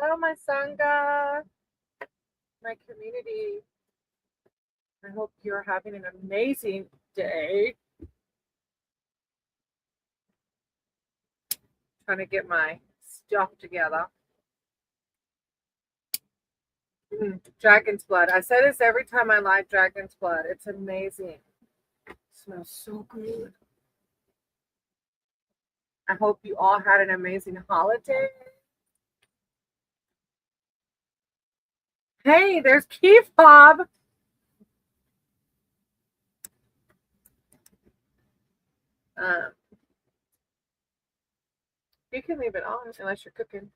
Hello, my Sangha, my community. I hope you're having an amazing day. Trying to get my stuff together. Dragon's blood. I say this every time I live dragon's blood. It's amazing. It smells so good. I hope you all had an amazing holiday. Hey, there's Keith Bob. You can leave it on unless you're cooking.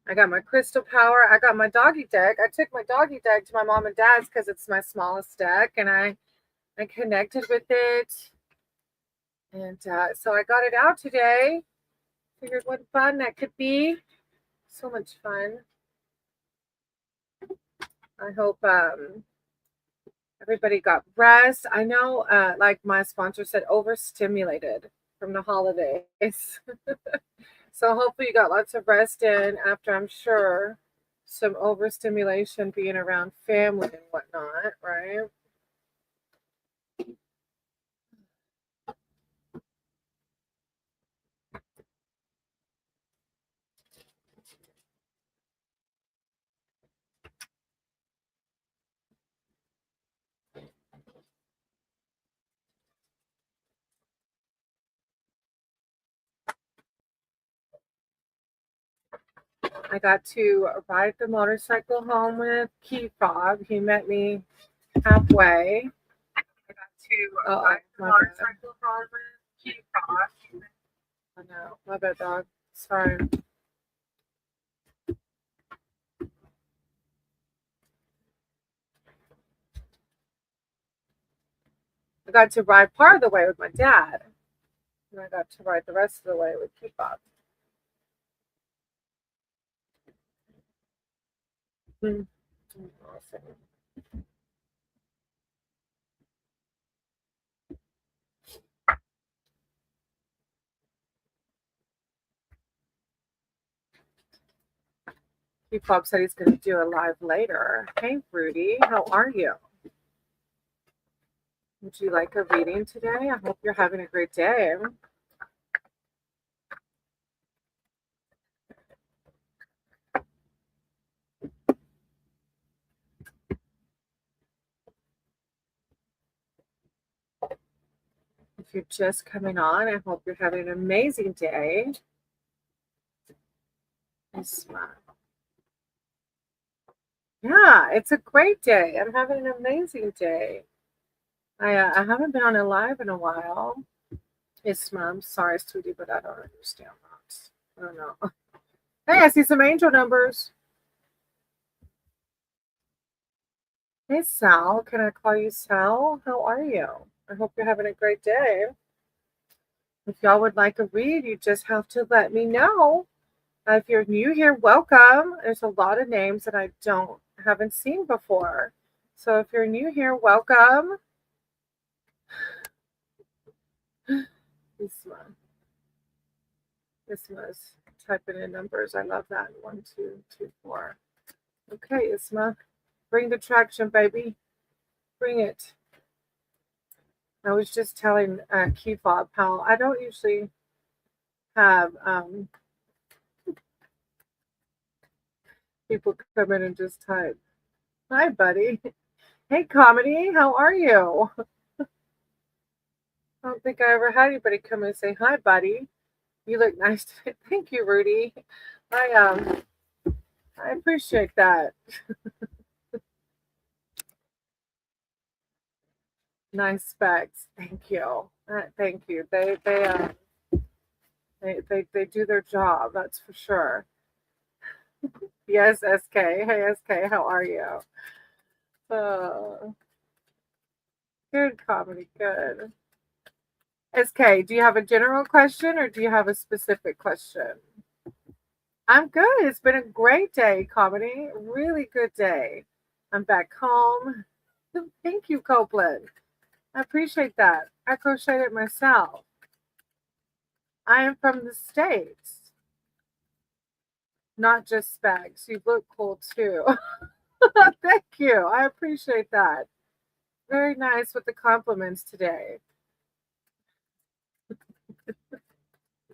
I got my crystal power. I got my doggy deck. I took my doggy deck to my mom and dad's because it's my smallest deck, and I connected with it. And so I got it out today. Figured what fun that could be. So much fun. I hope everybody got rest. I know, like my sponsor said, overstimulated from the holidays. So hopefully you got lots of rest in after, I'm sure, some overstimulation being around family and whatnot, right? I got to ride the motorcycle home with Key Frog. He met me halfway. I got to ride the motorcycle home with Key Frog. I know, my bad, dog. Sorry. I got to ride part of the way with my dad, and I got to ride the rest of the way with Key Frog. Awesome. Pop said he's going to do a live later. Hey, Rudy, how are you? Would you like a reading today? I hope you're having a great day. If you're just coming on, I hope you're having an amazing day. Yeah, it's a great day. I'm having an amazing day. I haven't been on a live in a while. It's I'm sorry, sweetie, but I don't understand that. I don't know. Hey, I see some angel numbers. Hey, Sal. Can I call you Sal? How are you? I hope you're having a great day. If y'all would like a read, you just have to let me know. If you're new here, welcome. There's a lot of names that I haven't seen before. So if you're new here, welcome. Isma's typing in numbers. I love that. 1, 2, 2, 4. Okay, Isma. Bring the traction, baby. Bring it. I was just telling Key Fob how I don't usually have people come in and just type. Hi, buddy. Hey, Comedy. How are you? I don't think I ever had anybody come in and say, hi, buddy. You look nice today. Thank you, Rudy. I appreciate that. Nice specs. Thank you. Thank you. They do their job. That's for sure. Yes, SK. Hey, SK. How are you? Good comedy. Good. SK, do you have a general question or do you have a specific question? I'm good. It's been a great day, comedy. Really good day. I'm back home. Thank you, Copeland. I appreciate that. I crocheted it myself. I am from the States, not just specs. You look cool too. Thank you. I appreciate that. Very nice with the compliments today.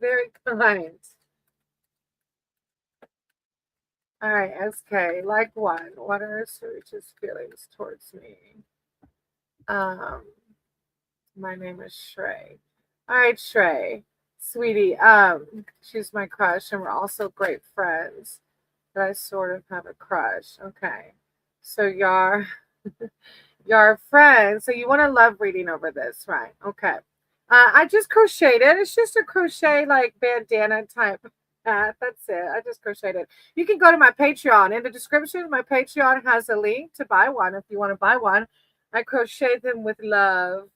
Very kind. All right, SK, like one. What are Sarita's feelings towards me? Um, my name is Shrey. All right, Shrey, sweetie. She's my crush, and we're also great friends. But I sort of have a crush. Okay, so you're friends. So you want a love reading over this, right? Okay. I just crocheted it. It's just a crochet like bandana type hat. That's it. I just crocheted it. You can go to my Patreon. In the description, my Patreon has a link to buy one if you want to buy one. I crochet them with love.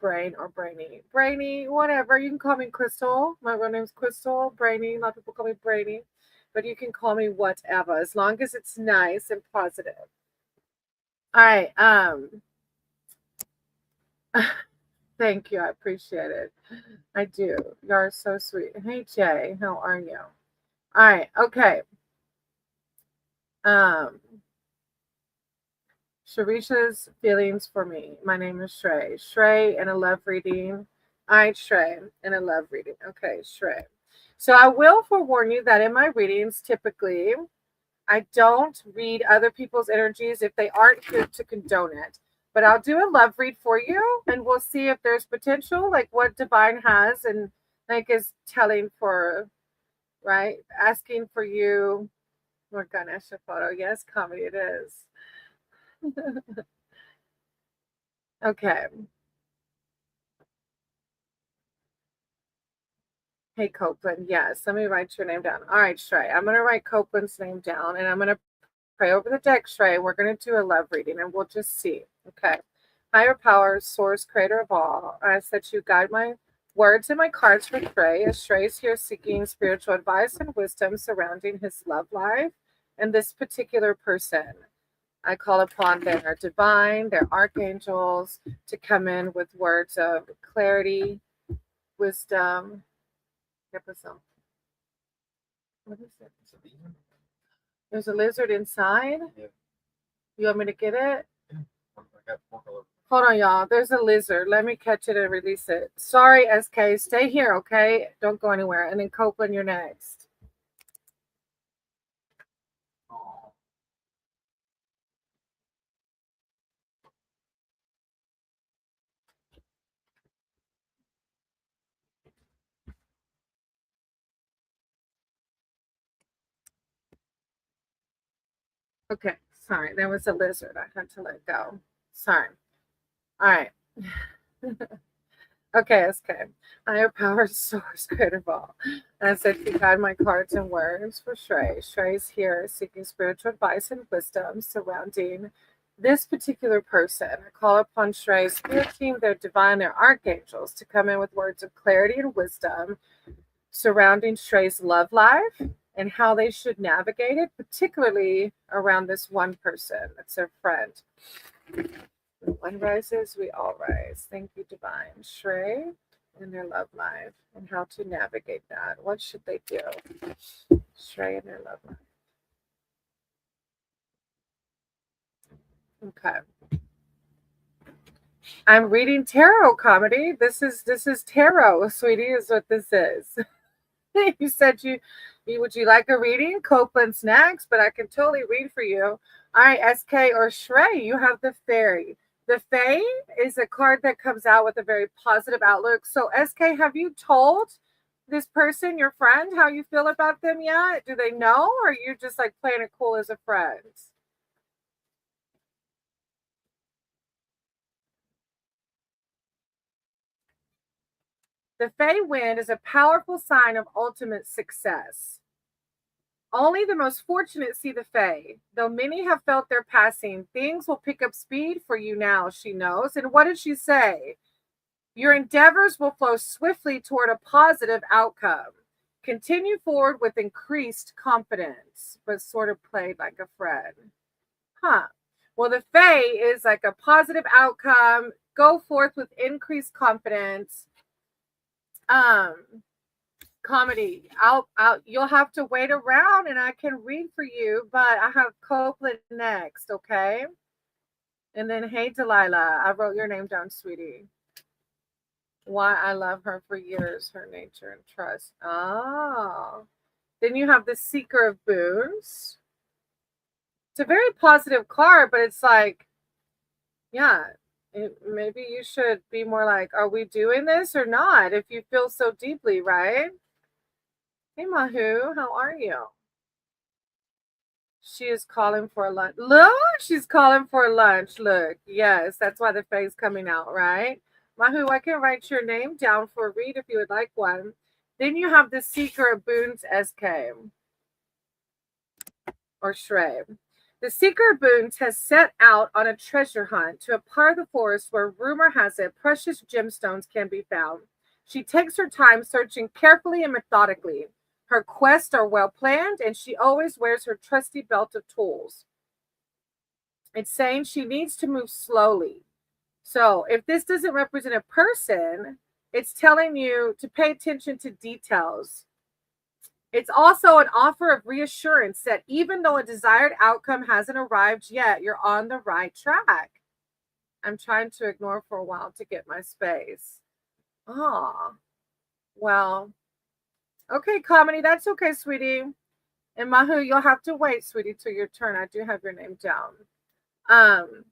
Brain or Brainy. Brainy, whatever. You can call me Crystal. My real name's Crystal. Brainy. A lot of people call me Brainy. But you can call me whatever, as long as it's nice and positive. All right. Thank you. I appreciate it. I do. You're so sweet. Hey Jay, how are you? All right. Okay. Um, Sharisha's feelings for me. My name is Shrey. Shrey and a love reading. All right, Shrey and a love reading. Okay, Shrey. So I will forewarn you that in my readings, typically, I don't read other people's energies if they aren't here to condone it. But I'll do a love read for you and we'll see if there's potential, like what Divine has and like is telling for, right? Asking for you. More Ganesha photo. Yes, comedy it is. Okay. Hey, Copeland. Yes, let me write your name down. All right, Shrey. I'm going to write Copeland's name down and I'm going to pray over the deck, Shrey. We're going to do a love reading and we'll just see. Okay. Higher power, source, creator of all, I ask that you guide my words and my cards for Shrey, as Shrey's here seeking spiritual advice and wisdom surrounding his love life and this particular person. I call upon their divine, their archangels to come in with words of clarity, wisdom. What is it? There's a lizard inside. You want me to get it? Hold on, y'all. There's a lizard. Let me catch it and release it. Sorry, SK. Stay here, okay? Don't go anywhere. And then Copeland, you're next. Okay. Sorry. There was a lizard. I had to let go. Sorry. All right. Okay, SK. Higher power source, creator of all. And I said, you guide my cards and words for Shrey. Shrey's here seeking spiritual advice and wisdom surrounding this particular person. I call upon Shrey's spirit team, their divine, their archangels, to come in with words of clarity and wisdom surrounding Shrey's love life and how they should navigate it, particularly around this one person that's their friend. When one rises, we all rise. Thank you, Divine. Shrey and their love life and how to navigate that. What should they do? Shrey and their love life. Okay. I'm reading tarot comedy. This is tarot, sweetie, is what this is. You said you would you like a reading? Copeland's next, but I can totally read for you. All right, SK or Shrey, you have the fairy. The Fae is a card that comes out with a very positive outlook. So, SK, have you told this person, your friend, how you feel about them yet? Do they know, or are you just like playing it cool as a friend? The Fae wind is a powerful sign of ultimate success. Only the most fortunate see the Fae. Though many have felt their passing, things will pick up speed for you now, she knows. And what did she say? Your endeavors will flow swiftly toward a positive outcome. Continue forward with increased confidence, but sort of played like a friend. Huh. Well, the Fae is like a positive outcome. Go forth with increased confidence. Um, Comedy. You'll have to wait around and I can read for you, but I have Copeland next, okay? And then, hey, Delilah, I wrote your name down, sweetie. Why I love her for years, her nature and trust. Oh. Then you have the Seeker of Boons. It's a very positive card, but it's like, yeah, maybe you should be more like, are we doing this or not? If you feel so deeply, right? Hey, Mahu, how are you? She is calling for lunch. Look, she's calling for lunch. Look, yes, that's why the face coming out, right? Mahu, I can write your name down for a read if you would like one. Then you have the Seeker of Boons SK or Shrey. The Seeker of Boons has set out on a treasure hunt to a part of the forest where rumor has it precious gemstones can be found. She takes her time searching carefully and methodically. Her quests are well planned, and she always wears her trusty belt of tools. It's saying she needs to move slowly. So if this doesn't represent a person, it's telling you to pay attention to details. It's also an offer of reassurance that even though a desired outcome hasn't arrived yet, you're on the right track. I'm trying to ignore for a while to get my space. Oh, well, okay, Comedy, that's okay, sweetie. And Mahu, you'll have to wait, sweetie, till your turn. I do have your name down. Um,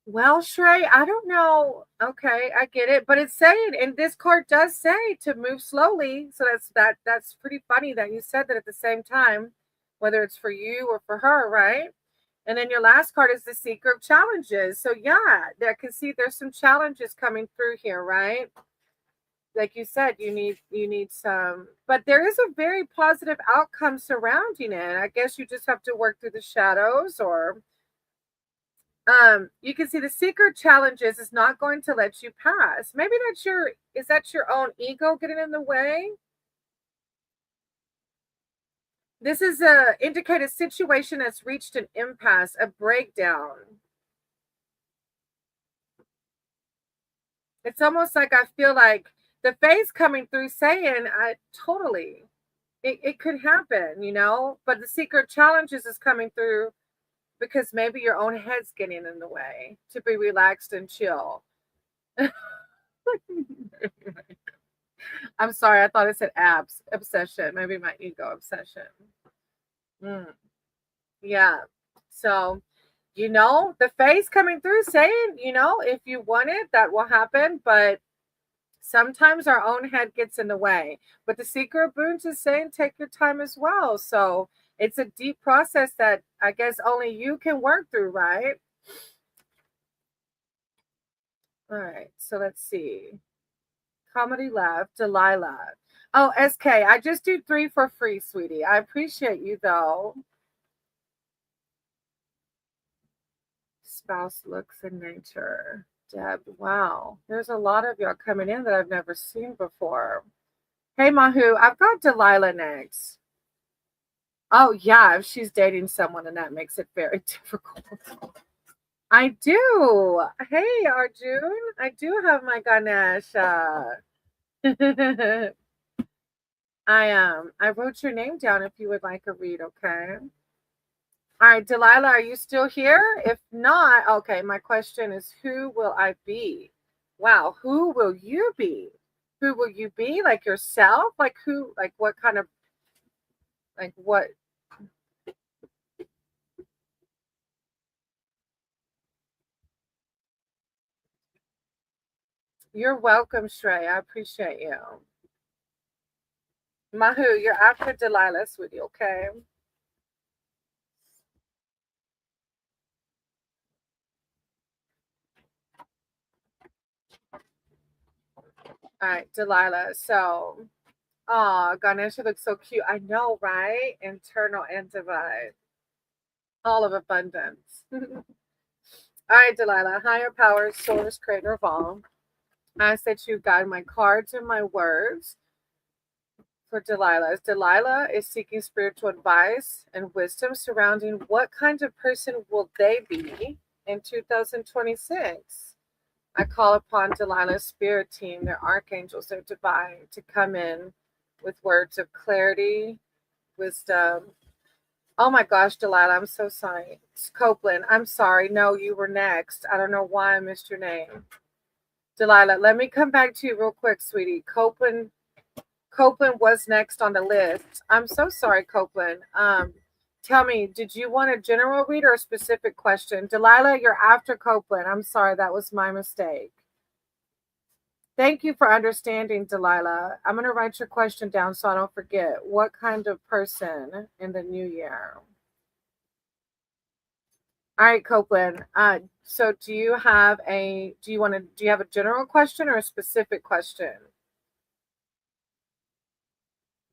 well, Shrey, I don't know. Okay, I get it, but it's saying, and this card does say to move slowly. So that's pretty funny that you said that at the same time, whether it's for you or for her, right? And then your last card is the Seeker of Challenges. So yeah, I can see there's some challenges coming through here, right? Like you said, you need some, but there is a very positive outcome surrounding it. I guess you just have to work through the shadows, or you can see the Seeker Challenges is not going to let you pass. Maybe that's your own ego getting in the way. This is a indicate a situation that's reached an impasse, a breakdown. It's almost like I feel like the face coming through saying, I totally, it could happen, but the Secret Challenges is coming through because maybe your own head's getting in the way to be relaxed and chill. I'm sorry, I thought it said obsession, maybe my ego obsession. Mm, yeah. So, the face coming through saying, if you want it, that will happen, but sometimes our own head gets in the way. But the Seeker of Boons is saying take your time as well. So it's a deep process that I guess only you can work through, right? All right. So let's see. Comedy left, Delilah. Oh, SK, I just do 3 for free, sweetie. I appreciate you though. Spouse looks and nature. Deb, wow. There's a lot of y'all coming in that I've never seen before. Hey, Mahu, I've got Delilah next. Oh, yeah, if she's dating someone, and that makes it very difficult. I do. Hey, Arjun, I do have my Ganesh. I wrote your name down if you would like a read, okay? All right, Delilah, are you still here? If not, okay, my question is who will I be? Wow, who will you be? Who will you be? Like yourself? Like who, like what kind of, like what? You're welcome, Shrey. I appreciate you. Mahu, you're after Delilah, sweetie, okay? All right, Delilah. So, oh, Ganesha looks so cute. I know, right? Internal and divine. All of abundance. All right, Delilah. Higher powers, source, creator of all. I ask that you guide my cards and my words for Delilah. As Delilah is seeking spiritual advice and wisdom surrounding what kind of person will they be in 2026. I call upon Delilah's spirit team, their archangels, their divine, to come in with words of clarity, wisdom. Oh my gosh, Delilah, I'm so sorry. It's Copeland, I'm sorry. No, you were next. I don't know why I missed your name. Delilah, let me come back to you real quick, sweetie. Copeland was next on the list. I'm so sorry, Copeland. Tell me, did you want a general read or a specific question? Delilah, you're after Copeland. I'm sorry, that was my mistake. Thank you for understanding, Delilah. I'm going to write your question down so I don't forget. What kind of person in the new year? All right, Copeland. So do you have a general question or a specific question?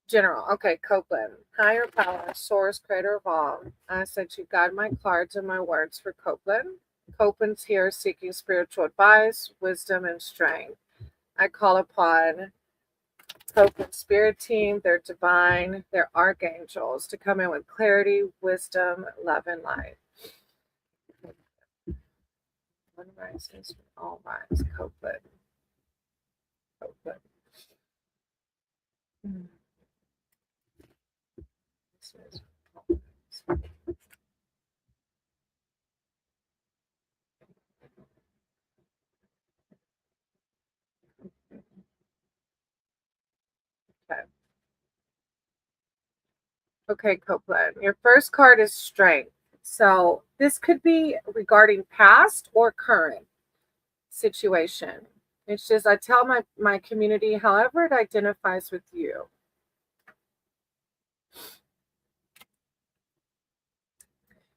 General. Okay, Copeland. Higher power, source, creator of all. I said you guide my cards and my words for Copeland. Copeland's here seeking spiritual advice, wisdom, and strength. I call upon Copeland spirit team, their divine, their archangels to come in with clarity, wisdom, love, and light. One rises from all minds. Copeland. Copeland. Okay. Okay, Copeland. Your first card is strength. So this could be regarding past or current situation. It's just I tell my community, however it identifies with you.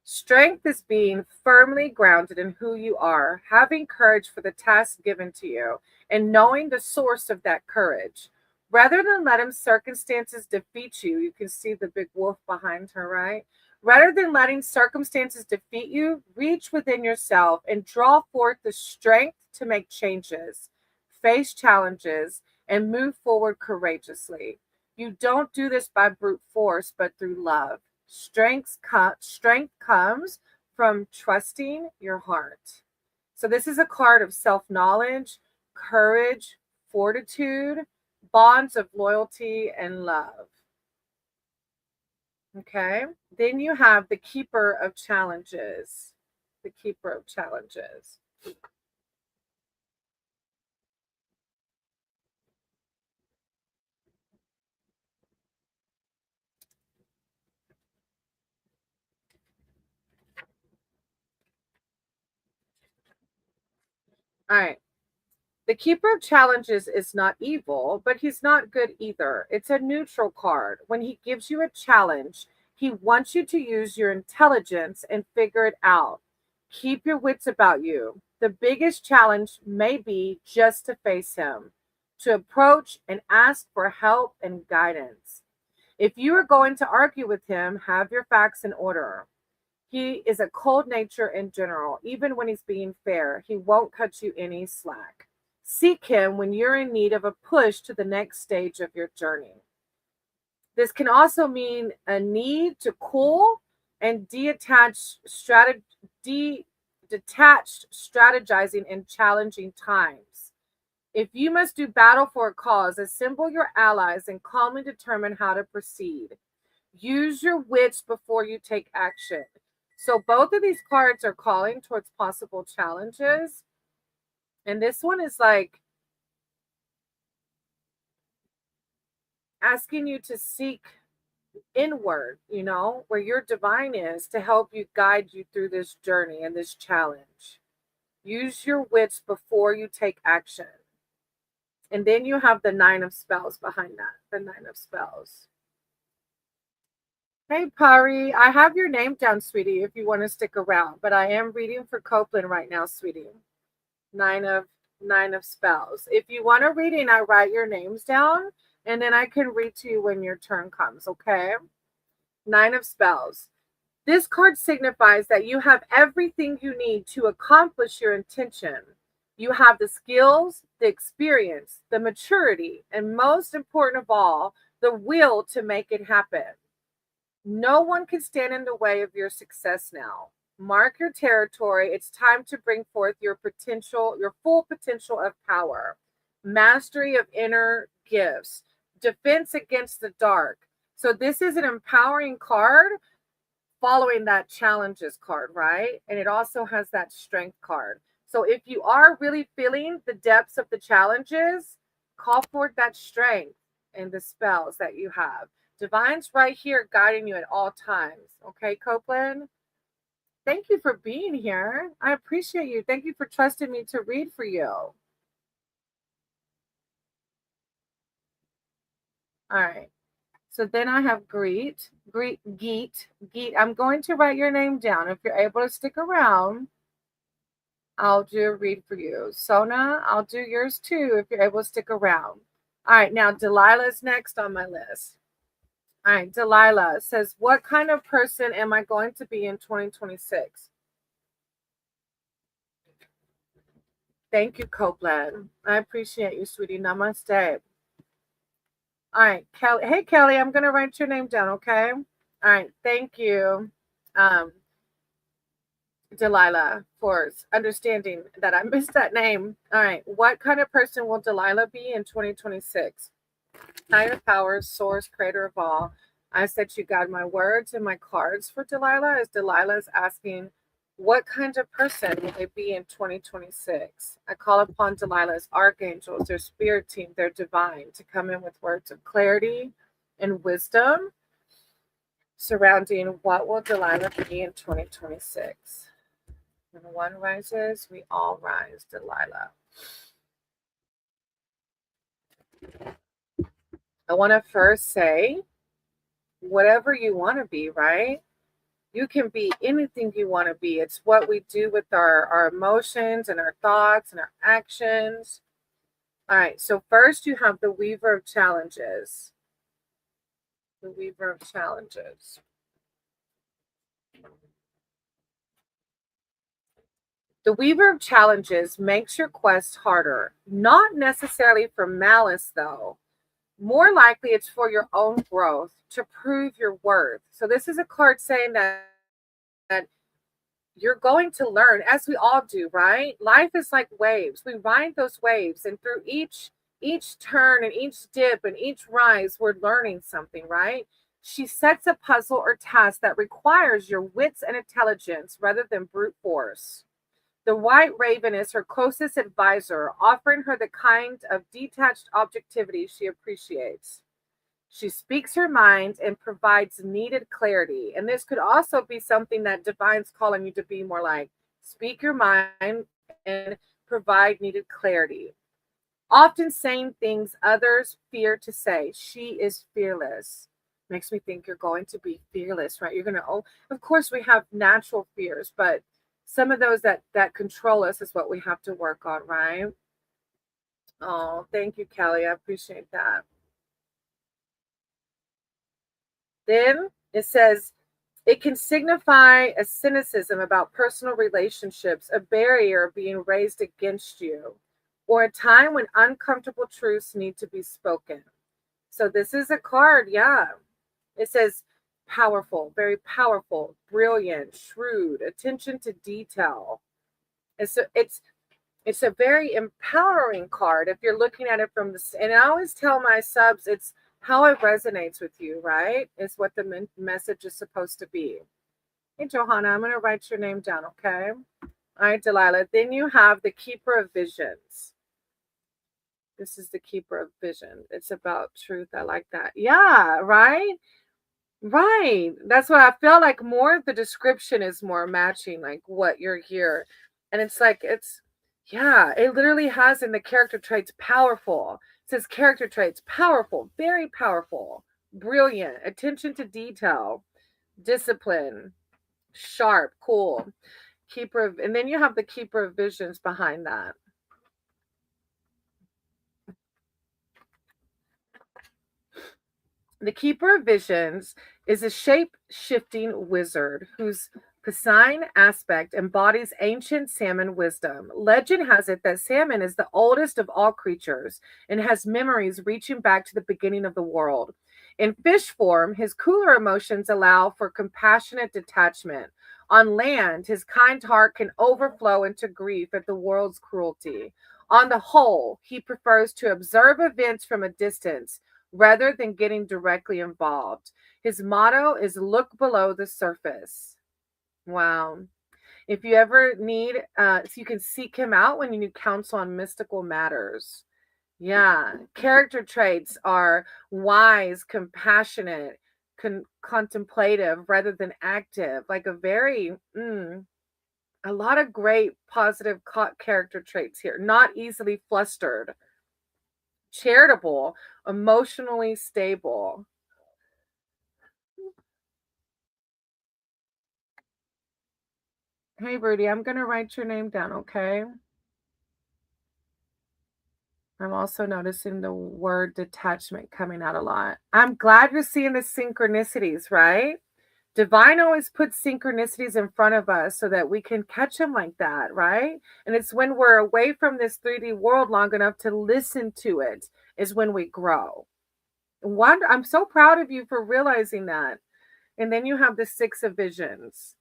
Strength is being firmly grounded in who you are, having courage for the task given to you, and knowing the source of that courage. Rather than letting circumstances defeat you, you can see the big wolf behind her, right? Rather than letting circumstances defeat you, reach within yourself and draw forth the strength to make changes, face challenges, and move forward courageously. You don't do this by brute force, but through love. Strength comes from trusting your heart. So this is a card of self-knowledge, courage, fortitude, bonds of loyalty and love. Okay? Then you have the keeper of challenges. The keeper of challenges. All right. The Keeper of Challenges is not evil, but he's not good either. It's a neutral card. When he gives you a challenge, he wants you to use your intelligence and figure it out. Keep your wits about you. The biggest challenge may be just to face him, to approach and ask for help and guidance. If you are going to argue with him, have your facts in order. He is a cold nature in general. Even when he's being fair, he won't cut you any slack. Seek him when you're in need of a push to the next stage of your journey. This can also mean a need to cool and detached strategizing in challenging times. If you must do battle for a cause, assemble your allies and calmly determine how to proceed. Use your wits before you take action. So both of these cards are calling towards possible challenges. And this one is like asking you to seek inward, where your divine is to help you guide you through this journey and this challenge. Use your wits before you take action. And then you have the Nine of Spells behind that, the Nine of Spells. Hey, Pari, I have your name down, sweetie, if you want to stick around, but I am reading for Copeland right now, sweetie. Nine of Spells. If you want a reading, I write your names down, and then I can read to you when your turn comes, okay? Nine of Spells. This card signifies that you have everything you need to accomplish your intention. You have the skills, the experience, the maturity, and most important of all, the will to make it happen. No one can stand in the way of your success now. Mark your territory. It's time to bring forth your potential, your full potential of power. Mastery of inner gifts. Defense against the dark. So this is an empowering card following that challenges card, right? And it also has that strength card. So if you are really feeling the depths of the challenges, call forth that strength and the spells that you have. Divine's right here guiding you at all times. Okay, Copeland? Thank you for being here. I appreciate you. Thank you for trusting me to read for you. All right. So then I have Geet. I'm going to write your name down. If you're able to stick around, I'll do a read for you. Sona, I'll do yours too if you're able to stick around. All right, now Delilah's next on my list. All right, Delilah says, what kind of person am I going to be in 2026? Thank you, Copeland. I appreciate you, sweetie. Namaste. All right, Kelly. Hey, Kelly, I'm going to write your name down, okay? All right, thank you, Delilah, for understanding that I missed that name. All right, what kind of person will Delilah be in 2026? Higher powers, source, creator of all. I said you guide my words and my cards for Delilah, as Delilah is asking, what kind of person will they be in 2026? I call upon Delilah's archangels, their spirit team, their divine, to come in with words of clarity and wisdom surrounding what will Delilah be in 2026. When one rises, we all rise, Delilah. I want to first say, whatever you want to be, right? You can be anything you want to be. It's what we do with our emotions and our thoughts and our actions. All right, so first you have the Weaver of Challenges. The Weaver of Challenges. The Weaver of Challenges makes your quest harder. Not necessarily for malice, though. More likely it's for your own growth, to prove your worth. So this is a card saying that you're going to learn, as we all do, right? Life is like waves. We ride those waves, and through each turn and each dip and each rise, we're learning something, right? She sets a puzzle or task that requires your wits and intelligence rather than brute force. The White Raven is her closest advisor, offering her the kind of detached objectivity she appreciates. She speaks her mind and provides needed clarity. And this could also be something that Divine's calling you to be more like. Speak your mind and provide needed clarity. Often saying things others fear to say. She is fearless. Makes me think you're going to be fearless, right? You're going to, of course, we have natural fears, but some of those that control us is what we have to work on, right? Oh, thank you, Kelly. I appreciate that. Then it says, it can signify a cynicism about personal relationships, a barrier being raised against you, or a time when uncomfortable truths need to be spoken. So this is a card, yeah. It says powerful, very powerful, brilliant, shrewd, attention to detail. And so it's a very empowering card if you're looking at it from the, and I always tell my subs, it's how it resonates with you, right? Is what the message is supposed to be. Hey, Johanna, I'm going to write your name down, okay? All right, Delilah. Then you have the Keeper of Visions. This is the Keeper of Vision. It's about truth. I like that. Yeah, right? Right. That's what I feel like. More the description is more matching like what you're here. And it's like yeah, it literally has in the character traits powerful. It says character traits powerful, very powerful, brilliant, attention to detail, discipline, sharp, cool. Keeper of, and then you have the Keeper of Visions behind that. The Keeper of Visions is a shape-shifting wizard whose Piscine aspect embodies ancient salmon wisdom. Legend has it that salmon is the oldest of all creatures and has memories reaching back to the beginning of the world. In fish form, his cooler emotions allow for compassionate detachment, On land, his kind heart can overflow into grief at the world's cruelty. On the whole, he prefers to observe events from a distance rather than getting directly involved. His motto is look below the surface. Wow. If you ever need, so you can seek him out when you need counsel on mystical matters. Yeah. Character traits are wise, compassionate, contemplative rather than active. Like a lot of great positive character traits here. Not easily flustered, charitable, emotionally stable. Hey, Rudy, I'm going to write your name down, okay? I'm also noticing the word detachment coming out a lot. I'm glad you're seeing the synchronicities, right? Divine always puts synchronicities in front of us so that we can catch them like that, right? And it's when we're away from this 3D world long enough to listen to it is when we grow. I'm so proud of you for realizing that. And then you have the Six of Visions.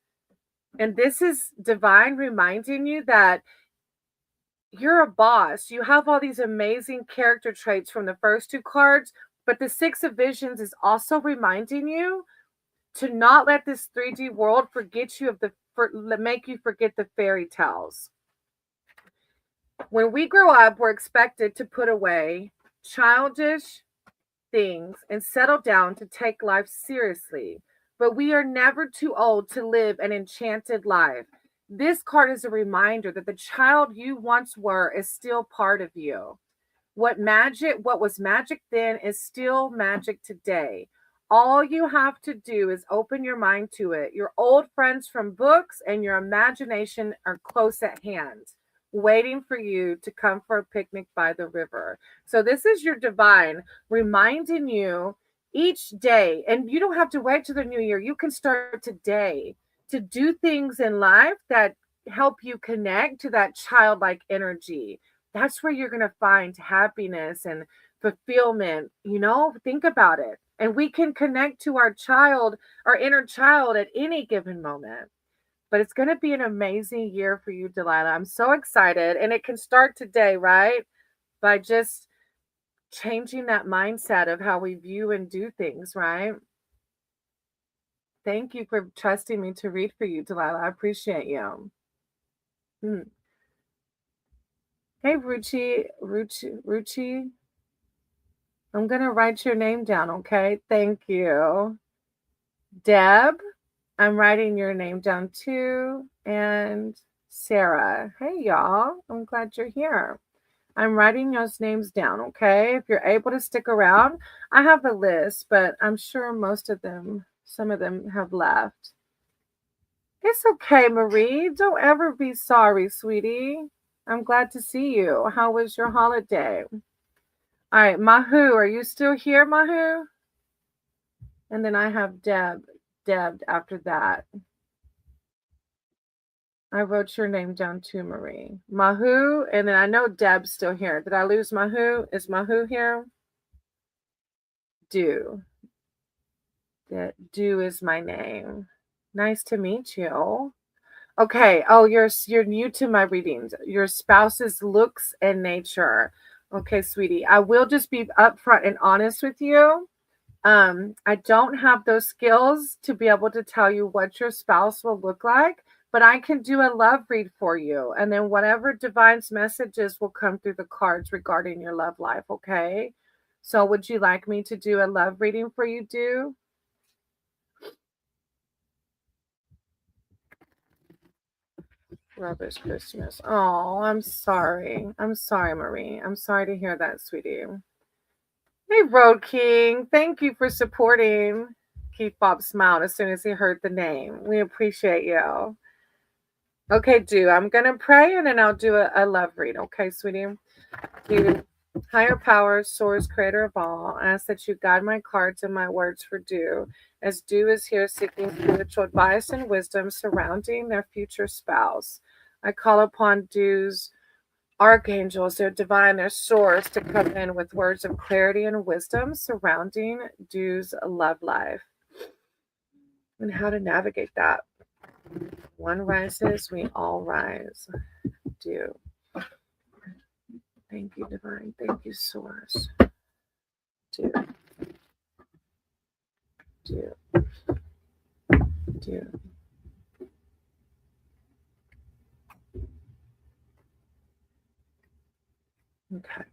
And this is divine reminding you that you're a boss. You have all these amazing character traits from the first two cards, but the Six of Visions is also reminding you to not let this 3D world forget you make you forget the fairy tales. When we grow up, we're expected to put away childish things and settle down to take life seriously. But we are never too old to live an enchanted life. This card is a reminder that the child you once were is still part of you. What was magic then is still magic today. All you have to do is open your mind to it. Your old friends from books and your imagination are close at hand, waiting for you to come for a picnic by the river. So this is your divine reminding you each day, and you don't have to wait to the new year. You can start today to do things in life that help you connect to that childlike energy. That's where you're going to find happiness and fulfillment. Think about it. And we can connect to our inner child at any given moment. But it's going to be an amazing year for you, Delilah. I'm so excited. And it can start today, right? By just changing that mindset of how we view and do things, right? Thank you for trusting me to read for you, Delilah. I appreciate you. Hmm. Hey, Ruchi. I'm going to write your name down, okay? Thank you. Deb, I'm writing your name down too. And Sarah. Hey, y'all. I'm glad you're here. I'm writing those names down, okay? If you're able to stick around, I have a list, but I'm sure some of them have left. It's okay, Marie. Don't ever be sorry, sweetie. I'm glad to see you. How was your holiday? All right, Mahu, are you still here, Mahu? And then I have Deb after that. I wrote your name down too, Marie. Mahu, and then I know Deb's still here. Did I lose Mahu? Is Mahu here? Do. Do is my name. Nice to meet you. Okay. Oh, you're new to my readings. Your spouse's looks and nature. Okay, sweetie. I will just be upfront and honest with you. I don't have those skills to be able to tell you what your spouse will look like, but I can do a love read for you. And then whatever divine's messages will come through the cards regarding your love life, okay? So would you like me to do a love reading for you, Do? Rubbish Christmas. Oh, I'm sorry. I'm sorry, Marie. I'm sorry to hear that, sweetie. Hey, Road King. Thank you for supporting. Keith Bob smiled as soon as he heard the name. We appreciate you. Okay, Do. I'm going to pray and then I'll do a love read. Okay, sweetie? Do. Higher power, source, creator of all, I ask that you guide my cards and my words for Do, as Do is here seeking spiritual advice and wisdom surrounding their future spouse. I call upon Do's archangels, their divine, their source, to come in with words of clarity and wisdom surrounding Do's love life and how to navigate that. One rises, we all rise. Do. Thank you, Divine. Thank you, Source. Do. Do. Do. Okay.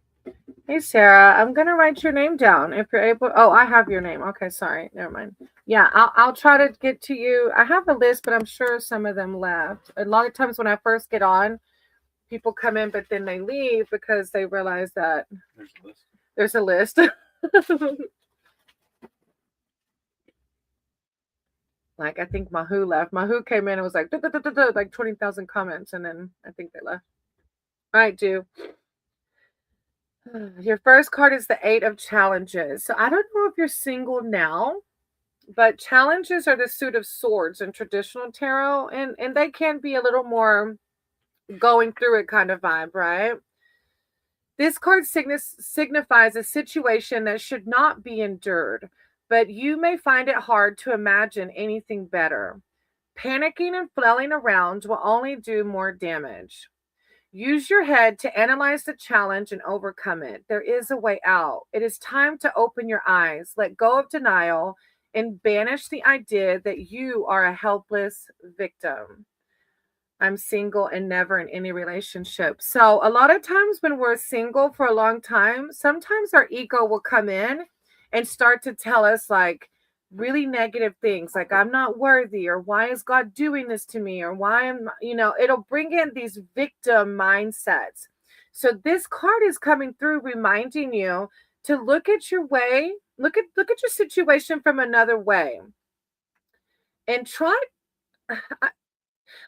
Hey, Sarah, I'm gonna write your name down if you're able. Oh, I have your name. Okay, sorry. Never mind. Yeah, I'll try to get to you. I have a list, but I'm sure some of them left. A lot of times when I first get on, people come in, but then they leave because they realize that there's a list. Like I think Mahu left. Mahu came in and was like, "Duh, duh, duh, duh, duh," like 20,000 comments, and then I think they left. All right, do. Your first card is the Eight of Challenges. So I don't know if you're single now, but challenges are the suit of swords in traditional tarot, and they can be a little more going through it kind of vibe, right? This card signifies a situation that should not be endured, but you may find it hard to imagine anything better. Panicking and flailing around will only do more damage. Use your head to analyze the challenge and overcome it. There is a way out. It is time to open your eyes, let go of denial, and banish the idea that you are a helpless victim. I'm single and never in any relationship. So, a lot of times when we're single for a long time, sometimes our ego will come in and start to tell us like really negative things like I'm not worthy, or why is God doing this to me, or why am, it'll bring in these victim mindsets. So this card is coming through reminding you to look at your way, look at your situation from another way, and try.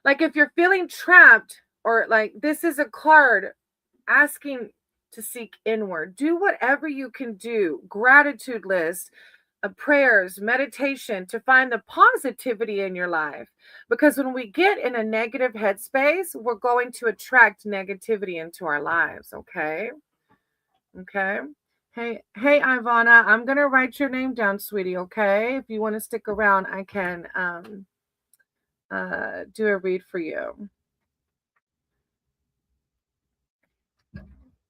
Like if you're feeling trapped, or like this is a card asking to seek inward, do whatever you can do. Gratitude list, prayers, meditation to find the positivity in your life. Because when we get in a negative headspace, we're going to attract negativity into our lives. Okay. Okay. Hey, Ivana, I'm gonna write your name down, sweetie. Okay. If you want to stick around, I can do a read for you.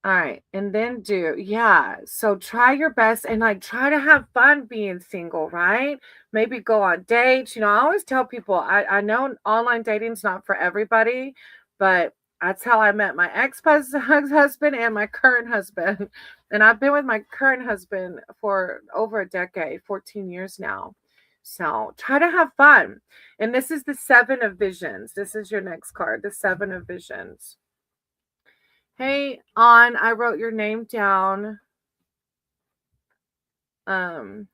All right. And then do, yeah. So try your best and like try to have fun being single, right? Maybe go on dates. I always tell people I know online dating's not for everybody, but that's how I met my ex-husband and my current husband. And I've been with my current husband for over a decade, 14 years now. So try to have fun. And this is the Seven of Visions. This is your next card, the Seven of Visions. Hey, I wrote your name down. Um,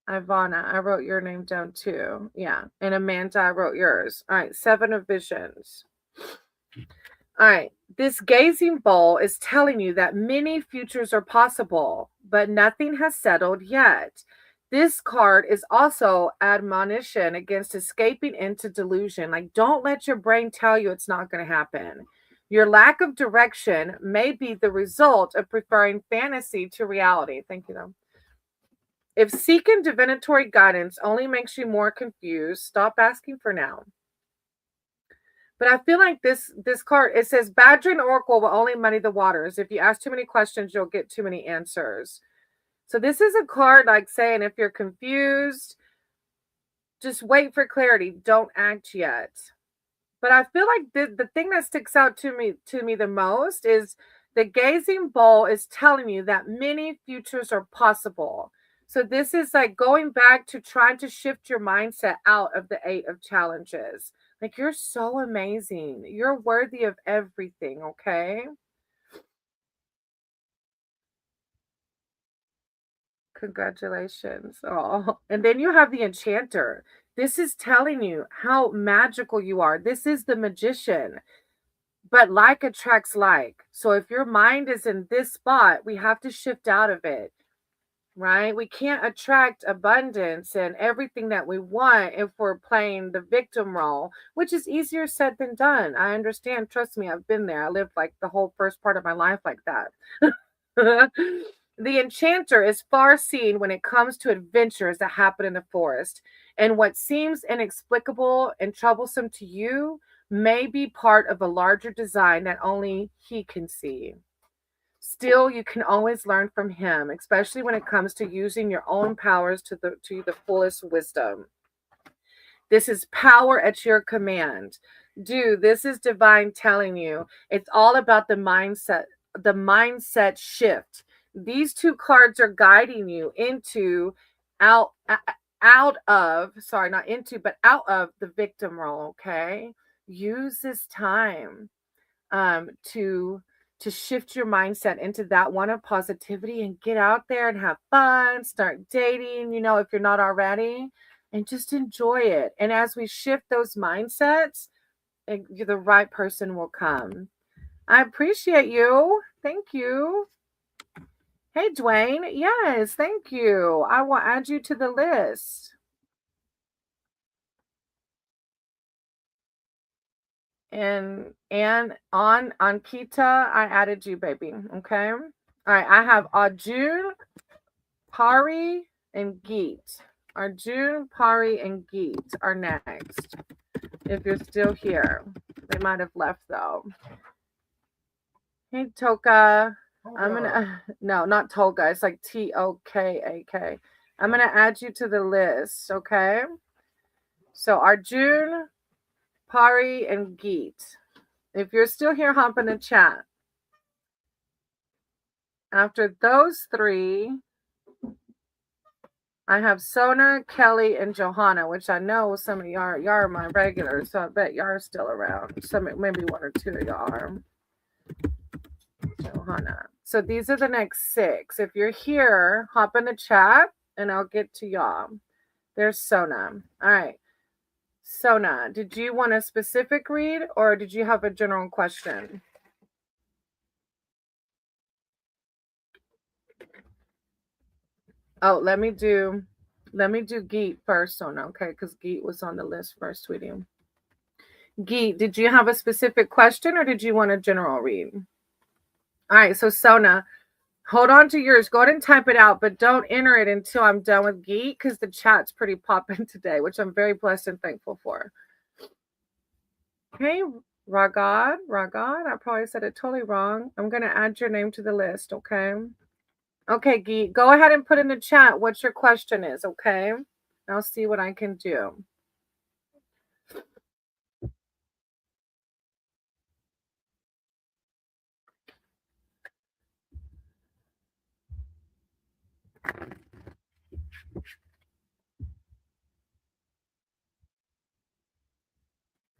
Ivana, I wrote your name down too. Yeah. And Amanda, I wrote yours. All right, Seven of Visions. All right. This gazing bowl is telling you that many futures are possible, but nothing has settled yet. This card is also admonition against escaping into delusion. Like, don't let your brain tell you it's not going to happen. Your lack of direction may be the result of preferring fantasy to reality. Thank you, though. If seeking divinatory guidance only makes you more confused, stop asking for now. But I feel like this card, it says Badger and Oracle will only muddy the waters. If you ask too many questions, you'll get too many answers. So this is a card like saying if you're confused, just wait for clarity. Don't act yet. But I feel like the thing that sticks out to me the most is the gazing bowl is telling you that many futures are possible. So this is like going back to trying to shift your mindset out of the Eight of Challenges. Like you're so amazing. You're worthy of everything, okay? Congratulations. Oh, and then you have the Enchanter. This is telling you how magical you are. This is the Magician. But like attracts like. So if your mind is in this spot, we have to shift out of it, right? We can't attract abundance and everything that we want if we're playing the victim role, which is easier said than done. I understand. Trust me, I've been there. I lived like the whole first part of my life like that. The Enchanter is far seen when it comes to adventures that happen in the forest. And what seems inexplicable and troublesome to you may be part of a larger design that only he can see. Still, you can always learn from him, especially when it comes to using your own powers to the fullest wisdom. This is power at your command. Dude, this is divine telling you. It's all about the mindset shift. These two cards are guiding you into out out of, sorry, not into, but out of the victim role, okay? Use this time to shift your mindset into that one of positivity and get out there and have fun, start dating, if you're not already, and just enjoy it. And as we shift those mindsets, the right person will come. I appreciate you. Thank you. Hey, Dwayne. Yes, thank you. I will add you to the list. And on Kita, I added you, baby. Okay. All right. I have Arjun, Pari, and Geet. Arjun, Pari, and Geet are next. If you're still here, they might have left though. Hey, Toka. I'm gonna no, not Toka. It's like Tokak. I'm gonna add you to the list. Okay. So Arjun, Pari, and Geet. If you're still here, hop in the chat. After those three, I have Sona, Kelly, and Johanna, which I know some of y'all are my regulars, so I bet y'all are still around. Some, maybe one or two of y'all are. Johanna. So these are the next 6. If you're here, hop in the chat, and I'll get to y'all. There's Sona. All right. Sona, did you want a specific read, or did you have a general question? Oh, let me do Geet first, Sona, okay? Because Geet was on the list first, sweetie. Geet, did you have a specific question, or did you want a general read? All right, so Sona, hold on to yours. Go ahead and type it out, but don't enter it until I'm done with Geet, because the chat's pretty popping today, which I'm very blessed and thankful for. Okay, Ragad, I probably said it totally wrong. I'm going to add your name to the list, okay? Okay, Geet, go ahead and put in the chat what your question is, okay? I'll see what I can do.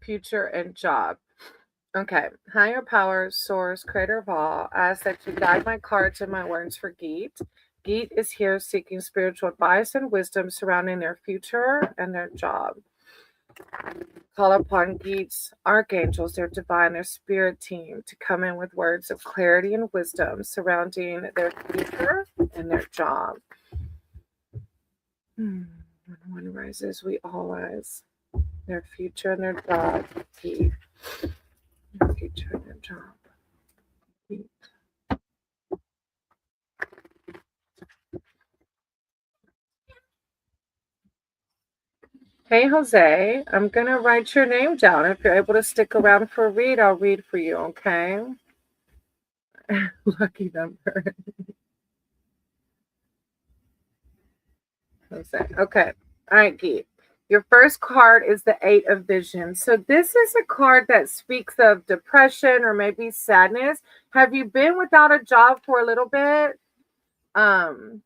Future and job. Okay. Higher power, source, creator of all, I ask that you guide my cards and my words for Geet. Geet is here seeking spiritual advice and wisdom surrounding their future and their job. Call upon Geet's archangels, their divine, their spirit team, to come in with words of clarity and wisdom surrounding their future and their job. When one rises, we all rise. Their future and their job. Geet. Their future and their job. Geet. Hey, Jose, I'm going to write your name down. If you're able to stick around for a read, I'll read for you, okay? Lucky number. Jose. Okay. All right, Geet. Your first card is the 8 of Visions. So this is a card that speaks of depression or maybe sadness. Have you been without a job for a little bit? Aisha,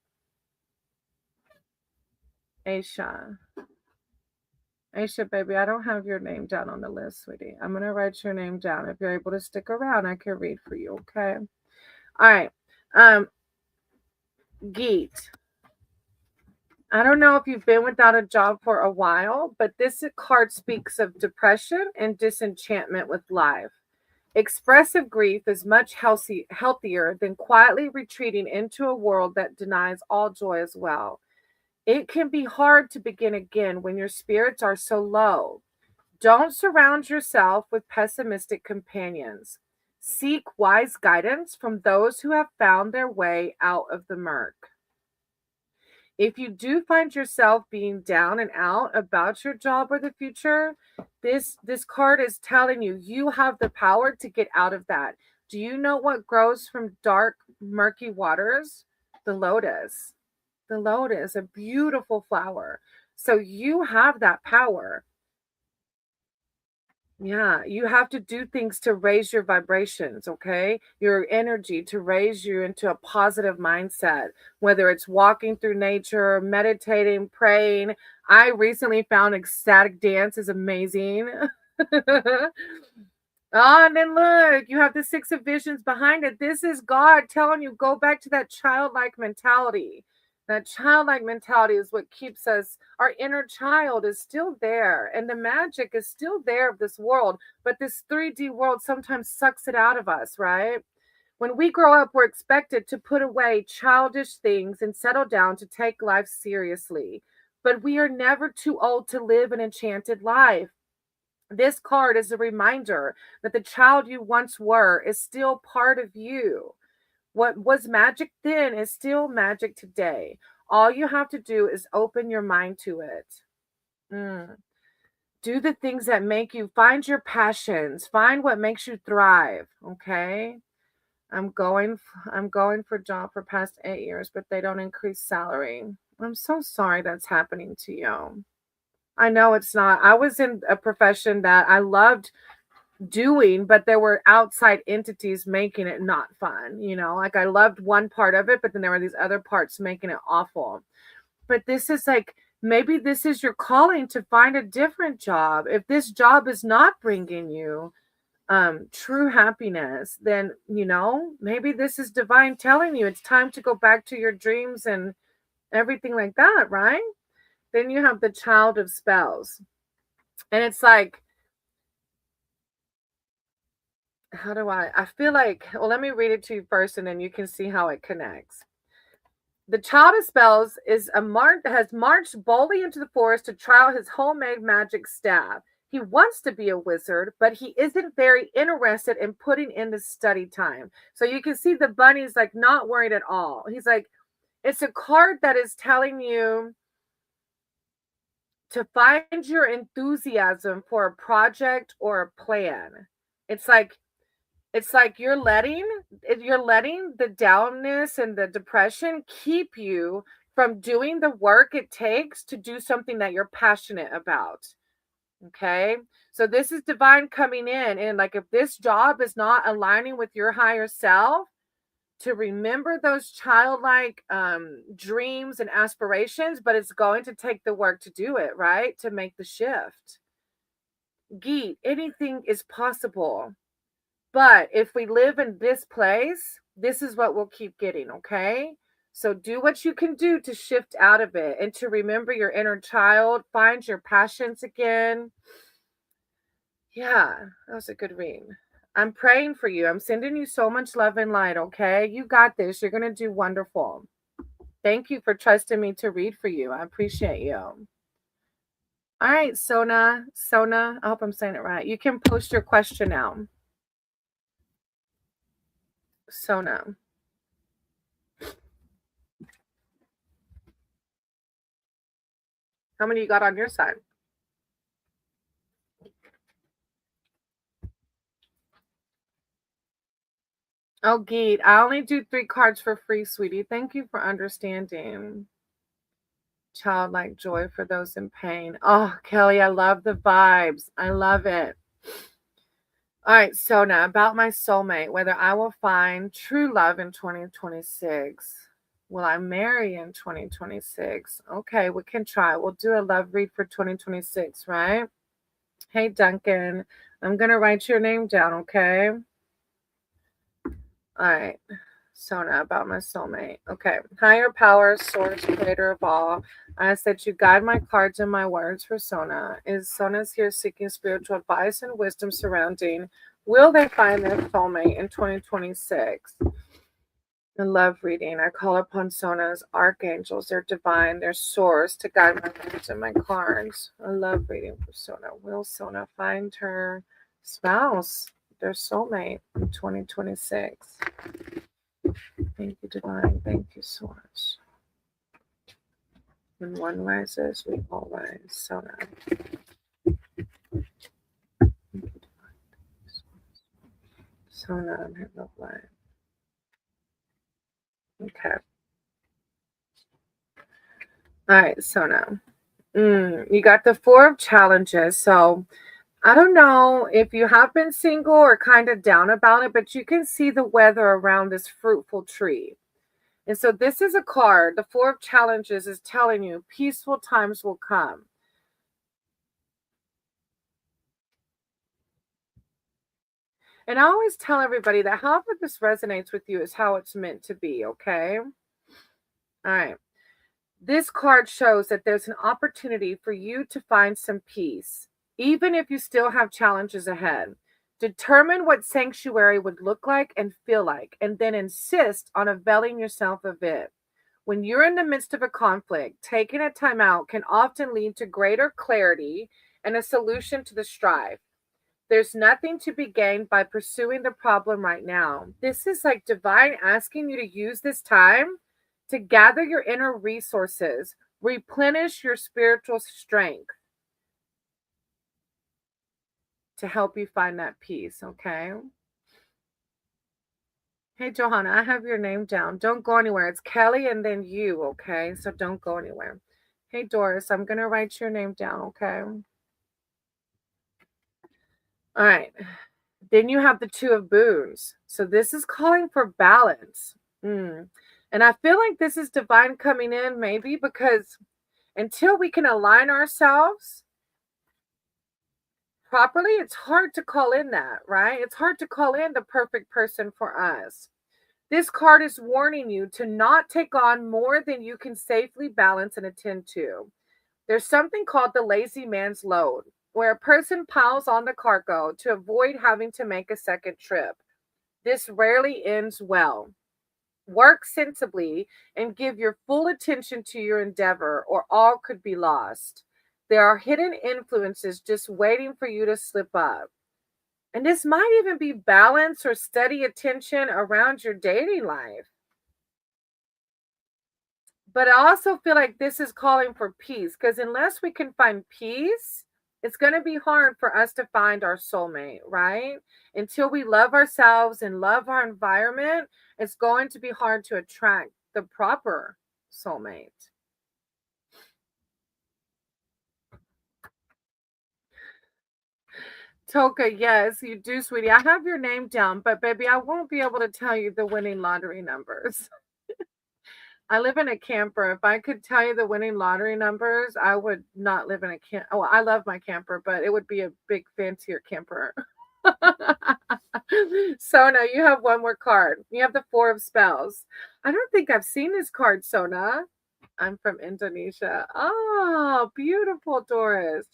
baby, I don't have your name down on the list, sweetie. I'm going to write your name down. If you're able to stick around, I can read for you, okay? All right. Geet. I don't know if you've been without a job for a while, but this card speaks of depression and disenchantment with life. Expressive grief is much healthier than quietly retreating into a world that denies all joy as well. It can be hard to begin again when your spirits are so low. Don't surround yourself with pessimistic companions. Seek wise guidance from those who have found their way out of the murk. If you do find yourself being down and out about your job or the future, this card is telling you you have the power to get out of that. Do you know what grows from dark, murky waters? The lotus. The lotus, a beautiful flower. So you have that power. Yeah, you have to do things to raise your vibrations, okay? Your energy to raise you into a positive mindset, whether it's walking through nature, meditating, praying. I recently found ecstatic dance is amazing. Oh, and then look, you have the six of visions behind it. This is God telling you go back to that childlike mentality. That childlike mentality is what keeps us, our inner child is still there, and the magic is still there of this world. But this 3D world sometimes sucks it out of us, right? When we grow up, we're expected to put away childish things and settle down to take life seriously. But we are never too old to live an enchanted life. This card is a reminder that the child you once were is still part of you. What was magic then is still magic today. All you have to do is open your mind to it. Mm. Do the things that make you find your passions, find what makes you thrive, okay? I'm going for job for past 8 years, but they don't increase salary. I'm so sorry that's happening to you. I know it's not. I was in a profession that I loved doing, but there were outside entities making it not fun. Like I loved one part of it, but then there were these other parts making it awful. But this is like, maybe this is your calling to find a different job. If this job is not bringing you true happiness, then maybe this is divine telling you it's time to go back to your dreams and everything like that, right? Then you have the child of spells. And it's like, how do I feel like, well, let me read it to you first and then you can see how it connects. The child of spells has marched boldly into the forest to try out his homemade magic staff. He wants to be a wizard, but he isn't very interested in putting in the study time. So you can see the bunny's like not worried at all. He's like, it's a card that is telling you to find your enthusiasm for a project or a plan. It's like you're letting the downness and the depression keep you from doing the work it takes to do something that you're passionate about. Okay? So this is divine coming in, and like if this job is not aligning with your higher self, to remember those childlike dreams and aspirations, but it's going to take the work to do it, right? To make the shift. Geet, anything is possible. But if we live in this place, this is what we'll keep getting, okay? So do what you can do to shift out of it and to remember your inner child, find your passions again. Yeah, that was a good read. I'm praying for you. I'm sending you so much love and light, okay? You got this. You're going to do wonderful. Thank you for trusting me to read for you. I appreciate you. All right, Sona, I hope I'm saying it right. You can post your question now. Sona. How many you got on your side? Oh, Geet, I only do 3 cards for free, sweetie. Thank you for understanding. Childlike joy for those in pain. Oh, Kelly, I love the vibes. I love it. All right, so now about my soulmate, whether I will find true love in 2026. Will I marry in 2026? Okay, we can try. We'll do a love read for 2026, right? Hey, Duncan, I'm going to write your name down, okay? All right. Sona, about my soulmate. Okay. Higher power, source, creator of all. I ask that you guide my cards and my words for Sona. Is Sona's here seeking spiritual advice and wisdom surrounding? Will they find their soulmate in 2026? The love reading. I call upon Sona's archangels, their divine, their source to guide my words and my cards. A love reading for Sona. Will Sona find her spouse, their soulmate in 2026? Thank you, divine. Thank you, source. When one rises, we all rise. Sona. Sona, love life. Okay. All right, Sona. You got the four of challenges. So I don't know if you have been single or kind of down about it, but you can see the weather around this fruitful tree. And so this is a card. The four of challenges is telling you peaceful times will come. And I always tell everybody that however this resonates with you is how it's meant to be, okay? All right. This card shows that there's an opportunity for you to find some peace, even if you still have challenges ahead. Determine what sanctuary would look like and feel like, and then insist on availing yourself of it. When you're in the midst of a conflict, taking a time out can often lead to greater clarity and a solution to the strife. There's nothing to be gained by pursuing the problem right now. This is like divine asking you to use this time to gather your inner resources, replenish your spiritual strength to help you find that peace, okay? Hey, Johanna, I have your name down. Don't go anywhere. It's Kelly and then you, okay? So don't go anywhere. Hey, Doris, I'm going to write your name down, okay? All right. Then you have the Two of Boons. So this is calling for balance. And I feel like this is divine coming in, maybe because until we can align ourselves properly, it's hard to call in that, right? It's hard to call in the perfect person for us. This card is warning you to not take on more than you can safely balance and attend to. There's something called the lazy man's load, where a person piles on the cargo to avoid having to make a second trip. This rarely ends well. Work sensibly and give your full attention to your endeavor, or all could be lost. There are hidden influences just waiting for you to slip up. And this might even be balance or steady attention around your dating life. But I also feel like this is calling for peace because unless we can find peace, it's going to be hard for us to find our soulmate, right? Until we love ourselves and love our environment, it's going to be hard to attract the proper soulmate. Toka, yes, you do, sweetie. I have your name down, but baby, I won't be able to tell you the winning lottery numbers. I live in a camper. If I could tell you the winning lottery numbers, I would not live in a camp. Oh, I love my camper, but it would be a big fancier camper. Sona, you have one more card. You have the Four of Spells. I don't think I've seen this card, Sona. I'm from Indonesia. Oh, beautiful, Doris.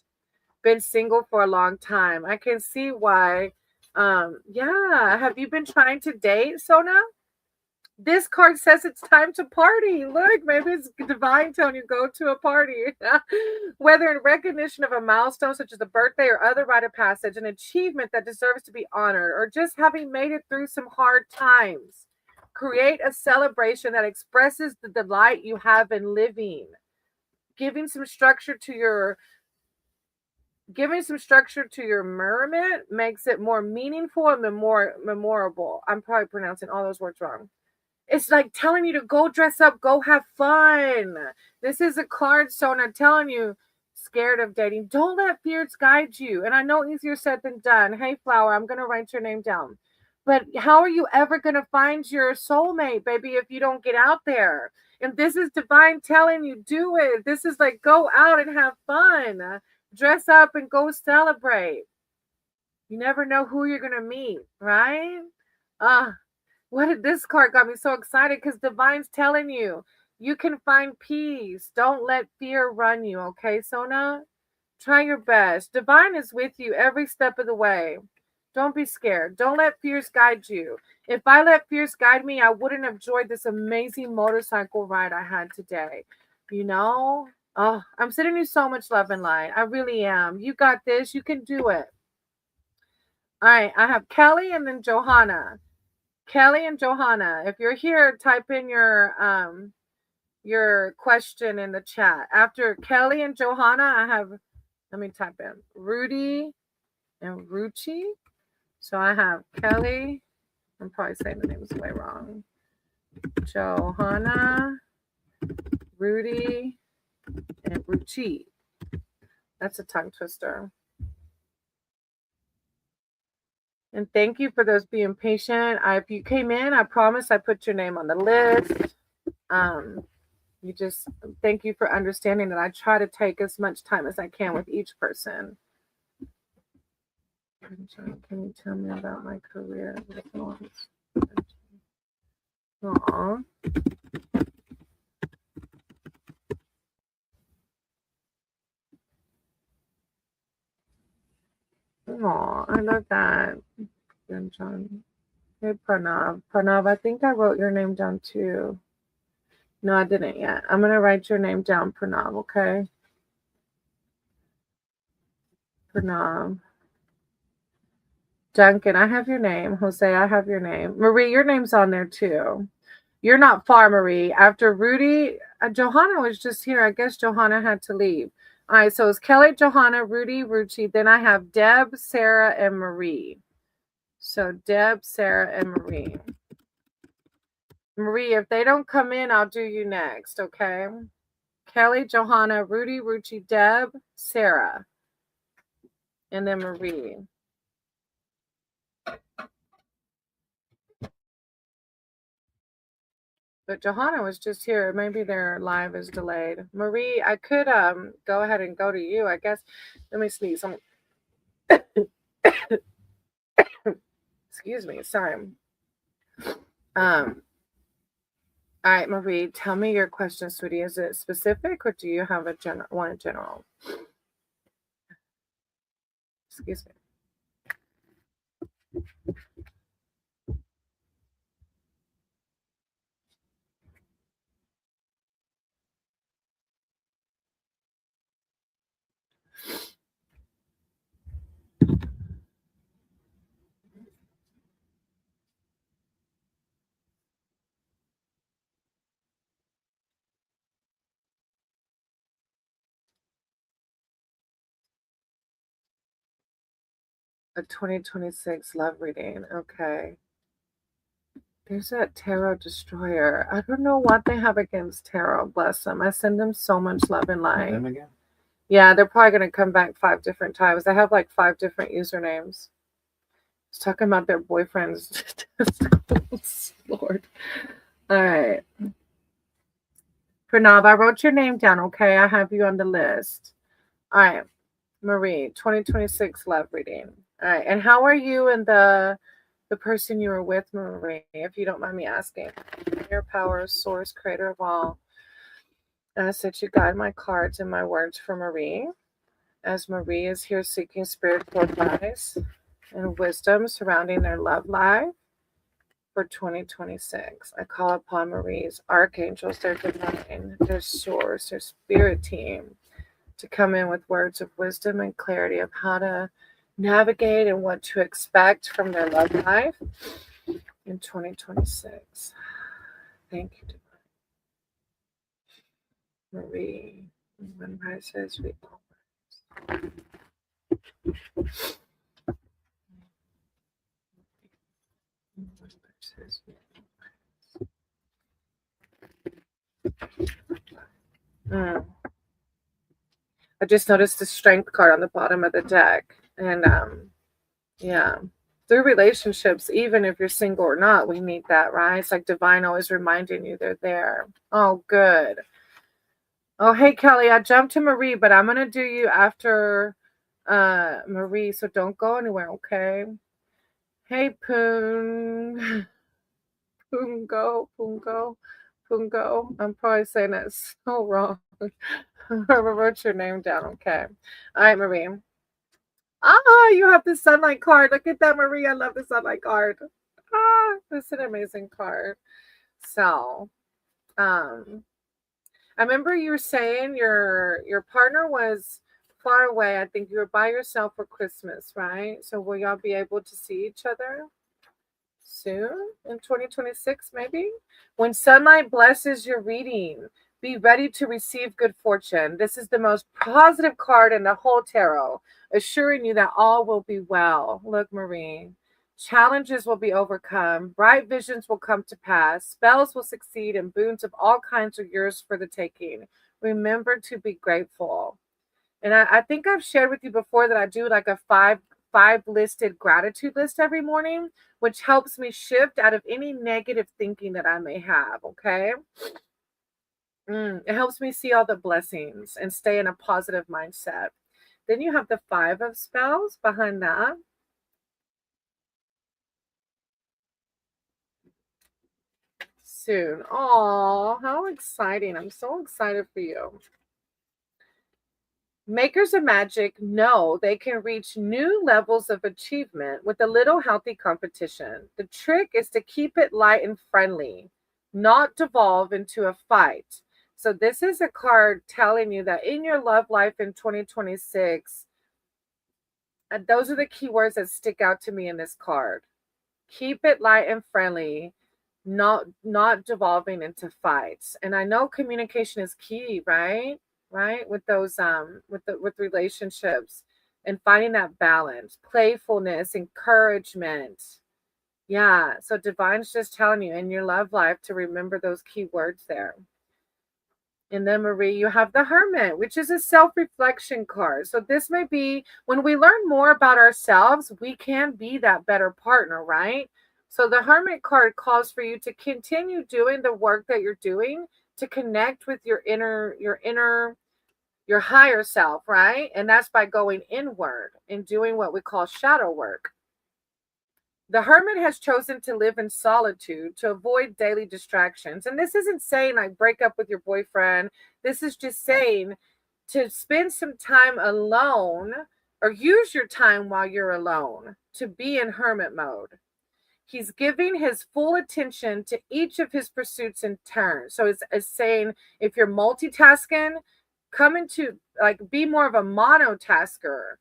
Been single for a long time. I can see why. Yeah. Have you been trying to date, Sona? This card says it's time to party. Look, maybe it's divine telling you go to a party. Whether in recognition of a milestone such as a birthday or other rite of passage, an achievement that deserves to be honored, or just having made it through some hard times. Create a celebration that expresses the delight you have in living. Giving some structure to your merriment makes it more meaningful and more memorable. I'm probably pronouncing all those words wrong. It's like telling you to go dress up, go have fun. This is a card, Sona, telling you, scared of dating. Don't let fears guide you. And I know easier said than done. Hey, Flower, I'm going to write your name down. But how are you ever going to find your soulmate, baby, if you don't get out there? And this is divine telling you, do it. This is like, go out and have fun. Dress up and go celebrate. You never know who you're going to meet, right? What did this card got me so excited because divine's telling you you can find peace. Don't let fear run you, okay, Sona? Try your best. Divine is with you every step of the way. Don't be scared. Don't let fears guide you. If I let fears guide me, I wouldn't have enjoyed this amazing motorcycle ride I had today. You know? Oh, I'm sending you so much love and light. I really am. You got this. You can do it. All right. I have Kelly and then Johanna. Kelly and Johanna, if you're here, type in your question in the chat. After Kelly and Johanna, I have, let me type in Rudy and Ruchi. So I have Kelly, I'm probably saying the names way wrong. Johanna, Rudy, and Ruchi. That's a tongue twister. And thank you for those being patient. If you came in, I promise I put your name on the list. You just thank you for understanding that I try to take as much time as I can with each person. Can you tell me about my career? Aww. Aw, I love that. John. Hey, Pranav. Pranav, I think I wrote your name down too. No, I didn't yet. I'm going to write your name down, Pranav, okay? Pranav. Duncan, I have your name. Jose, I have your name. Marie, your name's on there too. You're not far, Marie. After Rudy, Johanna was just here. I guess Johanna had to leave. All right, so it's Kelly, Johanna, Rudy, Ruchi. Then I have Deb, Sarah, and Marie. So Deb, Sarah, and Marie. Marie, if they don't come in, I'll do you next, okay? Kelly, Johanna, Rudy, Ruchi, Deb, Sarah, and then Marie. But Johanna was just here. Maybe their live is delayed. Marie, I could go ahead and go to you, I guess. Let me sneeze. Excuse me. Sorry. All right, Marie, tell me your question, sweetie. Is it specific or do you have a one in general? Excuse me. A 2026 love reading. Okay. There's that tarot destroyer. I don't know what they have against tarot. Bless them. I send them so much love and light. Them again? Yeah, they're probably going to come back 5 different times. They have like 5 different usernames. It's talking about their boyfriends. Lord. All right. Pranav, I wrote your name down, okay? I have you on the list. All right. Marie, 2026 love reading. All right. And how are you and the person you were with, Marie, if you don't mind me asking? Your power, source, creator of all. And I said you guide my cards and my words for Marie, as Marie is here seeking spiritual advice and wisdom surrounding their love life for 2026. I call upon Marie's archangels, their divine, their source, their spirit team, to come in with words of wisdom and clarity of how to navigate and what to expect from their love life in 2026. Thank you, Divine. Marie, when rises, we all rise. I just noticed the strength card on the bottom of the deck. And yeah, through relationships, even if you're single or not, we need that, right? It's like divine always reminding you they're there. Oh, good. Oh, hey, Kelly, I jumped to Marie, but I'm going to do you after Marie, so don't go anywhere, okay? Hey, Poon. Pungo. I'm probably saying that so wrong. I wrote your name down, okay? All right, Marie. Ah, you have the sunlight card. Look at that, Marie. I love the sunlight card. Ah, that's an amazing card. So, I remember you were saying your partner was far away. I think you were by yourself for Christmas, right? So will y'all be able to see each other soon in 2026, maybe? When sunlight blesses your reading, Be ready to receive good fortune. This is the most positive card in the whole tarot, assuring you that all will be well. Look, Marie. Challenges will be overcome. Bright visions will come to pass. Spells will succeed, and boons of all kinds are yours for the taking. Remember to be grateful. And I think I've shared with you before that I do like a five listed gratitude list every morning, which helps me shift out of any negative thinking that I may have. Okay. It helps me see all the blessings and stay in a positive mindset. Then you have the Five of Spells behind that. Soon. Oh, how exciting. I'm so excited for you. Makers of magic know they can reach new levels of achievement with a little healthy competition. The trick is to keep it light and friendly, not devolve into a fight. So, this is a card telling you that in your love life in 2026, those are the key words that stick out to me in this card. Keep it light and friendly, not devolving into fights. And I know communication is key, right, with those with relationships, and finding that balance, playfulness, encouragement. Yeah, so divine's just telling you in your love life to remember those key words there. And then, Marie, you have the Hermit, which is a self-reflection card. So this may be when we learn more about ourselves, we can be that better partner, right? So the Hermit card calls for you to continue doing the work that you're doing to connect with your higher self, right? And that's by going inward and doing what we call shadow work. The hermit has chosen to live in solitude to avoid daily distractions. And this isn't saying like break up with your boyfriend. This is just saying to spend some time alone or use your time while you're alone to be in hermit mode. He's giving his full attention to each of his pursuits in turn. So it's saying if you're multitasking, come into like be more of a monotasker.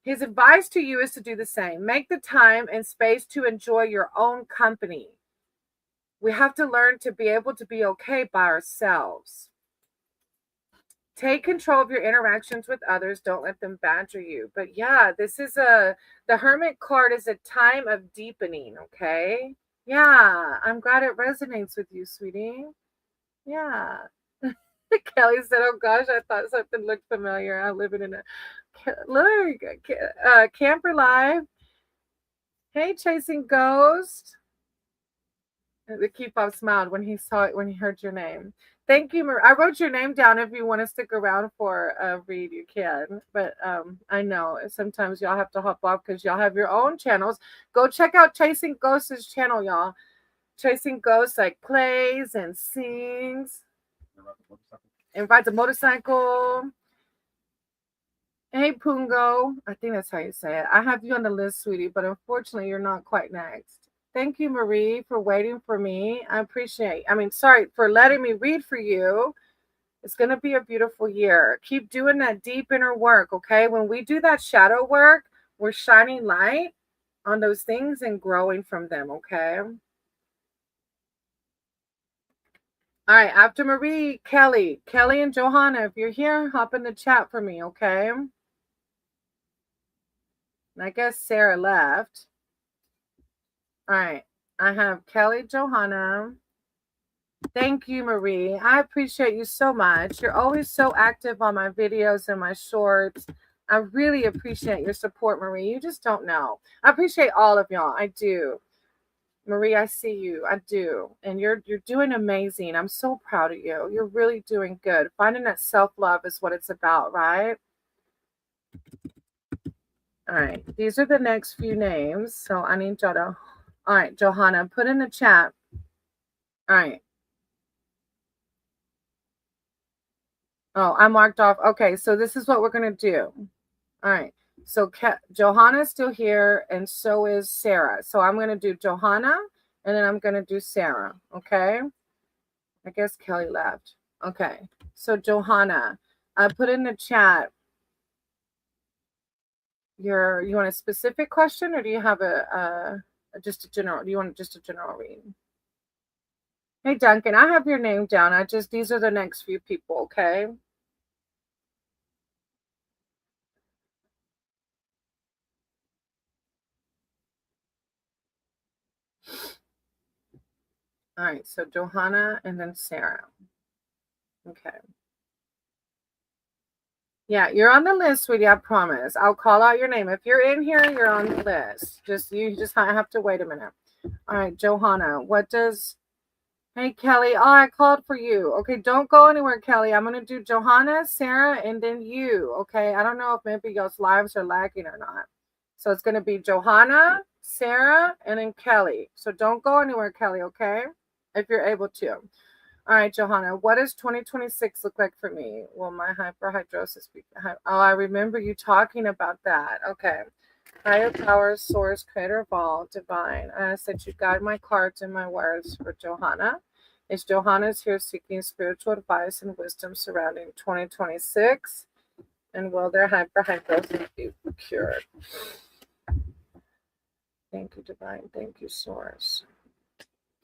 His advice to you is to do the same. Make the time and space to enjoy your own company. We have to learn to be able to be okay by ourselves. Take control of your interactions with others. Don't let them badger you. But yeah, the Hermit card is a time of deepening, okay? Yeah, I'm glad it resonates with you, sweetie. Yeah. Kelly said, "Oh gosh, I thought something looked familiar. I live in a look camper life. Hey, chasing ghost." The Keepop smiled when he saw it when he heard your name. Thank you, I wrote your name down. If you want to stick around for a read, you can. But I know sometimes y'all have to hop off because y'all have your own channels. Go check out Chasing Ghost's channel, y'all. Chasing Ghosts like plays and sings and rides a motorcycle. Hey, Pungo. I think that's how you say it. I have you on the list, sweetie, but unfortunately, you're not quite next. Thank you, Marie, for waiting for me. Sorry for letting me read for you. It's going to be a beautiful year. Keep doing that deep inner work, okay? When we do that shadow work, we're shining light on those things and growing from them, okay? All right, after Marie, Kelly and Johanna, if you're here, hop in the chat for me, okay? I guess Sarah left. All right, I have Kelly, Johanna. Thank you, Marie. I appreciate you so much. You're always so active on my videos and my shorts. I really appreciate your support, Marie. You just don't know. I appreciate all of y'all. I do. Marie, I see you. I do. And you're doing amazing. I'm so proud of you. You're really doing good. Finding that self-love is what it's about, right? All right. These are the next few names. So I need y'all to. All right, Johanna, put in the chat. All right. Oh, I marked off. Okay, so this is what we're going to do. All right. So Johanna's still here, and so is Sarah. So I'm going to do Johanna, and then I'm going to do Sarah. Okay. I guess Kelly left. Okay. So Johanna, I put in the chat. You want a specific question, or do you have just a general? Do you want just a general read? Hey, Duncan, I have your name down. These are the next few people, okay? All right, so Johanna and then Sarah. Okay. Yeah, you're on the list, sweetie. I promise. I'll call out your name. If you're in here, you're on the list. You just have to wait a minute. All right, Johanna, what does Hey Kelly, oh, I called for you. Okay, don't go anywhere, Kelly. I'm gonna do Johanna, Sarah, and then you. Okay, I don't know if maybe y'all's lives are lagging or not. So it's gonna be Johanna, Sarah, and then Kelly. So don't go anywhere, Kelly. Okay, if you're able to. All right, Johanna, what does 2026 look like for me? Will my hyperhidrosis be? Oh, I remember you talking about that. Okay. Higher power, source, creator of all, divine. I ask that you guide my cards and my words for Johanna. Is Johanna's here seeking spiritual advice and wisdom surrounding 2026? And will their hyperhidrosis be cured? Thank you, divine. Thank you, source.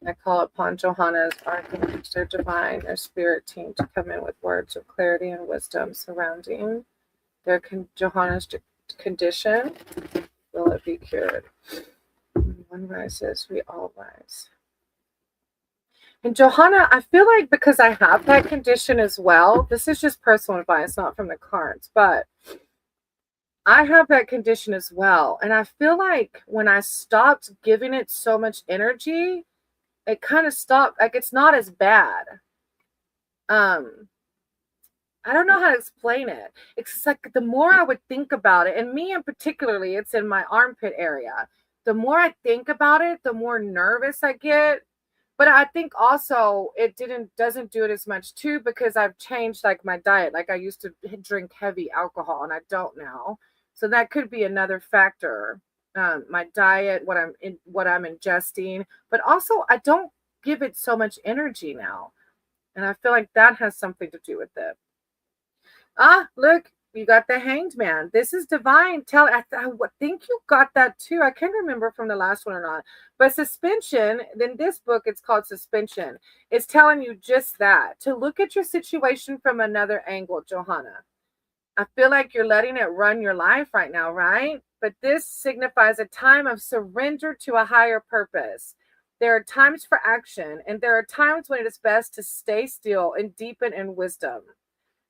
I call upon Johanna's archangels, their divine, their spirit team to come in with words of clarity and wisdom surrounding Johanna's condition. Will it be cured? One rises, we all rise. And Johanna, I feel like because I have that condition as well, this is just personal advice, not from the cards, but I have that condition as well. And I feel like when I stopped giving it so much energy, it kind of stopped, like it's not as bad. I don't know how to explain it. It's like the more I would think about it, and me in particularly, it's in my armpit area. The more I think about it, the more nervous I get. But I think also it doesn't do it as much too because I've changed like my diet. Like I used to drink heavy alcohol and I don't now. So that could be another factor. My diet, what I'm ingesting, but also I don't give it so much energy now. And I feel like that has something to do with it. Ah, look, you got the Hanged Man. This is divine. I think you got that too. I can't remember from the last one or not. But suspension, in this book, it's called suspension. It's telling you just that to look at your situation from another angle, Johanna. I feel like you're letting it run your life right now, right? But this signifies a time of surrender to a higher purpose. There are times for action, and there are times when it is best to stay still and deepen in wisdom.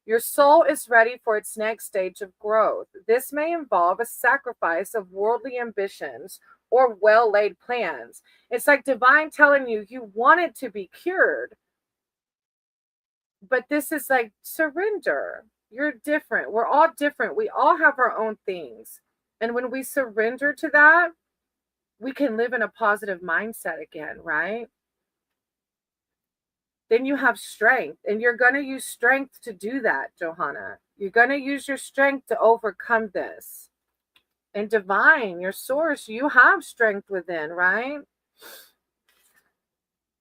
Your soul is ready for its next stage of growth. This may involve a sacrifice of worldly ambitions or well laid plans. It's like divine telling you you want it to be cured, but this is like surrender. You're different. We're all different. We all have our own things. And when we surrender to that, we can live in a positive mindset again, right? Then you have strength, and you're going to use strength to do that, Johanna. You're going to use your strength to overcome this. And divine, your source, you have strength within, right?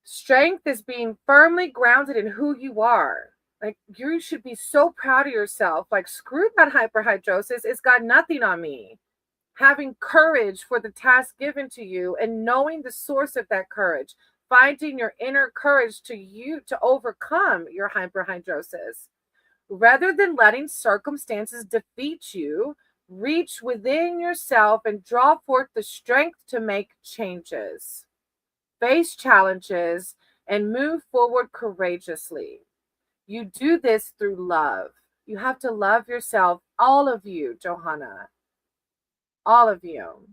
Strength is being firmly grounded in who you are. Like you should be so proud of yourself. Like screw that hyperhidrosis. It's got nothing on me. Having courage for the task given to you and knowing the source of that courage, finding your inner courage to overcome your hyperhidrosis. Rather than letting circumstances defeat you, reach within yourself and draw forth the strength to make changes, face challenges, and move forward courageously. You do this through love. You have to love yourself, all of you, Johanna, all of you.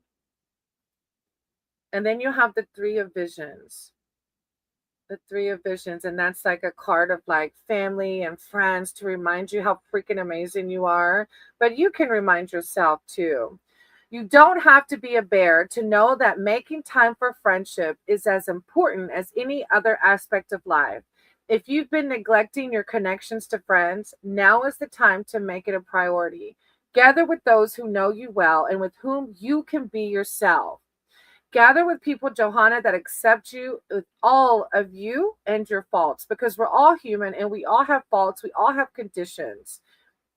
And then you have the Three of Visions. The Three of Visions. And that's like a card of like family and friends to remind you how freaking amazing you are. But you can remind yourself too. You don't have to be a bear to know that making time for friendship is as important as any other aspect of life. If you've been neglecting your connections to friends, now is the time to make it a priority. Gather with those who know you well and with whom you can be yourself. Gather with people, Johanna, that accept you with all of you and your faults because we're all human and we all have faults. We all have conditions.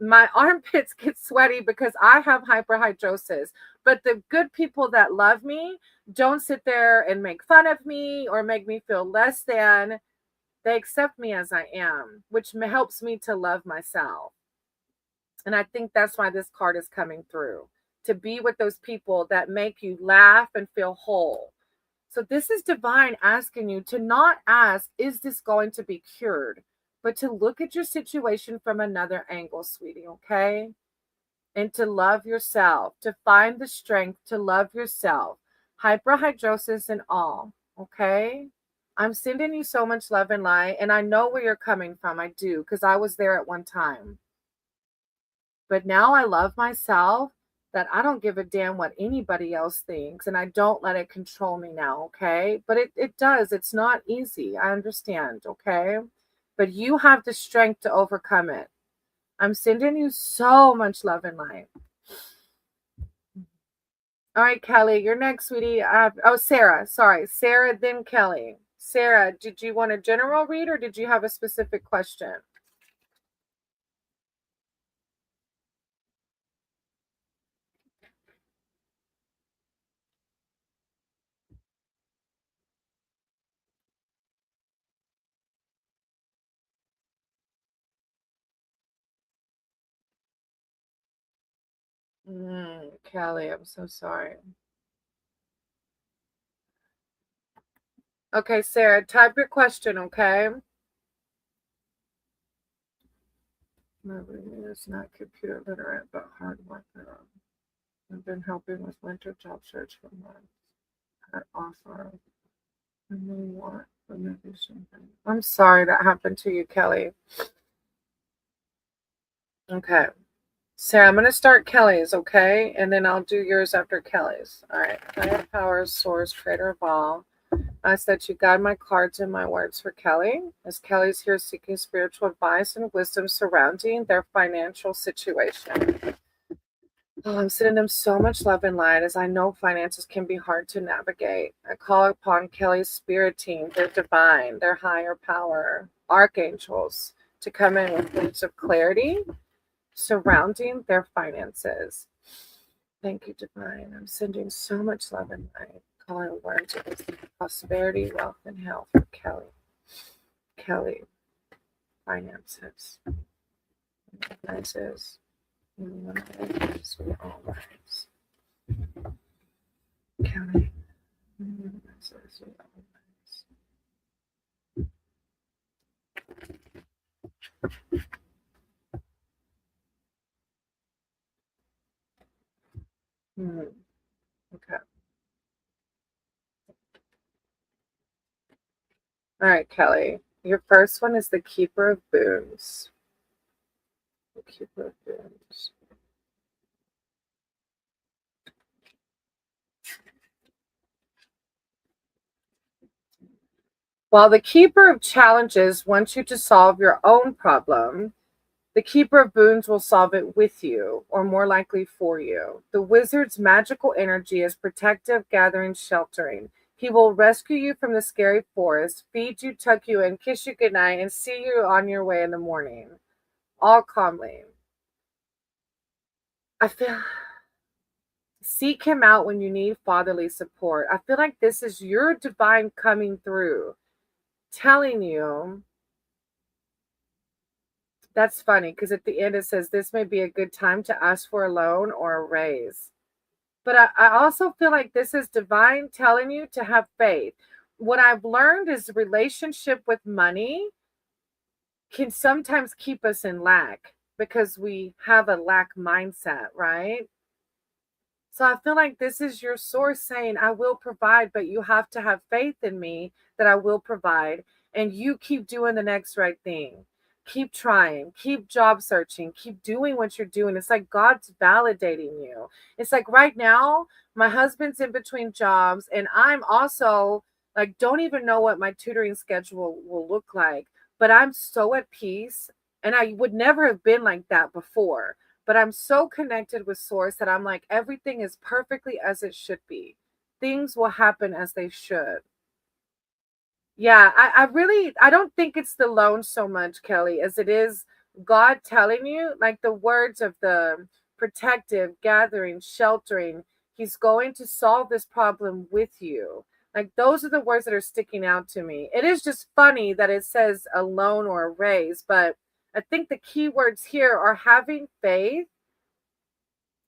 My armpits get sweaty because I have hyperhidrosis. But the good people that love me don't sit there and make fun of me or make me feel less than. They accept me as I am, which helps me to love myself. And I think that's why this card is coming through, to be with those people that make you laugh and feel whole. So this is divine asking you to not ask, is this going to be cured? But to look at your situation from another angle, sweetie, okay? And to love yourself, to find the strength to love yourself, hyperhidrosis and all, okay? I'm sending you so much love and light, and I know where you're coming from. I do, because I was there at one time. But now I love myself that I don't give a damn what anybody else thinks, and I don't let it control me now, okay? But it does. It's not easy. I understand, okay? But you have the strength to overcome it. I'm sending you so much love and light. All right, Kelly, you're next, sweetie. Sarah. Sorry. Sarah, then Kelly. Sarah, did you want a general read or did you have a specific question? Kelly, I'm so sorry. Okay, Sarah, type your question, okay? My roommate is not computer literate, but hard worker. I've been helping with winter job search for months. At offer. I really want for maybe something. I'm sorry that happened to you, Kelly. Okay. Sarah, I'm going to start Kelly's, okay? And then I'll do yours after Kelly's. All right. Higher powers, source, creator of all. I ask that you guide my cards and my words for Kelly, as Kelly's here seeking spiritual advice and wisdom surrounding their financial situation. Oh, I'm sending them so much love and light, as I know finances can be hard to navigate. I call upon Kelly's spirit team, their divine, their higher power, archangels, to come in with words of clarity surrounding their finances. Thank you, divine. I'm sending so much love and light, calling words of prosperity, wealth, and health for Kelly. Kelly, finances. Finances. We all rise. Kelly. Finances. We all rise. Okay. All right, Kelly. Your first one is the Keeper of Boons. The Keeper of Boons. While the Keeper of Challenges wants you to solve your own problem, the Keeper of Boons will solve it with you, or more likely for you. The wizard's magical energy is protective, gathering, sheltering. He will rescue you from the scary forest, feed you, tuck you in, kiss you goodnight, and see you on your way in the morning, all calmly. I feel seek him out when you need fatherly support. I feel like this is your divine coming through, telling you. That's funny because at the end it says this may be a good time to ask for a loan or a raise. But I also feel like this is divine telling you to have faith. What I've learned is relationship with money can sometimes keep us in lack because we have a lack mindset, right? So I feel like this is your source saying, I will provide, but you have to have faith in me that I will provide. And you keep doing the next right thing. Keep trying, keep job searching, keep doing what you're doing. It's like God's validating you. It's like right now, my husband's in between jobs, and I'm also like, don't even know what my tutoring schedule will look like. But I'm so at peace. And I would never have been like that before, but I'm so connected with source that I'm like, everything is perfectly as it should be. Things will happen as they should. Yeah, I don't think it's the loan so much, Kelly, as it is God telling you, like the words of the protective, gathering, sheltering. He's going to solve this problem with you. Like those are the words that are sticking out to me. It is just funny that it says alone or raise, but I think the key words here are having faith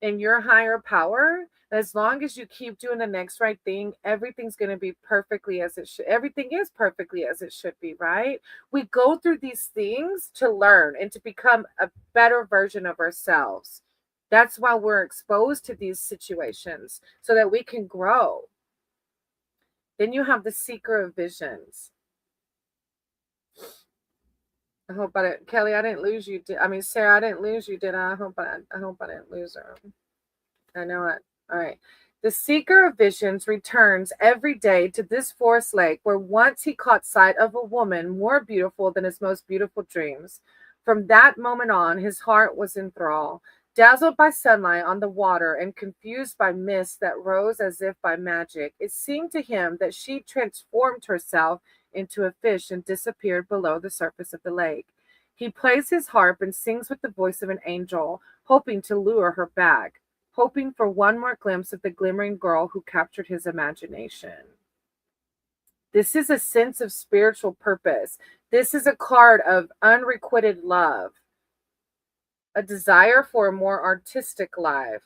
in your higher power. As long as you keep doing the next right thing, everything's going to be perfectly as it should. Everything is perfectly as it should be, right? We go through these things to learn and to become a better version of ourselves. That's why we're exposed to these situations so that we can grow. Then you have the seeker of visions. I hope I didn't, Kelly, I didn't lose you. I mean, Sarah, I didn't lose you, did I? I hope I didn't lose her. I know it. All right. The seeker of visions returns every day to this forest lake where once he caught sight of a woman more beautiful than his most beautiful dreams. From that moment on, his heart was in thrall. Dazzled by sunlight on the water and confused by mist that rose as if by magic, it seemed to him that she transformed herself into a fish and disappeared below the surface of the lake. He plays his harp and sings with the voice of an angel, hoping to lure her back, hoping for one more glimpse of the glimmering girl who captured his imagination. This is a sense of spiritual purpose. This is a card of unrequited love, a desire for a more artistic life.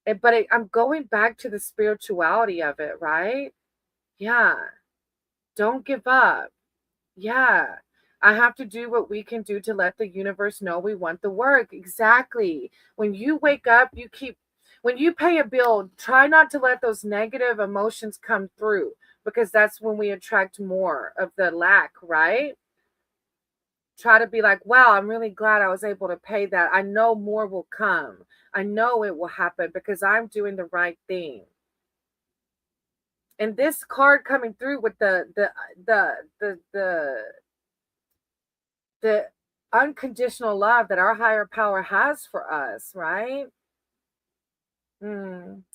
I'm going back to the spirituality of it, right? Yeah. Don't give up. Yeah. I have to do what we can do to let the universe know we want the work. Exactly. When you wake up, when you pay a bill, try not to let those negative emotions come through because that's when we attract more of the lack, right? Try to be like, wow, I'm really glad I was able to pay that. I know more will come. I know it will happen because I'm doing the right thing. And this card coming through with the unconditional love that our higher power has for us, right?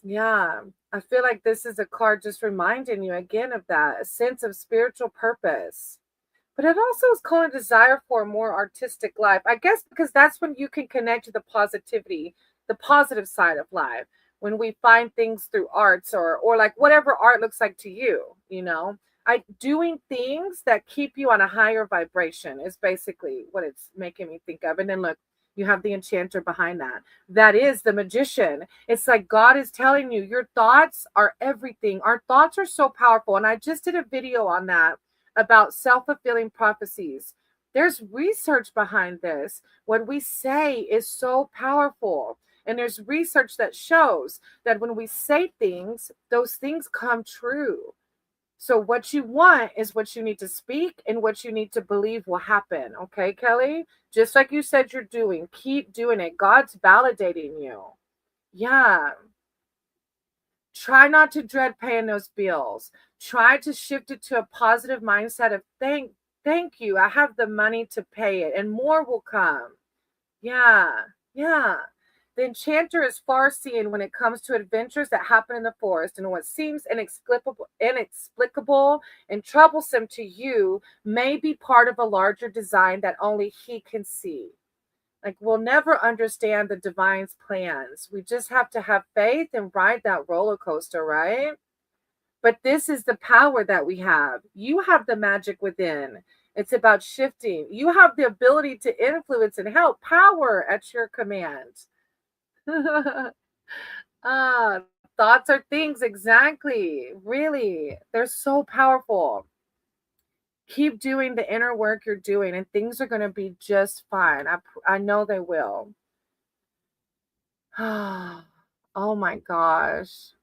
Yeah. I feel like this is a card just reminding you again of that, a sense of spiritual purpose. But it also is calling a desire for a more artistic life. I guess because that's when you can connect to the positivity, the positive side of life. When we find things through arts or like whatever art looks like to you, you know. I doing things that keep you on a higher vibration is basically what it's making me think of. And then look, you have the enchanter behind that. That is the magician. It's like God is telling you your thoughts are everything. Our thoughts are so powerful. And I just did a video on that about self-fulfilling prophecies. There's research behind this. What we say is so powerful. And there's research that shows that when we say things, those things come true. So what you want is what you need to speak and what you need to believe will happen. Okay, Kelly? Just like you said you're doing, keep doing it. God's validating you. Yeah. Try not to dread paying those bills. Try to shift it to a positive mindset of thank you. I have the money to pay it and more will come. Yeah. Yeah. The enchanter is far seeing when it comes to adventures that happen in the forest, and what seems inexplicable and troublesome to you may be part of a larger design that only he can see. Like we'll never understand the divine's plans. We just have to have faith and ride that roller coaster, right? But this is the power that we have. You have the magic within. It's about shifting. You have the ability to influence and help, power at your command. ah, thoughts are things, exactly. Really, they're so powerful. Keep doing the inner work you're doing, and things are going to be just fine. I know they will. Oh my gosh.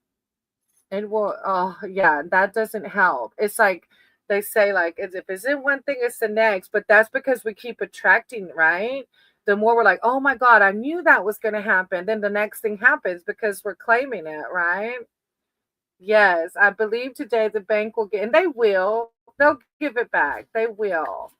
It will, oh yeah, that doesn't help. It's like they say, like, if it's in one thing, it's the next, but that's because we keep attracting, right? The more we're like, oh my God, I knew that was going to happen. Then the next thing happens because we're claiming it, right? Yes, I believe today the bank will get, and they will, they'll give it back. They will.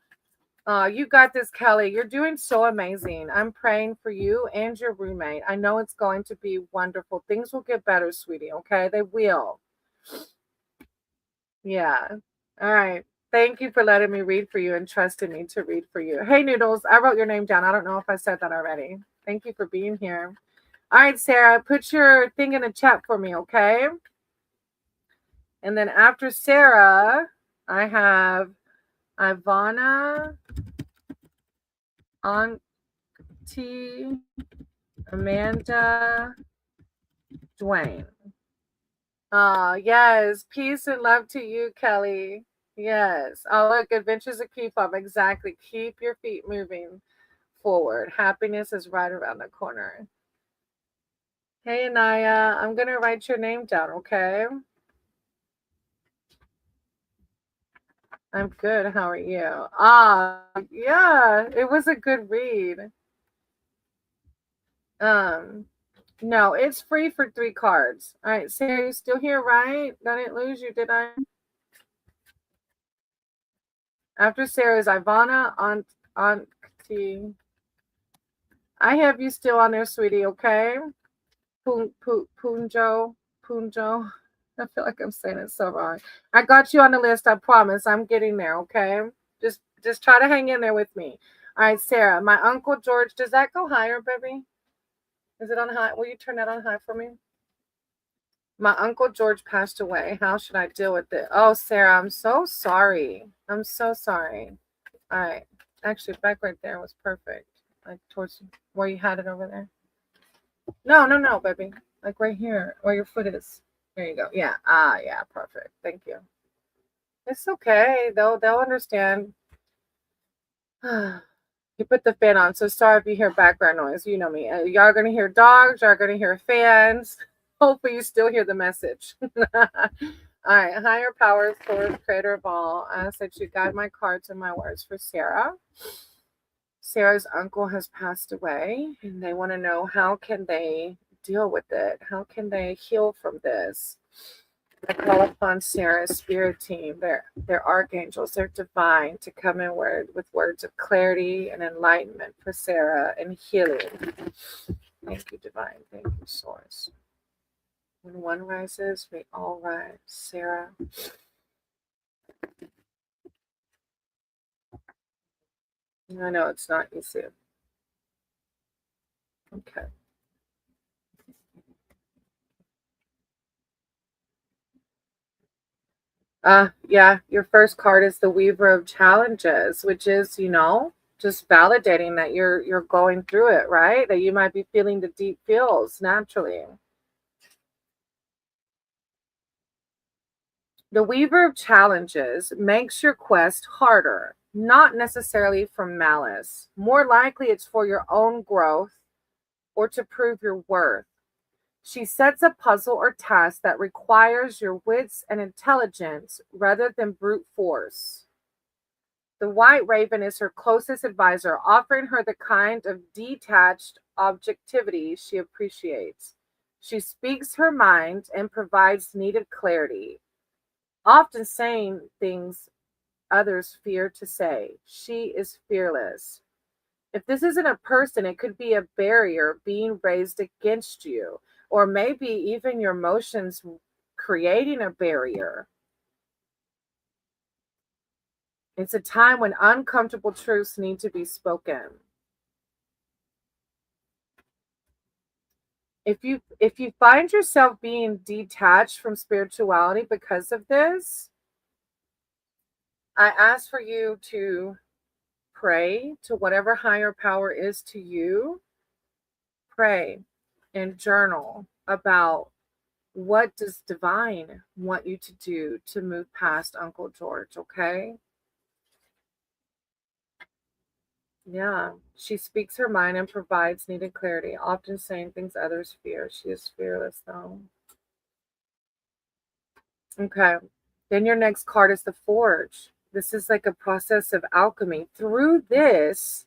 You got this, Kelly. You're doing so amazing. I'm praying for you and your roommate. I know it's going to be wonderful. Things will get better, sweetie. Okay, they will. Yeah. All right. Thank you for letting me read for you and trusting me to read for you. Hey, Noodles, I wrote your name down. I don't know if I said that already. Thank you for being here. All right, Sarah, put your thing in the chat for me, okay? And then after Sarah, I have Ivana, Auntie, Amanda, Dwayne. Yes. Peace and love to you, Kelly. Yes. Oh, look, adventures of keep up. Exactly. Keep your feet moving forward. Happiness is right around the corner. Hey, Anaya, I'm going to write your name down, okay? I'm good. How are you? Yeah, it was a good read. Um, no, it's free for 3 cards. All right, Sarah, you still here, right? I didn't lose you, did I? After Sarah is Ivana, Auntie. I have you still on there, sweetie, okay? Punjo. I feel like I'm saying it so wrong. I got you on the list, I promise. I'm getting there, okay? Just try to hang in there with me. All right, Sarah, my Uncle George, does that go higher, baby? Is it on high? Will you turn that on high for me? My Uncle George passed away. How should I deal with it? Oh, Sarah, I'm so sorry. I'm so sorry. All right. Actually, back right there was perfect. Like towards where you had it over there. No, baby. Like right here, where your foot is. There you go. Yeah. Yeah. Perfect. Thank you. It's okay. They'll understand. You put the fan on, so sorry if you hear background noise. You know me. Y'all gonna hear dogs. Y'all gonna hear fans. Hopefully, you still hear the message. All right, higher power, source, creator of all. I ask that you guide my cards and my words for Sarah. Sarah's uncle has passed away, and they want to know how can they deal with it. How can they heal from this? I call upon Sarah's spirit team, their archangels, their divine, to come in with words of clarity and enlightenment for Sarah and healing. Thank you, divine. Thank you, source. When one rises, we all rise. Sarah. I know it's not easy. Okay. Yeah, your first card is the Weaver of Challenges, which is, just validating that you're going through it, right? That you might be feeling the deep feels naturally. The Weaver of Challenges makes your quest harder, not necessarily from malice. More likely it's for your own growth or to prove your worth. She sets a puzzle or task that requires your wits and intelligence rather than brute force. The White Raven is her closest advisor, offering her the kind of detached objectivity she appreciates. She speaks her mind and provides needed clarity, often saying things others fear to say. She is fearless. If this isn't a person, it could be a barrier being raised against you, or maybe even your emotions creating a barrier. It's a time when uncomfortable truths need to be spoken. If you find yourself being detached from spirituality because of this, I ask for you to pray to whatever higher power is to you. Pray and journal about what does divine want you to do to move past Uncle George, okay? Yeah, she speaks her mind and provides needed clarity, often saying things others fear. She is fearless, though. Okay. Then your next card is the Forge. This is like a process of alchemy. Through this,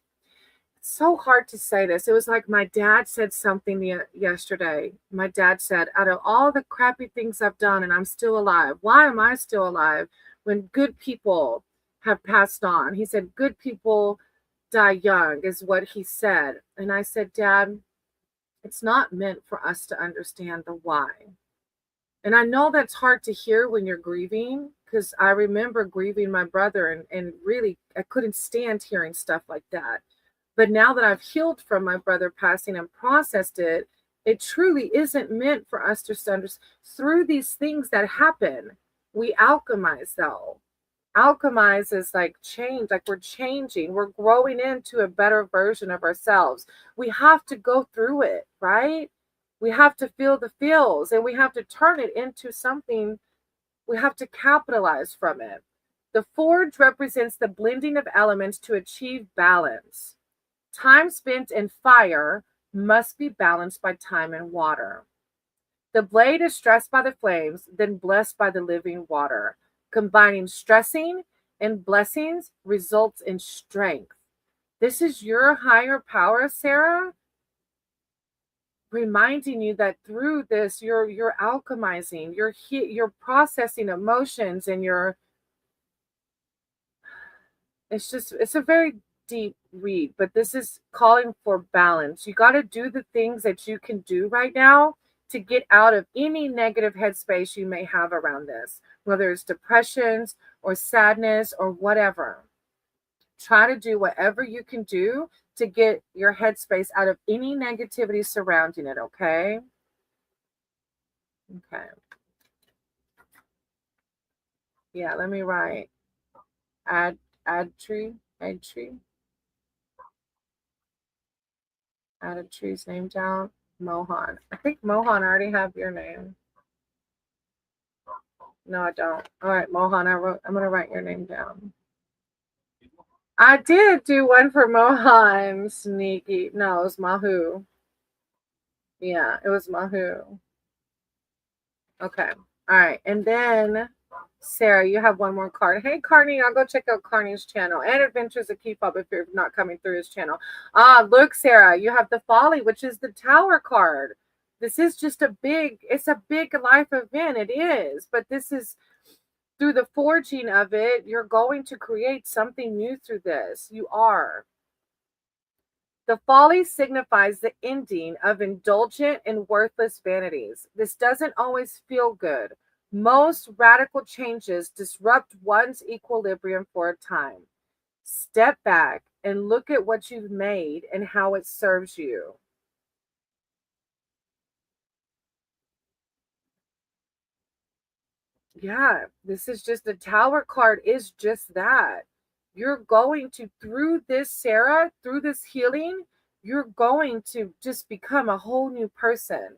it's so hard to say this. It was like my dad said something yesterday. My dad said, out of all the crappy things I've done and I'm still alive, why am I still alive when good people have passed on? He said, good people die young, is what he said. And I said, Dad, it's not meant for us to understand the why. And I know that's hard to hear when you're grieving, because I remember grieving my brother and really I couldn't stand hearing stuff like that. But now that I've healed from my brother passing and processed it, it truly isn't meant for us to understand through these things that happen. We alchemize though. Alchemize is like change, like we're changing, we're growing into a better version of ourselves. We have to go through it, right? We have to feel the feels and we have to turn it into something. We have to capitalize from it. The forge represents the blending of elements to achieve balance. Time spent in fire must be balanced by time in water. The blade is stressed by the flames, then blessed by the living water. Combining stressing and blessings results in strength. This is your higher power, Sarah, reminding you that through this you're alchemizing, you're processing emotions, and you're it's a very deep read, but this is calling for balance. You got to do the things that you can do right now to get out of any negative headspace you may have around this, whether it's depressions or sadness or whatever. Try to do whatever you can do to get your headspace out of any negativity surrounding it, okay? Okay. Yeah, let me write add add tree, add a tree's name down. Mohan. I think Mohan, I already have your name. No, I don't. All right, Mohan, I'm gonna write your name down. I did do one for Mohan. Sneaky. No, it was Mahu. Yeah, it was Mahu. Okay. All right. And then Sarah, you have one more card. Hey, Carney, I'll go check out Carney's channel and Adventures of Keep Up if you're not coming through his channel. Look, Sarah, you have the Folly, which is the Tower card. This is just it's a big life event. It is. But this is through the forging of it, you're going to create something new through this. You are. The folly signifies the ending of indulgent and worthless vanities. This doesn't always feel good. Most radical changes disrupt one's equilibrium for a time. Step back and look at what you've made and how it serves you. Yeah, this is just the Tower card is just that. You're going to, through this, Sarah, through this healing, you're going to just become a whole new person.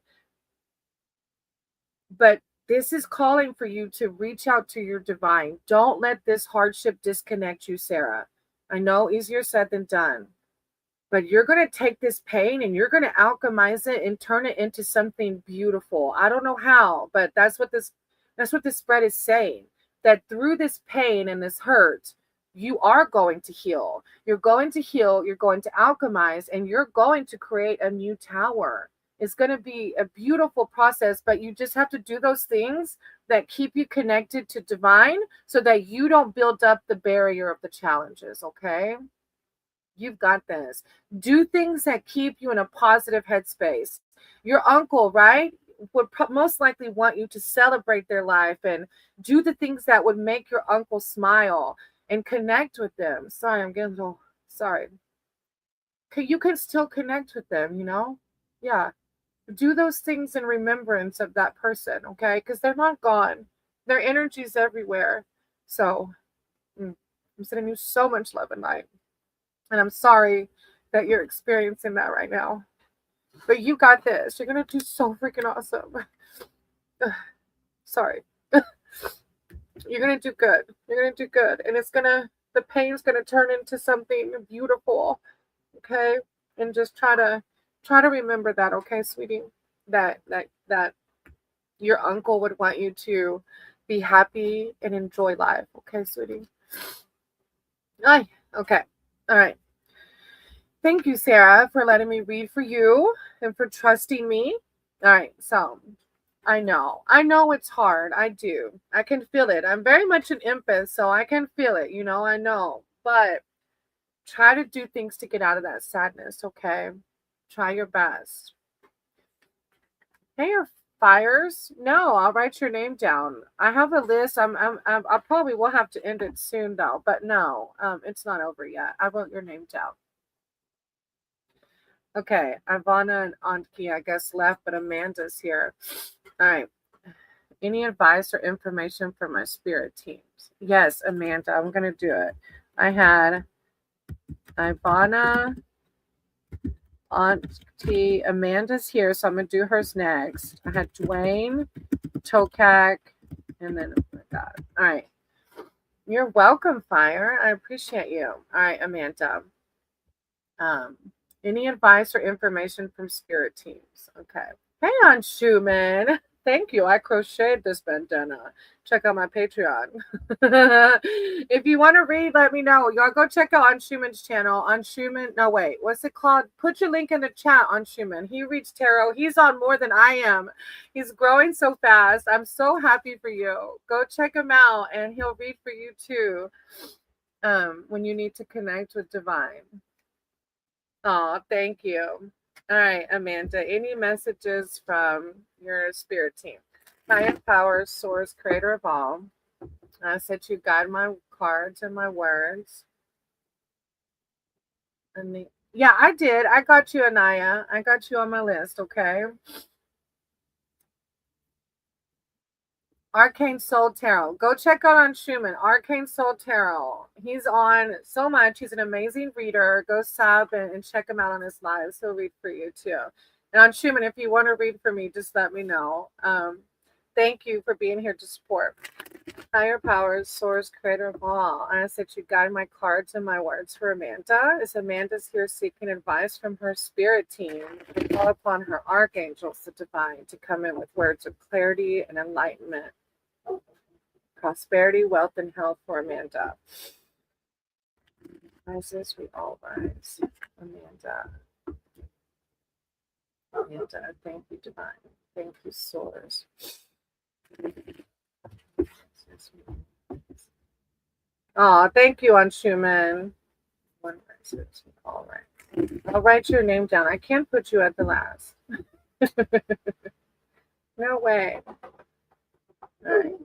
But this is calling for you to reach out to your divine. Don't let this hardship disconnect you, Sarah. I know easier said than done, but you're going to take this pain and you're going to alchemize it and turn it into something beautiful. I don't know how, but that's what this spread is saying, that through this pain and this hurt, you are going to heal. You're going to heal, you're going to alchemize, and you're going to create a new tower. It's going to be a beautiful process, but you just have to do those things that keep you connected to divine so that you don't build up the barrier of the challenges, okay? You've got this. Do things that keep you in a positive headspace. Your uncle, right, would most likely want you to celebrate their life and do the things that would make your uncle smile and connect with them. Sorry, I'm getting a little sorry. You can still connect with them, you know? Yeah. Do those things in remembrance of that person, okay? Because they're not gone. Their energy's everywhere. So I'm sending you so much love and light. And I'm sorry that you're experiencing that right now. But you got this. You're going to do so freaking awesome. Sorry. You're going to do good. You're going to do good. And the pain's going to turn into something beautiful. Okay? And just try to remember that, okay, sweetie? That your uncle would want you to be happy and enjoy life. Okay, sweetie? Ay, okay. All right. Thank you, Sarah, for letting me read for you and for trusting me. All right, so I know it's hard. I do. I can feel it. I'm very much an empath, so I can feel it. I know. But try to do things to get out of that sadness, okay? Try your best. Hey, your fires? No, I'll write your name down. I have a list. I probably will have to end it soon though. But no, it's not over yet. I wrote your name down. Okay, Ivana and Aunt Key, I guess, left, but Amanda's here. All right. Any advice or information for my spirit teams? Yes, Amanda, I'm going to do it. I had Ivana, Auntie Amanda's here, so I'm going to do hers next. I had Dwayne, Tokak, and then, oh my God. All right. You're welcome, Fire. I appreciate you. All right, Amanda. Um, any advice or information from spirit teams? Okay. Hey, on Schumann. Thank you. I crocheted this bandana. Check out my Patreon. If you want to read, let me know. Y'all go check out on Schumann's channel. On Schumann. No, wait. What's it called? Put your link in the chat on Schumann. He reads tarot. He's on more than I am. He's growing so fast. I'm so happy for you. Go check him out, and he'll read for you too. When you need to connect with divine. Oh, thank you. All right, Amanda, any messages from your spirit team? Highest power, source, creator of all. I said you guide my cards and my words. Yeah, I did. I got you, Anaya. I got you on my list, okay? Arcane Soul Tarot. Go check out on Schumann. Arcane Soul Tarot. He's on so much. He's an amazing reader. Go sub and check him out on his lives. He'll read for you too. And on Schumann, if you want to read for me, just let me know. Thank you for being here to support. Higher powers, source, creator of all. I ask that you guide my cards and my words for Amanda. As Amanda's here seeking advice from her spirit team, I call upon her archangels, the divine, to come in with words of clarity and enlightenment. Prosperity, wealth, and health for Amanda. Rises, we all rise. Amanda. Amanda, thank you, divine. Thank you, source. Oh, thank you, on Schumann. One rises, we all rise. I'll write your name down. I can't put you at the last. No way. All right.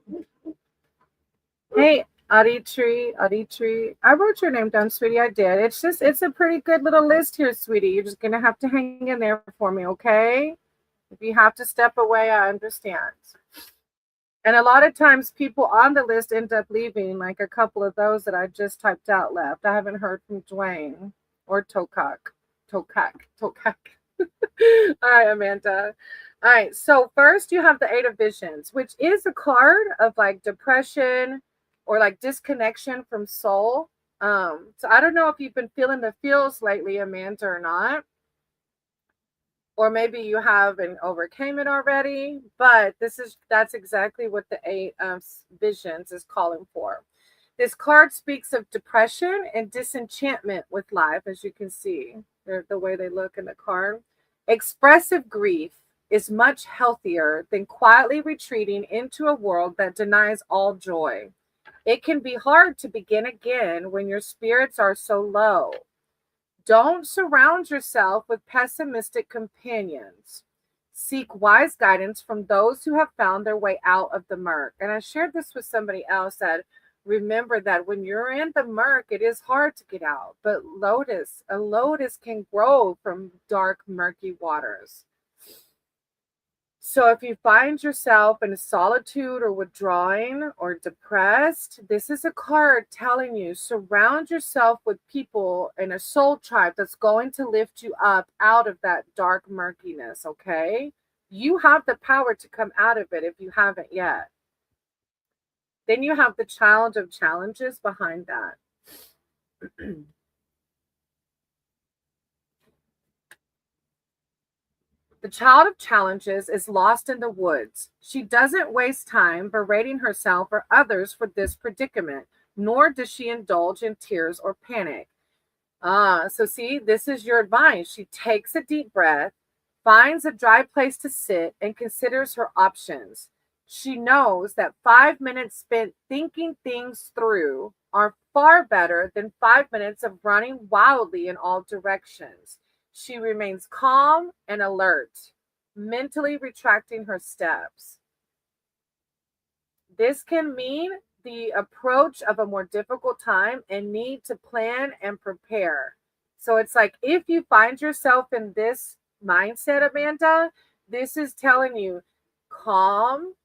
Hey, Aditri. I wrote your name down, sweetie. I did. It's a pretty good little list here, sweetie. You're just going to have to hang in there for me, okay? If you have to step away, I understand. And a lot of times people on the list end up leaving, like a couple of those that I just typed out left. I haven't heard from Dwayne or Tokak. All right, Amanda. All right, so first you have the Eight of Visions, which is a card of like depression or like disconnection from soul. So I don't know if you've been feeling the feels lately, Amanda, or not. Or maybe you have and overcame it already, but that's exactly what the Eight of Visions is calling for. This card speaks of depression and disenchantment with life, as you can see, the way they look in the card. Expressive grief is much healthier than quietly retreating into a world that denies all joy. It can be hard to begin again when your spirits are so low. Don't surround yourself with pessimistic companions. Seek wise guidance from those who have found their way out of the murk. And I shared this with somebody else that remember that when you're in the murk, it is hard to get out. But a lotus can grow from dark, murky waters. So if you find yourself in solitude or withdrawing or depressed, this is a card telling you surround yourself with people in a soul tribe that's going to lift you up out of that dark murkiness, okay? You have the power to come out of it if you haven't yet. Then you have the Child of Challenges behind that. The Child of Challenges is lost in the woods. She doesn't waste time berating herself or others for this predicament, nor does she indulge in tears or panic. So see, this is your advice. She takes a deep breath, finds a dry place to sit, and considers her options. She knows that 5 minutes spent thinking things through are far better than 5 minutes of running wildly in all directions. She remains calm and alert, mentally retracting her steps. This can mean the approach of a more difficult time and need to plan and prepare. So it's like if you find yourself in this mindset, Amanda, this is telling you calm,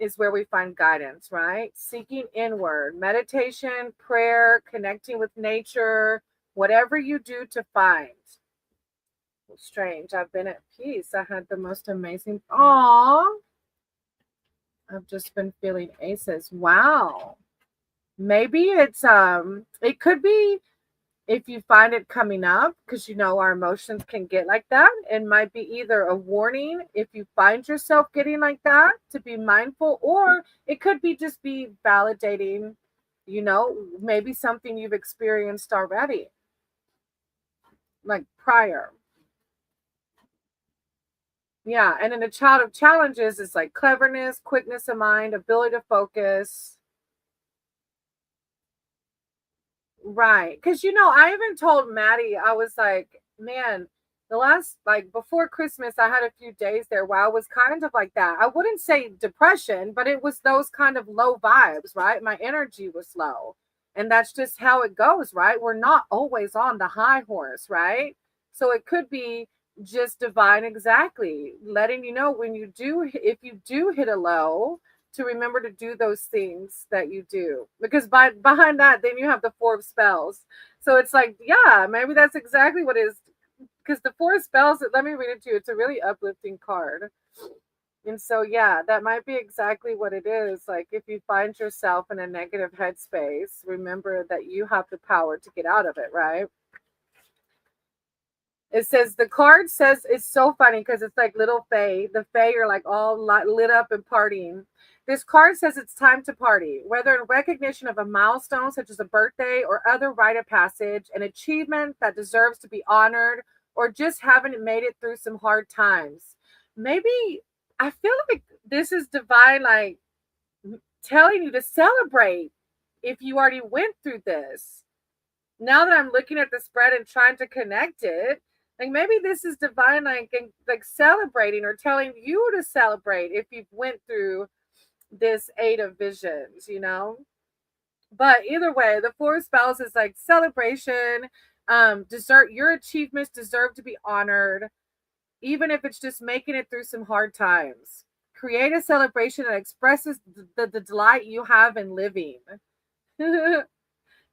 is where we find guidance, right? Seeking inward, meditation, prayer, connecting with nature, whatever you do to find. Strange. I've been at peace. I had the most amazing. Aw, I've just been feeling aces. Wow. Maybe it could be if you find it coming up, because our emotions can get like that. It might be either a warning if you find yourself getting like that to be mindful, or it could be just be validating, maybe something you've experienced already, like prior. Yeah, and then a child of challenges is like cleverness, quickness of mind, ability to focus. Right. Because, I even told Maddie, I was like, man, the last, like before Christmas, I had a few days there where I was kind of like that. I wouldn't say depression, but it was those kind of low vibes, right? My energy was low. And that's just how it goes, right? We're not always on the high horse, right? So it could be just divine, exactly, letting you know when you do, if you do hit a low, to remember to do those things that you do, because behind that then you have the four of spells. So it's like, yeah, maybe that's exactly what it is, because the four of spells, let me read it to you, it's a really uplifting card. And so yeah, that might be exactly what it is. Like if you find yourself in a negative headspace, remember that you have the power to get out of it, right? It says, the card says, it's so funny because it's like little Fae. The Fae are like all lit up and partying. This card says it's time to party, whether in recognition of a milestone such as a birthday or other rite of passage, an achievement that deserves to be honored, or just having made it through some hard times. Maybe I feel like this is divine, like telling you to celebrate if you already went through this. Now that I'm looking at the spread and trying to connect it, like maybe this is divine, like celebrating or telling you to celebrate if you've went through this eight of visions. But either way, the four spells is like celebration. Your achievements deserve to be honored, even if it's just making it through some hard times. Create a celebration that expresses the delight you have in living.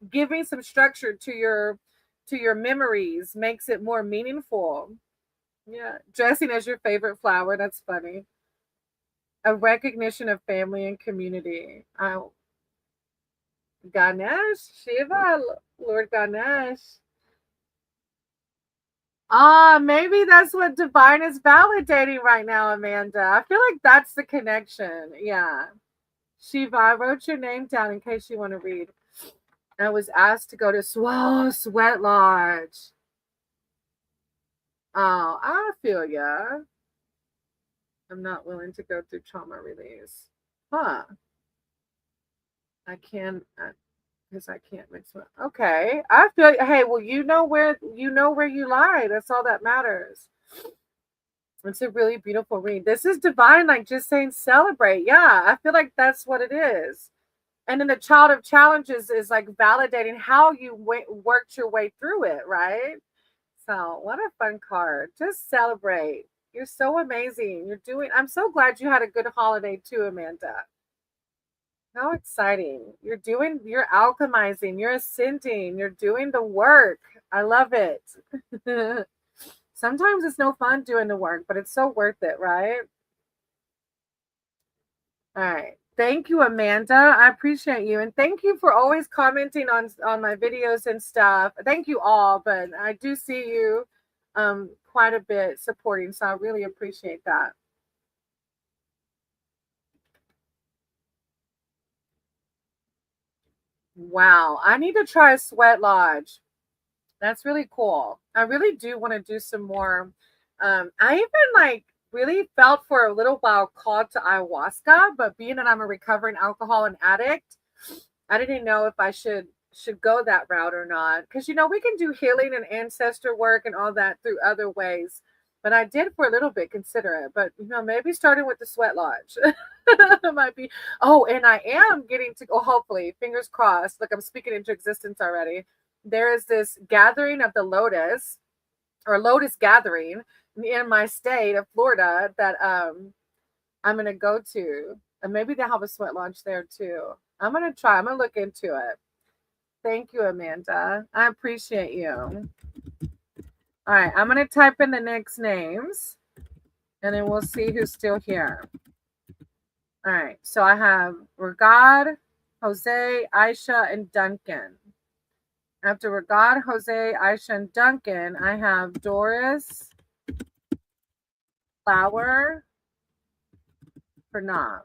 Giving some structure to your memories makes it more meaningful. Yeah, dressing as your favorite flower, that's funny. A recognition of family and community. Ganesh, Shiva, Lord Ganesh. Maybe that's what divine is validating right now, Amanda. I feel like that's the connection. Yeah. Shiva, I wrote your name down in case you want to read. I was asked to go to Sweat Lodge. Oh, I feel ya. I'm not willing to go through trauma release. Huh. I can, because I can't mix it. Okay. I feel, hey, well, you know where you lie. That's all that matters. It's a really beautiful read. This is divine, like just saying celebrate. Yeah, I feel like that's what it is. And then the child of challenges is like validating how you worked your way through it, right? So, what a fun card. Just celebrate. You're so amazing. I'm so glad you had a good holiday too, Amanda. How exciting. You're alchemizing, you're ascending, you're doing the work. I love it. Sometimes it's no fun doing the work, but it's so worth it, right? All right. Thank you, Amanda. I appreciate you. And thank you for always commenting on my videos and stuff. Thank you all, but I do see you quite a bit supporting, so I really appreciate that. Wow. I need to try a sweat lodge. That's really cool. I really do want to do some more. I even like really felt for a little while called to ayahuasca, but being that I'm a recovering alcohol and addict, I didn't know if I should go that route or not. Because we can do healing and ancestor work and all that through other ways. But I did for a little bit consider it. But maybe starting with the sweat lodge might be. Oh, and I am getting to go. Hopefully, fingers crossed. Like I'm speaking into existence already. There is this gathering of the lotus, or lotus gathering, in my state of Florida that I'm gonna go to. And maybe they have a sweat lodge there too. I'm going to try. I'm going to look into it. Thank you, Amanda. I appreciate you. All right. I'm going to type in the next names and then we'll see who's still here. All right. So I have Regard, Jose, Aisha, and Duncan. After Regard, Jose, Aisha, and Duncan, I have Doris, Flower, Pranav.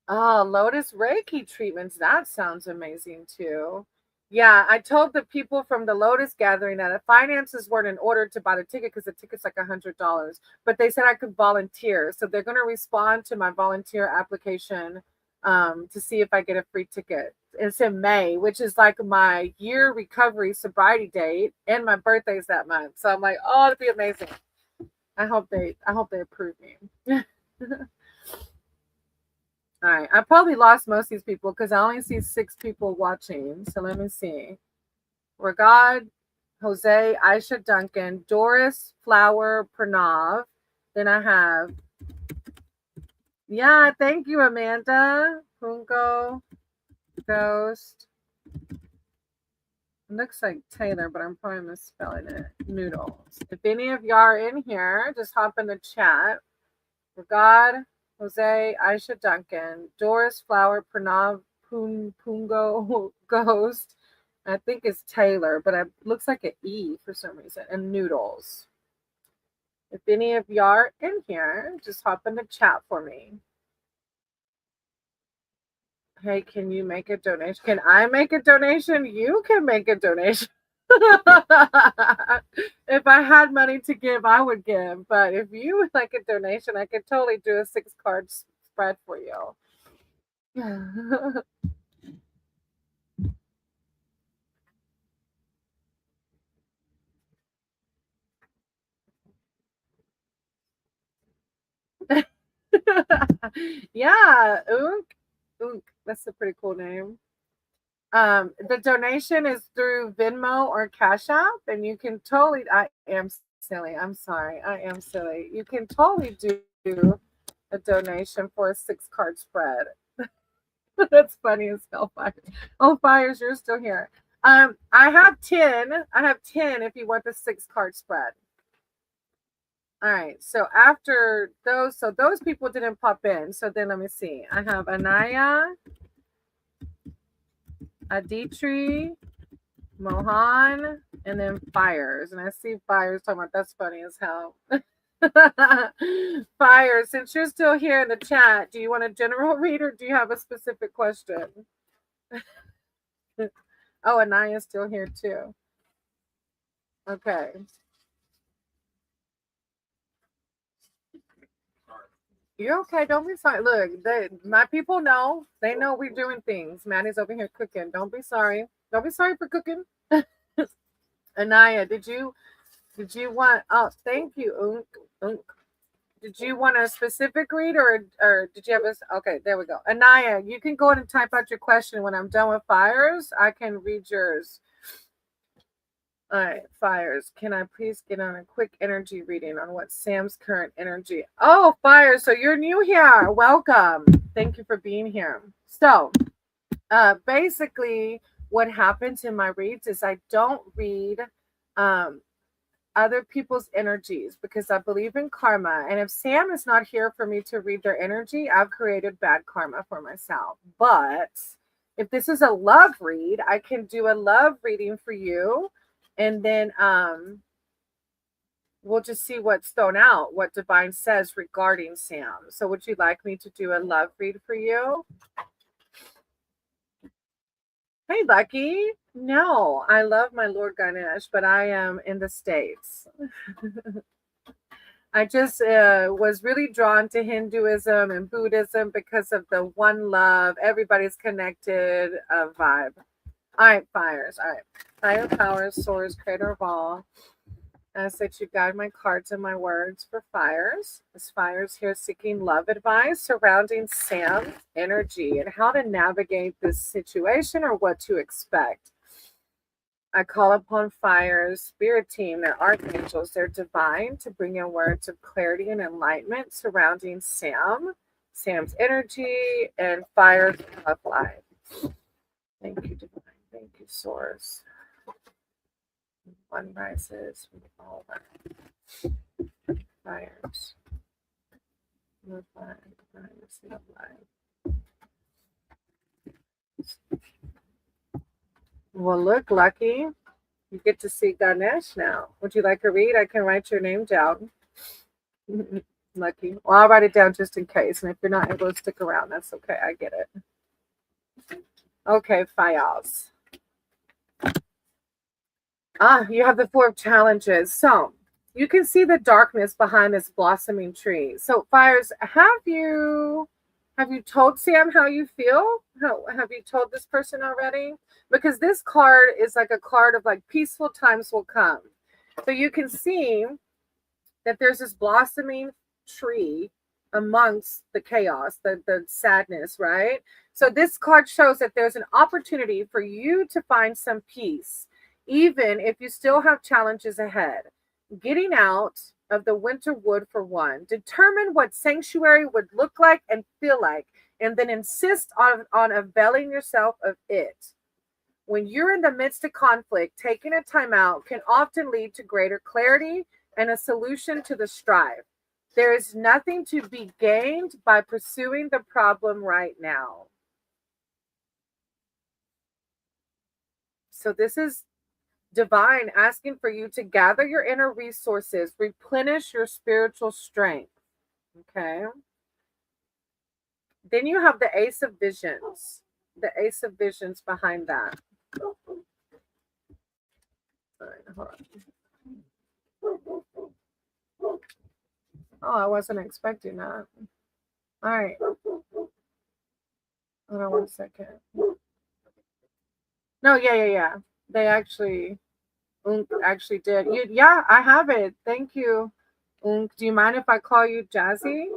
Oh, Lotus Reiki treatments. That sounds amazing too. Yeah, I told the people from the Lotus gathering that if finances weren't in order to buy the ticket because the ticket's like $100, but they said I could volunteer. So they're going to respond to my volunteer application to see if I get a free ticket. It's in May, which is like my year recovery sobriety date, and my birthday's that month. So I'm like, oh, it'd be amazing. I hope they approve me. All right. I probably lost most of these people because I only see 6 people watching. So let me see. Regard, Jose, Aisha, Duncan, Doris, Flower, Pranav. Then I have, yeah, thank you, Amanda. Pungo, Ghost. It looks like Taylor, but I'm probably misspelling it. Noodles. If any of y'all are in here, just hop in the chat. Regard, Jose, Aisha, Duncan, Doris, Flower, Pranav, Pungo, Ghost. I think it's Taylor, but it looks like an E for some reason. And Noodles. If any of y'all are in here, just hop in the chat for me. Hey, can you make a donation? Can I make a donation? You can make a donation. If I had money to give, I would give. But if you would like a donation, I could totally do a 6-card spread for you. Yeah, Unk. That's a pretty cool name. The donation is through Venmo or Cash App, and you can totally. I am silly. I'm sorry. I am silly. You can totally do a donation for a 6-card spread. That's funny as hell. Fires. Oh, Fires, you're still here. I have 10. I have 10 if you want the 6-card spread. All right. So after those, those people didn't pop in. So then let me see. I have Anaya, Aditri, Mohan, and then Fires. And I see Fires talking about that's funny as hell. Fires, since you're still here in the chat, do you want a general read or do you have a specific question? Oh, Anaya's still here too. Okay. You're okay. Don't be sorry. Look, my people know. They know we're doing things. Maddie's over here cooking. Don't be sorry. Don't be sorry for cooking. Anaya, did you want? Oh, thank you, Unk. Did you want a specific read or did you have a? Okay, there we go. Anaya, you can go ahead and type out your question. When I'm done with Fires, I can read yours. All right, Fires, can I please get on a quick energy reading on what Sam's current energy? Oh, Fires, so you're new here. Welcome. Thank you for being here. So, basically, what happens in my reads is I don't read other people's energies because I believe in karma. And if Sam is not here for me to read their energy, I've created bad karma for myself. But if this is a love read, I can do a love reading for you. And then we'll just see what's thrown out, what Divine says regarding Sam. So would you like me to do a love read for you? Hey, Lucky. No, I love my Lord Ganesh, but I am in the States. I just was really drawn to Hinduism and Buddhism because of the one love, everybody's connected vibe. All right, Fires. All right. Higher powers, source, creator of all. I ask that you guide my cards and my words for Fires. As Fires here seeking love advice surrounding Sam's energy and how to navigate this situation or what to expect. I call upon Fire's spirit team, their archangels, they're divine, to bring in words of clarity and enlightenment surrounding Sam's energy, and Fire's love life. Thank you, divine. Thank you, source. One rises from all fires. Love life, love life. Well, look, Lucky. You get to see Ganesh now. Would you like a read? I can write your name down. Lucky. Well, I'll write it down just in case. And if you're not able to stick around, that's okay. I get it. Okay, Fayaz. You have the 4 of challenges. So you can see the darkness behind this blossoming tree. So Fires, have you told Sam how you feel? Have you told this person already? Because this card is like a card of like peaceful times will come. So you can see that there's this blossoming tree amongst the chaos, the sadness, right? So this card shows that there's an opportunity for you to find some peace, even if you still have challenges ahead. Getting out of the winter wood for one. Determine what sanctuary would look like and feel like, and then insist on availing yourself of it. When you're in the midst of conflict, taking a time out can often lead to greater clarity and a solution to the strife. There is nothing to be gained by pursuing the problem right now. So this is divine asking for you to gather your inner resources, replenish your spiritual strength. Okay. Then you have the Ace of Visions. The Ace of Visions behind that. All right, hold on. Oh, I wasn't expecting that. All right. Hold on 1 second. No, yeah. They actually did. Yeah, I have it. Thank you. Do you mind if I call you Jazzy?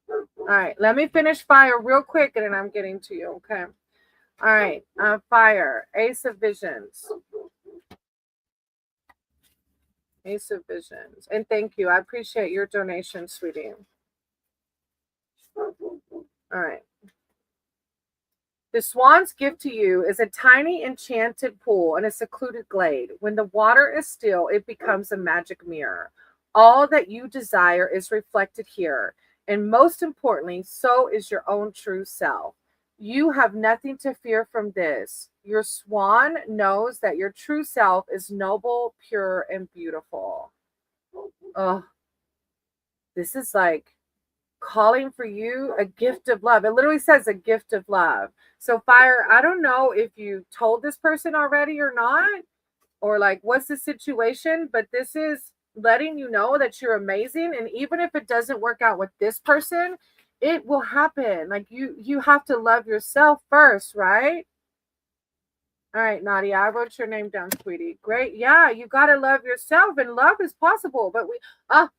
All right, let me finish Fire real quick and then I'm getting to you, okay? All right, Fire, Ace of Visions. Ace of Visions. And thank you. I appreciate your donation, sweetie. All right. The swan's gift to you is a tiny enchanted pool in a secluded glade. When the water is still, it becomes a magic mirror. All that you desire is reflected here. And most importantly, so is your own true self. You have nothing to fear from this. Your swan knows that your true self is noble, pure, and beautiful. Oh, this is like calling for you a gift of love. It literally says a gift of love. So Fire, I don't know if you told this person already or not, or like what's the situation, but this is letting you know that you're amazing. And even if it doesn't work out with this person, it will happen. Like you have to love yourself first, right? All right, Nadia, I wrote your name down, sweetie. Great. Yeah, you got to love yourself, and love is possible. But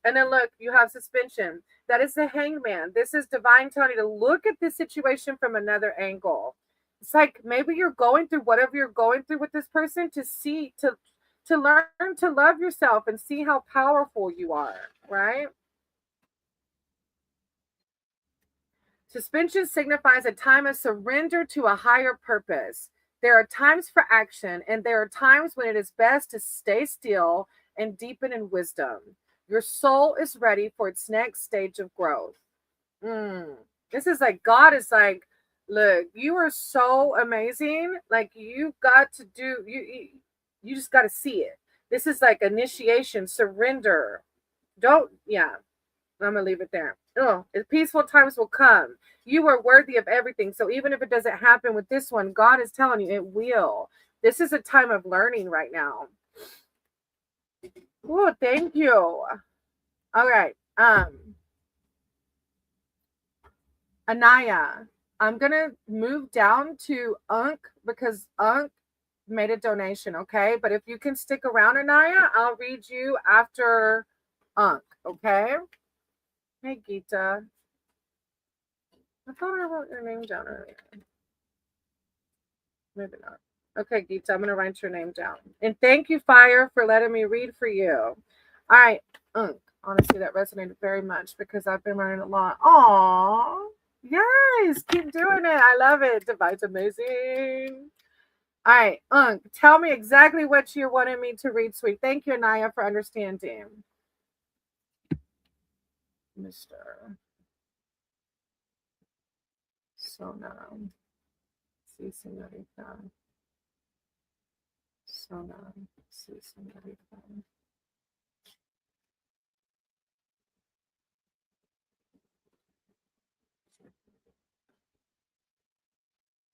and then look, you have suspension. That is the Hangman. This is divine telling you to look at this situation from another angle. It's like maybe you're going through whatever you're going through with this person to learn to love yourself and see how powerful you are, right? Suspension signifies a time of surrender to a higher purpose. There are times for action, and there are times when it is best to stay still and deepen in wisdom. Your soul is ready for its next stage of growth. This is like God is like, look, you are so amazing. Like you got to do you just got to see it. This is like initiation, surrender. I'm gonna leave it there. Oh, peaceful times will come. You are worthy of everything. So even if it doesn't happen with this one, God is telling you it will. This is a time of learning right now. Oh, thank you. All right. Anaya, I'm gonna move down to Unk because Unk made a donation, okay? But if you can stick around, Anaya, I'll read you after Unk, okay? Hey, Gita. I thought I wrote your name down earlier. Maybe not. Okay, Geeta, I'm going to write your name down. And thank you, Fire, for letting me read for you. All right. Honestly, that resonated very much because I've been learning a lot. Aw. Yes. Keep doing it. I love it. Divine's amazing. All right. Tell me exactly what you're wanting me to read, sweet. Thank you, Anaya, for understanding. Mr. Sona. Si, señorita. Sona. Si, señorita.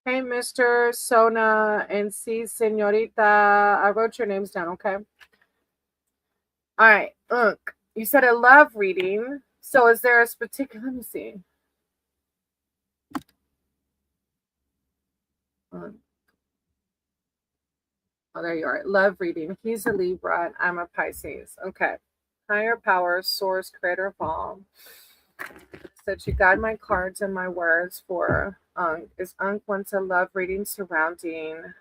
Hey, Mr. Sona and C, Senorita. I wrote your names down, okay? All right. You said a love reading. So is there a particular, let me see. Oh, there you are. Love reading. He's a Libra and I'm a Pisces. Okay. Higher power, source, creator of all. Said you guide my cards and my words for is Unk wants a love reading surrounding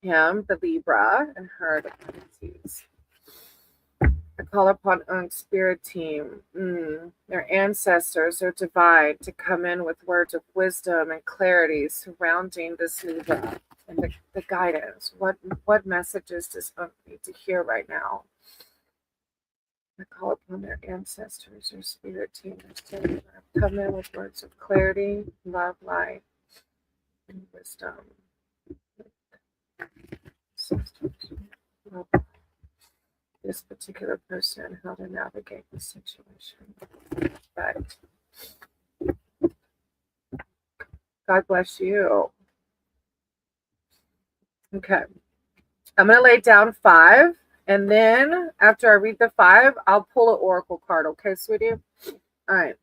him, the Libra, and her, the Pisces. I call upon Unk's spirit team, their ancestors, their divine, to come in with words of wisdom and clarity surrounding this Libra and the guidance. What messages does Unk need to hear right now? I call upon their ancestors, their spirit team, to come in with words of clarity, love, light, and wisdom. Love this particular person, how to navigate the situation. But God bless you. Okay. I'm going to lay down 5. And then after I read the 5, I'll pull an oracle card. Okay, sweetie? All right.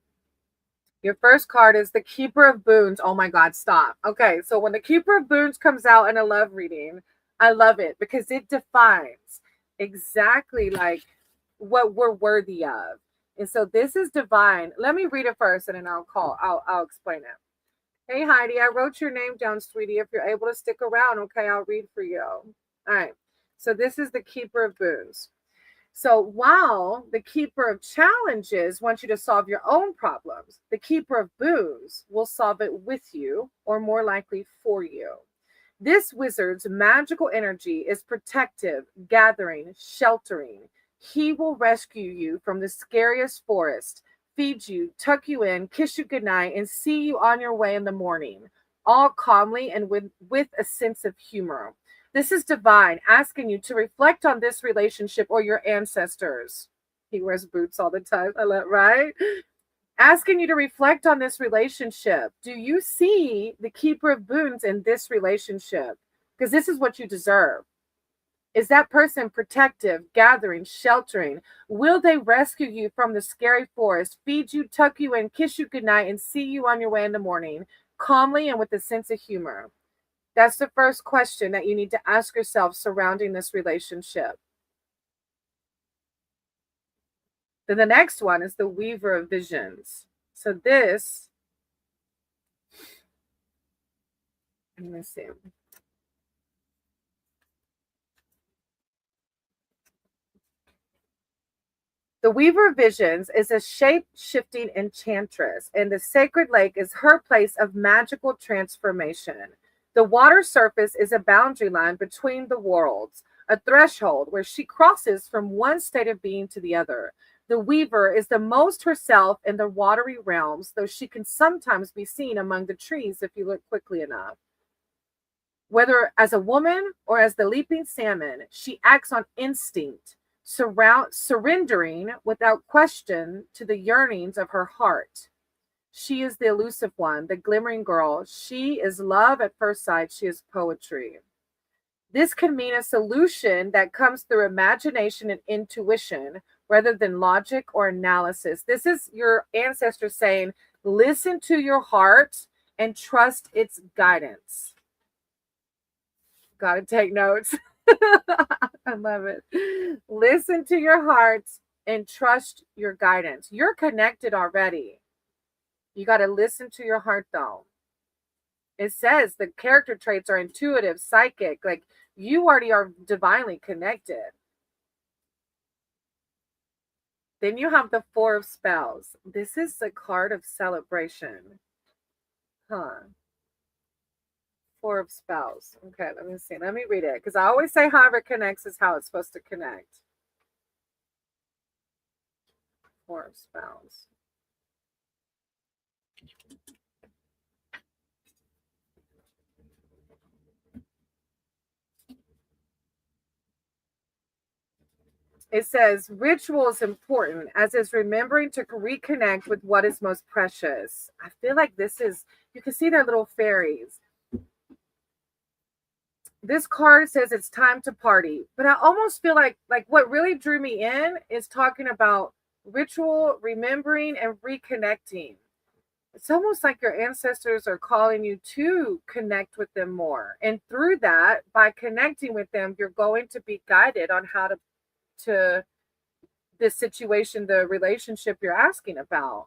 Your first card is the Keeper of Boons. Oh my God, stop. Okay, so when the Keeper of Boons comes out in a love reading, I love it because it defines exactly like what we're worthy of. And so this is divine. Let me read it first and then I'll explain it. Hey Heidi, I wrote your name down, sweetie. If you're able to stick around, okay, I'll read for you. All right. So this is the Keeper of Boons. So while the Keeper of Challenges wants you to solve your own problems, the Keeper of Boons will solve it with you, or more likely for you. This wizard's magical energy is protective, gathering, sheltering. He will rescue you from the scariest forest, feed you, tuck you in, kiss you goodnight, and see you on your way in the morning, all calmly and with a sense of humor. This is divine, asking you to reflect on this relationship or your ancestors. He wears boots all the time. I love, right? Asking you to reflect on this relationship. Do you see the Keeper of Boons in this relationship? Because this is what you deserve. Is that person protective, gathering, sheltering? Will they rescue you from the scary forest, feed you, tuck you in, kiss you goodnight, and see you on your way in the morning, calmly and with a sense of humor? That's the first question that you need to ask yourself surrounding this relationship. Then the next one is the Weaver of Visions. So this, let me see. The Weaver of Visions is a shape-shifting enchantress, and the sacred lake is her place of magical transformation. The water surface is a boundary line between the worlds, a threshold where she crosses from one state of being to the other. The Weaver is the most herself in the watery realms, though she can sometimes be seen among the trees if you look quickly enough. Whether as a woman or as the leaping salmon, she acts on instinct, surrendering without question to the yearnings of her heart. She is the elusive one, the glimmering girl. She is love at first sight. She is poetry. This can mean a solution that comes through imagination and intuition rather than logic or analysis. This is your ancestors saying, listen to your heart and trust its guidance. Got to take notes. I love it. Listen to your heart and trust your guidance. You're connected already. You got to listen to your heart, though. It says the character traits are intuitive, psychic, like you already are divinely connected. Then you have the Four of Spells. This is the card of celebration. Huh. Four of Spells. Okay, let me see. Let me read it. Because I always say however it connects is how it's supposed to connect. Four of Spells. It says ritual is important, as is remembering to reconnect with what is most precious. I feel like this is, you can see their little fairies. This card says it's time to party, but I almost feel like what really drew me in is talking about ritual, remembering, and reconnecting. It's almost like your ancestors are calling you to connect with them more. And through that, by connecting with them, you're going to be guided on how to this situation, the relationship you're asking about,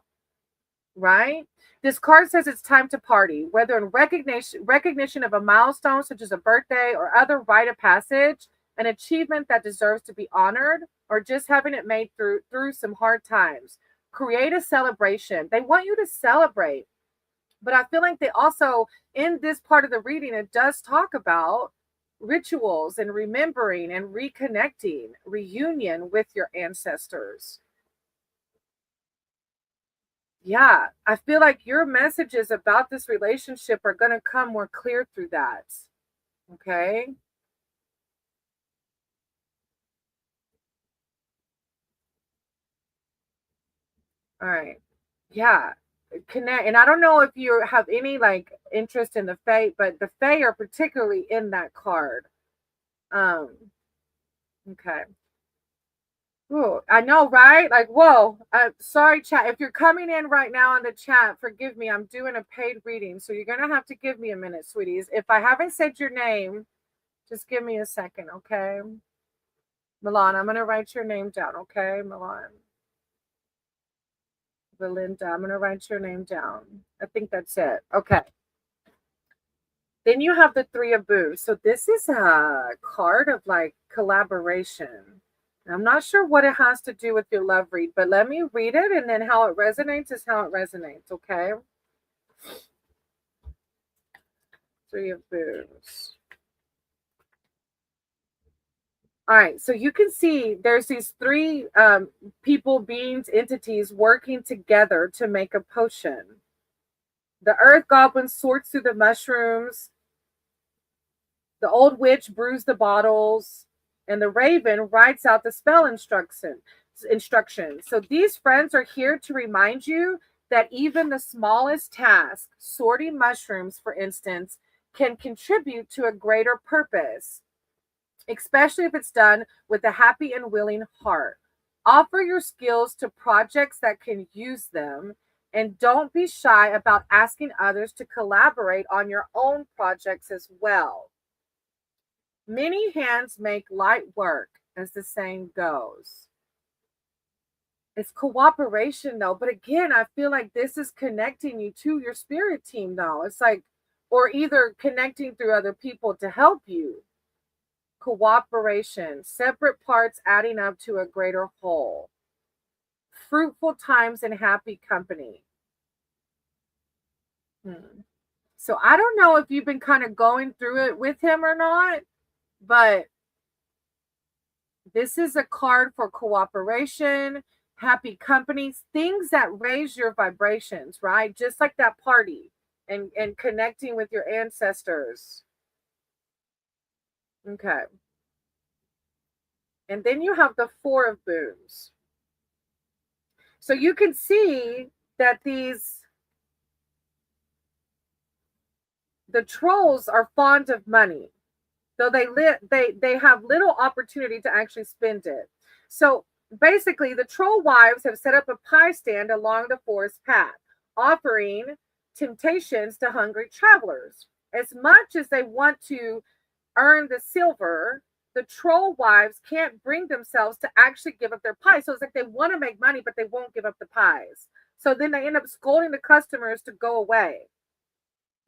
right? This card says it's time to party, whether in recognition of a milestone such as a birthday or other rite of passage, an achievement that deserves to be honored, or just having it made through some hard times. Create a celebration. They want you to celebrate. But I feel like they also, in this part of the reading, it does talk about rituals and remembering and reconnecting, reunion with your ancestors. Yeah, I feel like your messages about this relationship are going to come more clear through that. Okay. All right. Yeah. Connect. And I don't know if you have any like interest in the Fae, but the Fae are particularly in that card. Um, okay. Ooh, I know, right? Like, whoa. Sorry, chat. If you're coming in right now on the chat, forgive me. I'm doing a paid reading, so you're gonna have to give me a minute, sweeties. If I haven't said your name, just give me a second, okay? Milan, I'm gonna write your name down, okay, Milan? Belinda, I'm gonna write your name down. I think that's it. Okay. Then you have the Three of Booths. So this is a card of like collaboration. I'm not sure what it has to do with your love read, but let me read it, and then how it resonates is how it resonates, okay? Three of Booths. All right, so you can see there's these three people, beings, entities working together to make a potion. The earth goblin sorts through the mushrooms. The old witch brews the bottles, and the raven writes out the spell instructions. So these friends are here to remind you that even the smallest task, sorting mushrooms, for instance, can contribute to a greater purpose, especially if it's done with a happy and willing heart. Offer your skills to projects that can use them, and don't be shy about asking others to collaborate on your own projects as well. Many hands make light work, as the saying goes. It's cooperation, though. But again, I feel like this is connecting you to your spirit team, though. It's like, or either connecting through other people to help you. Cooperation, separate parts adding up to a greater whole. Fruitful times and happy company. So I don't know if you've been kind of going through it with him or not, but this is a card for cooperation, happy companies, things that raise your vibrations, right? Just like that party and connecting with your ancestors. Okay. And then you have the Four of Booms. So you can see that the trolls are fond of money, though they have little opportunity to actually spend it. So basically, the troll wives have set up a pie stand along the forest path, offering temptations to hungry travelers. As much as they want to earn the silver, the troll wives can't bring themselves to actually give up their pie. So it's like they want to make money, but they won't give up the pies. So then they end up scolding the customers to go away.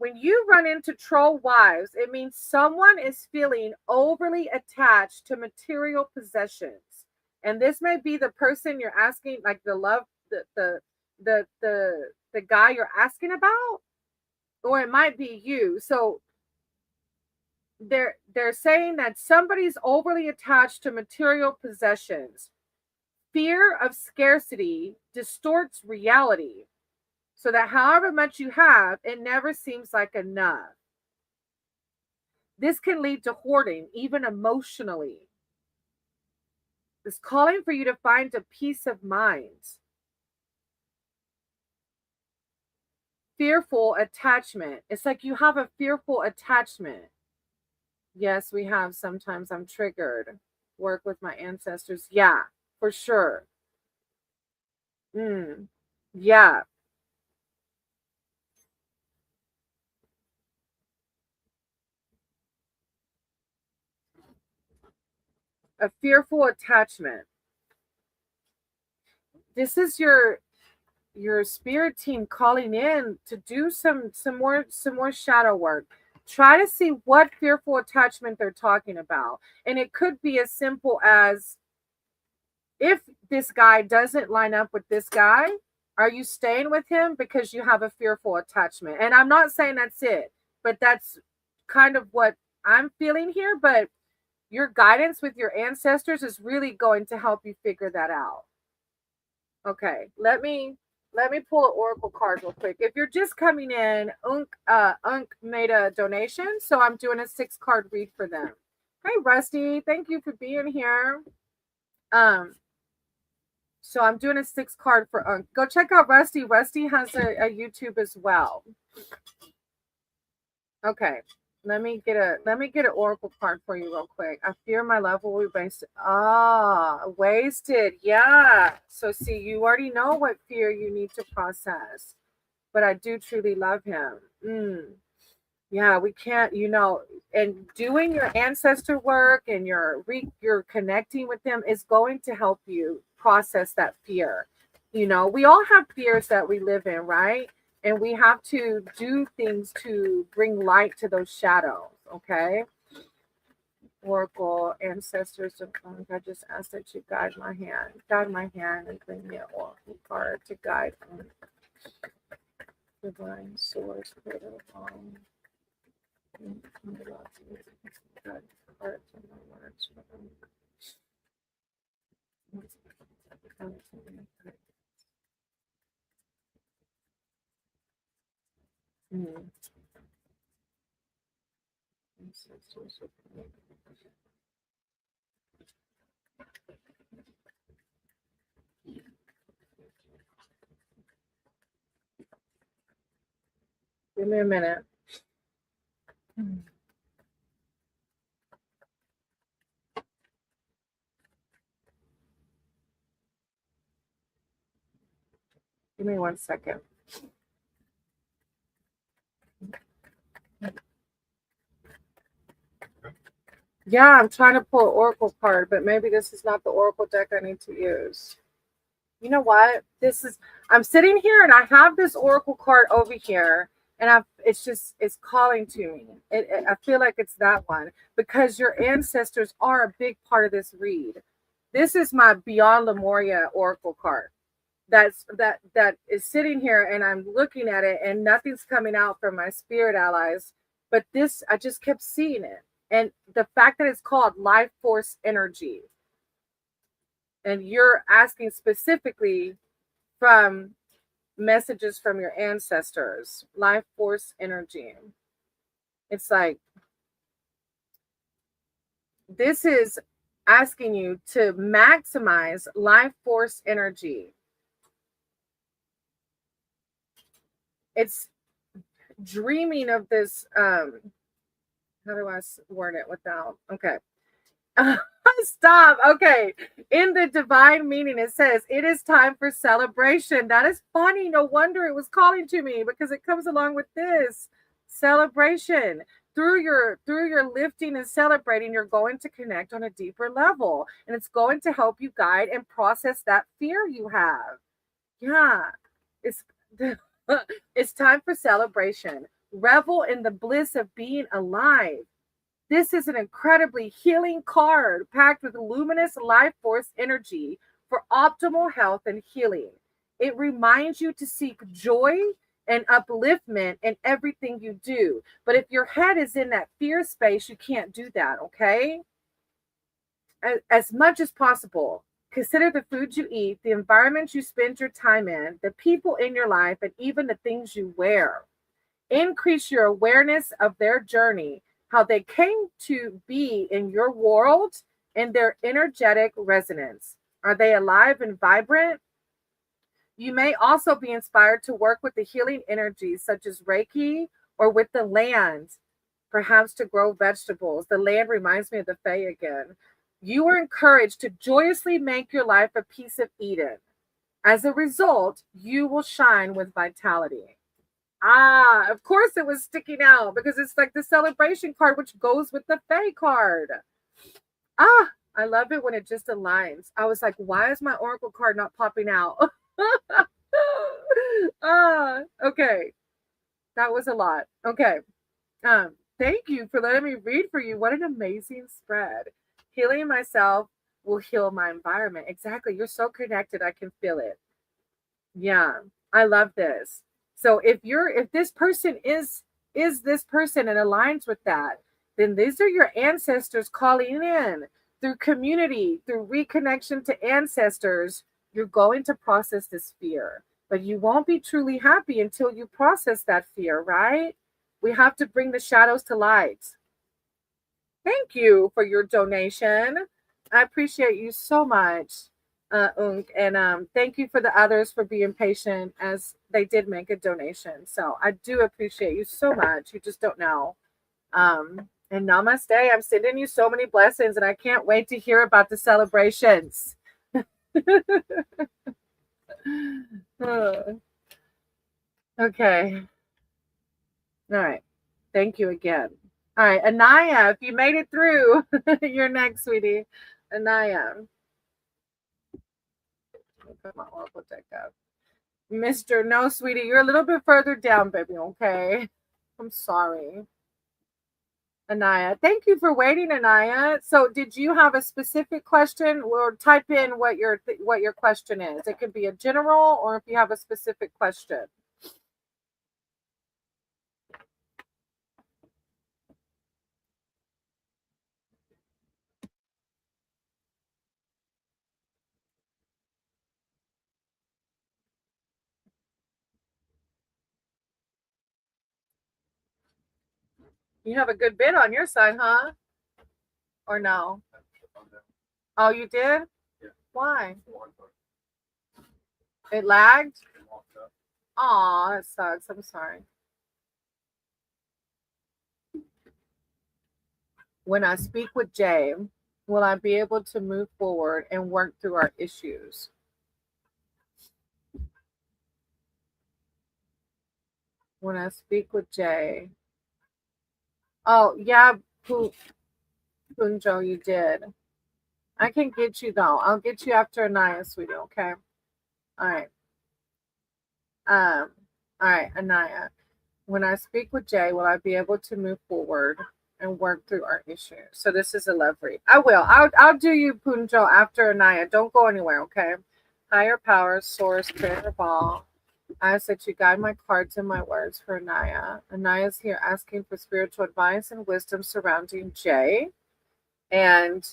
When you run into troll wives, it means someone is feeling overly attached to material possessions. And this may be the person you're asking, like the love, the guy you're asking about, or it might be you. So they're saying that somebody's overly attached to material possessions. Fear of scarcity distorts reality, so that however much you have, it never seems like enough. This can lead to hoarding, even emotionally. It's calling for you to find a peace of mind. Fearful attachment. It's like you have a fearful attachment. Yes, we have. Sometimes I'm triggered. Work with my ancestors. Yeah, for sure. Mm, yeah. A fearful attachment. This is your spirit team calling in to do some more shadow work. Try to see what fearful attachment they're talking about. And it could be as simple as, if this guy doesn't line up with this guy, are you staying with him because you have a fearful attachment? And I'm not saying that's it, but that's kind of what I'm feeling here. But your guidance with your ancestors is really going to help you figure that out. Okay, let me pull an oracle card real quick. If you're just coming in, Unk made a donation, so I'm doing a 6 card read for them. Hey Rusty, thank you for being here. So I'm doing a 6 card for Unk. Go check out Rusty. Rusty has a YouTube as well. Okay. Let me get an oracle card for you real quick. I fear my love will be wasted. Wasted. Yeah. So see, you already know what fear you need to process. But I do truly love him. Yeah, we can't, and doing your ancestor work and you're connecting with them is going to help you process that fear. We all have fears that we live in, right? And we have to do things to bring light to those shadows, okay? Oracle, ancestors, I just ask that you guide my hand and bring me an oracle card to guide me. Divine source, creator of Give me a minute. Give me 1 second. Yeah, I'm trying to pull an oracle card, but maybe this is not the oracle deck I need to use. You know what? I'm sitting here and I have this oracle card over here, and it's calling to me. I feel like it's that one because your ancestors are a big part of this read. This is my Beyond Lemuria oracle card. That is sitting here, and I'm looking at it, and nothing's coming out from my spirit allies. But this, I just kept seeing it, and the fact that it's called life force energy, and you're asking specifically from messages from your ancestors, life force energy. It's like this is asking you to maximize life force energy. It's dreaming of this. How do I word it without? Okay. Stop. Okay. In the divine meaning, it says it is time for celebration. That is funny. No wonder it was calling to me, because it comes along with this celebration. Through your lifting and celebrating, you're going to connect on a deeper level, and it's going to help you guide and process that fear you have. Yeah. It's it's time for celebration. Revel in the bliss of being alive. This is an incredibly healing card packed with luminous life force energy for optimal health and healing. It reminds you to seek joy and upliftment in everything you do. But if your head is in that fear space, you can't do that, okay? As much as possible, consider the food you eat, the environment you spend your time in, the people in your life, and even the things you wear. Increase your awareness of their journey, how they came to be in your world, and their energetic resonance. Are they alive and vibrant? You may also be inspired to work with the healing energies such as Reiki or with the land, perhaps to grow vegetables. The land reminds me of the Fae again. You are encouraged to joyously make your life a piece of Eden. As a result, you will shine with vitality. Ah, of course it was sticking out because it's like the celebration card, which goes with the Fae card. Ah, I love it when it just aligns. I was like, why is my Oracle card not popping out? Okay. That was a lot. Okay. Thank you for letting me read for you. What an amazing spread. Healing myself will heal my environment. Exactly. You're so connected. I can feel it. Yeah. I love this. So if this person is this person and aligns with that, then these are your ancestors calling in through community, through reconnection to ancestors. You're going to process this fear, but you won't be truly happy until you process that fear, right? We have to bring the shadows to light. Thank you for your donation. I appreciate you so much, Unk. And thank you for the others for being patient as they did make a donation. So I do appreciate you so much. You just don't know. And namaste. I'm sending you so many blessings, and I can't wait to hear about the celebrations. Okay. All right. Thank you again. All right, Anaya, if you made it through, you're next, sweetie. Anaya. Put my Oracle deck up. Mr. No, sweetie, you're a little bit further down, baby, okay? I'm sorry. Anaya. Thank you for waiting, Anaya. So did you have a specific question or type in what your question is? It could be a general or if you have a specific question. You have a good bid on your side, huh? Or no? Oh, you did? Why? It lagged? Aw, that sucks. I'm sorry. When I speak with Jay, will I be able to move forward and work through our issues? When I speak with Jay. Oh, yeah, Punjo, you did. I can get you though. I'll get you after Anaya, sweetie, okay? All right. Um, all right, Anaya. When I speak with Jay, will I be able to move forward and work through our issues? So this is a love read. I will. I'll do you, Punjo, after Anaya. Don't go anywhere, okay? Higher power, source, creator ball. I ask that you guide my cards and my words for Anaya. Anaya's here asking for spiritual advice and wisdom surrounding Jay. And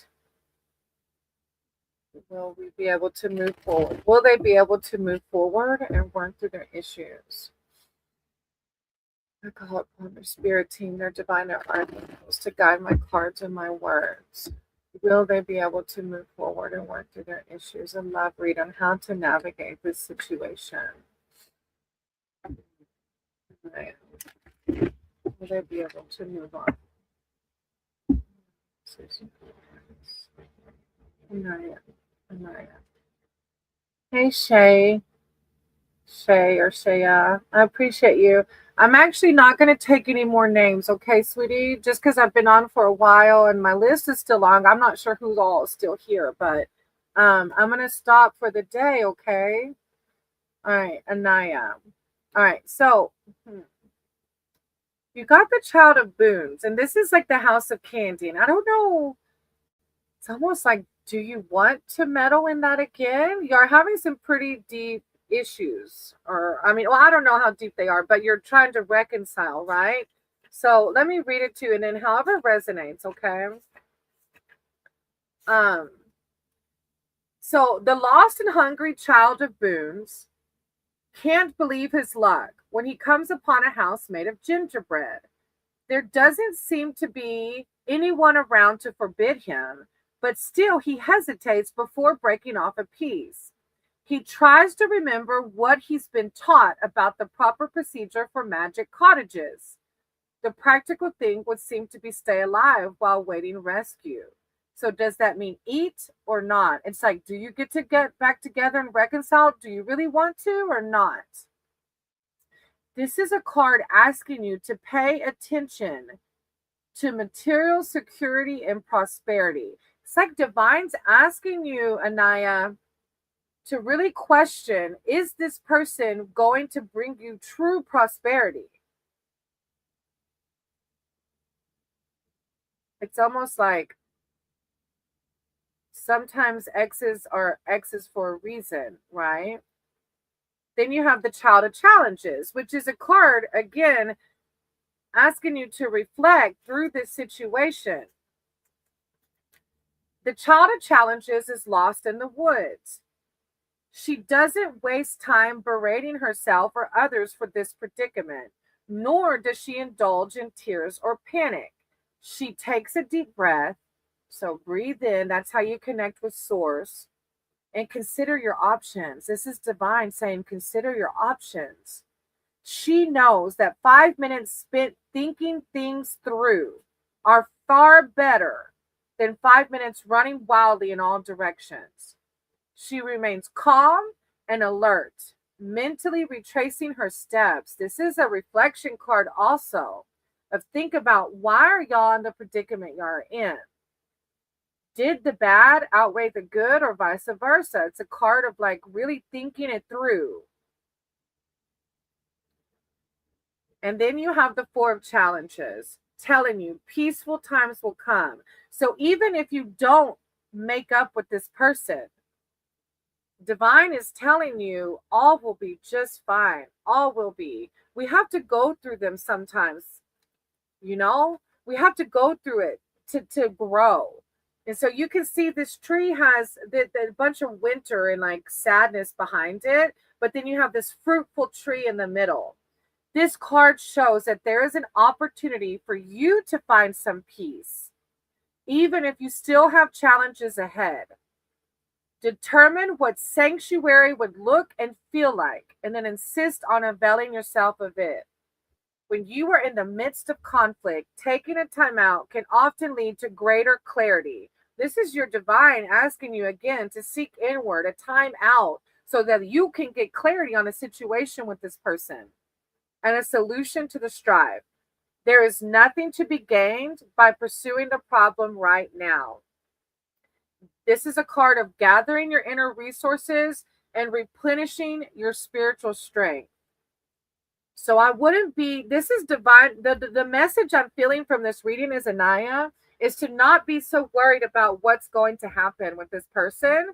will we be able to move forward? Will they be able to move forward and work through their issues? I call upon their spirit team, their divine archangels to guide my cards and my words. Will they be able to move forward and work through their issues? A love read on how to navigate this situation. Right. Will they be able to move on? Anaya. Hey, Shay. Shay or Shaya. I appreciate you. I'm actually not going to take any more names, okay, sweetie? Just because I've been on for a while and my list is still long. I'm not sure who's all still here, but I'm going to stop for the day, okay? All right, Anaya. All right, so You got the Child of Boons, and this is like the House of Candy. And I don't know, it's almost like, do you want to meddle in that again? You're having some pretty deep issues. Or, I mean, well, I don't know how deep they are, but you're trying to reconcile, right? So let me read it to you, and then however resonates, okay? Um, so the lost and hungry child of boons can't believe his luck when he comes upon a house made of gingerbread. There doesn't seem to be anyone around to forbid him, but still he hesitates before breaking off a piece. He tries to remember what he's been taught about the proper procedure for magic cottages. The practical thing would seem to be stay alive while waiting rescue. So does that mean eat or not? It's like, do you get to get back together and reconcile? Do you really want to or not? This is a card asking you to pay attention to material security and prosperity. It's like Divine's asking you, Anaya, to really question, is this person going to bring you true prosperity? It's almost like sometimes exes are exes for a reason, right? Then you have the Child of Challenges, which is a card, again, asking you to reflect through this situation. The Child of Challenges is lost in the woods. She doesn't waste time berating herself or others for this predicament, nor does she indulge in tears or panic. She takes a deep breath. So breathe in. That's how you connect with Source. And consider your options. This is Divine saying, consider your options. She knows that 5 minutes spent thinking things through are far better than 5 minutes running wildly in all directions. She remains calm and alert, mentally retracing her steps. This is a reflection card also of think about, why are y'all in the predicament y'all in? Did the bad outweigh the good or vice versa? It's a card of like really thinking it through. And then you have the Four of Challenges telling you peaceful times will come. So even if you don't make up with this person, Divine is telling you all will be just fine. All will be. We have to go through them sometimes, you know? We have to go through it to grow. And so you can see this tree has the bunch of winter and like sadness behind it, but then you have this fruitful tree in the middle. This card shows that there is an opportunity for you to find some peace, even if you still have challenges ahead. Determine what sanctuary would look and feel like, and then insist on availing yourself of it. When you are in the midst of conflict, taking a time out can often lead to greater clarity. This is your Divine asking you again to seek inward, a time out, so that you can get clarity on a situation with this person and a solution to the strife. There is nothing to be gained by pursuing the problem right now. This is a card of gathering your inner resources and replenishing your spiritual strength. So I wouldn't be, this is Divine. The message I'm feeling from this reading is, Anaya, is to not be so worried about what's going to happen with this person,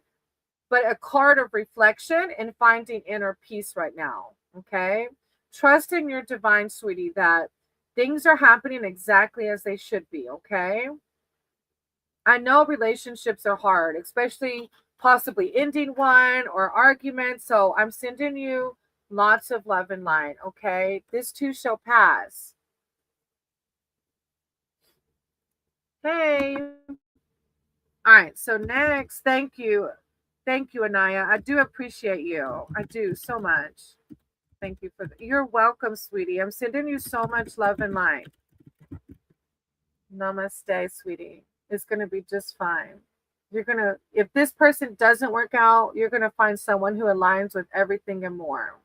but a card of reflection and finding inner peace right now. Okay. Trust in your Divine, sweetie, that things are happening exactly as they should be. Okay. I know relationships are hard, especially possibly ending one or arguments. So I'm sending you lots of love and light. Okay. This too shall pass. Hey. All right. So next, thank you. Thank you, Anaya. I do appreciate you. I do so much. Thank you for you're welcome, sweetie. I'm sending you so much love and light. Namaste, sweetie. It's going to be just fine. You're going to, if this person doesn't work out, you're going to find someone who aligns with everything and more.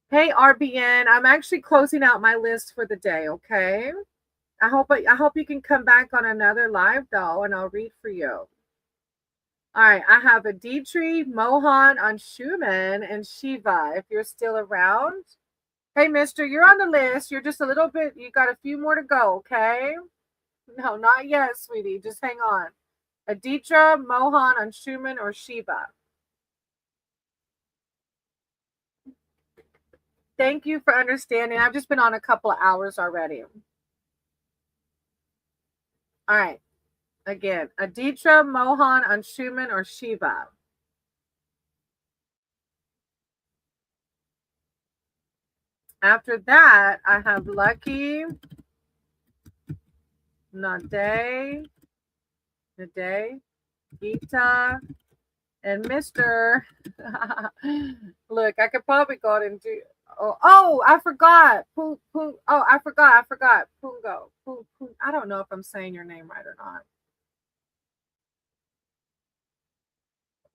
Hey, RBN, I'm actually closing out my list for the day, okay? I hope you can come back on another live though, and I'll read for you. All right, I have Aditri, Mohan, Anshuman, and Shiva. If you're still around, Hey, mister, you're on the list. You're just a little bit, you got a few more to go, okay? No, not yet, sweetie. Just hang on. Aditra, Mohan, Anshuman, or Shiva? Thank you for understanding. I've just been on a couple of hours already. All right. Again, Aditra, Mohan, Anshuman, or Shiva? After that, I have Lucky, Nade, Gita, and Mr. Look, I could probably go out and do. Oh, I forgot. Oh, I forgot. Pungo. I don't know if I'm saying your name right or not.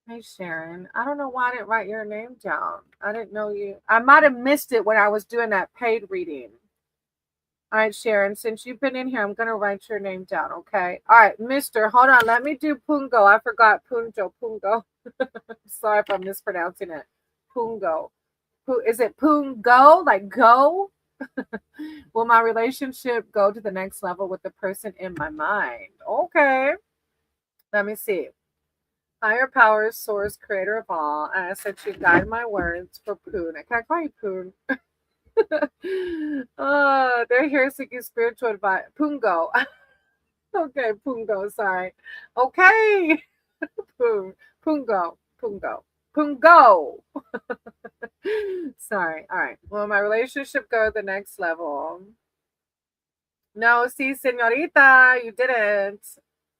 Hey, Sharon. I don't know why I didn't write your name down. I didn't know you. I might have missed it when I was doing that paid reading. All right, Sharon, since you've been in here, I'm going to write your name down, okay? All right, Mister, hold on. Let me do Pungo. I forgot Pungo. Sorry if I'm mispronouncing it. Pungo. Is it Pungo? Like go? Will my relationship go to the next level with the person in my mind? Okay. Let me see. Higher powers, source, creator of all. I ask that you guide my words for Poon. Can I call you Poon? They're here seeking spiritual advice. Pungo. Okay, Pungo. Sorry. Okay. Poon. Pungo. Sorry. All right. Will my relationship go to the next level? No, see, senorita, you didn't.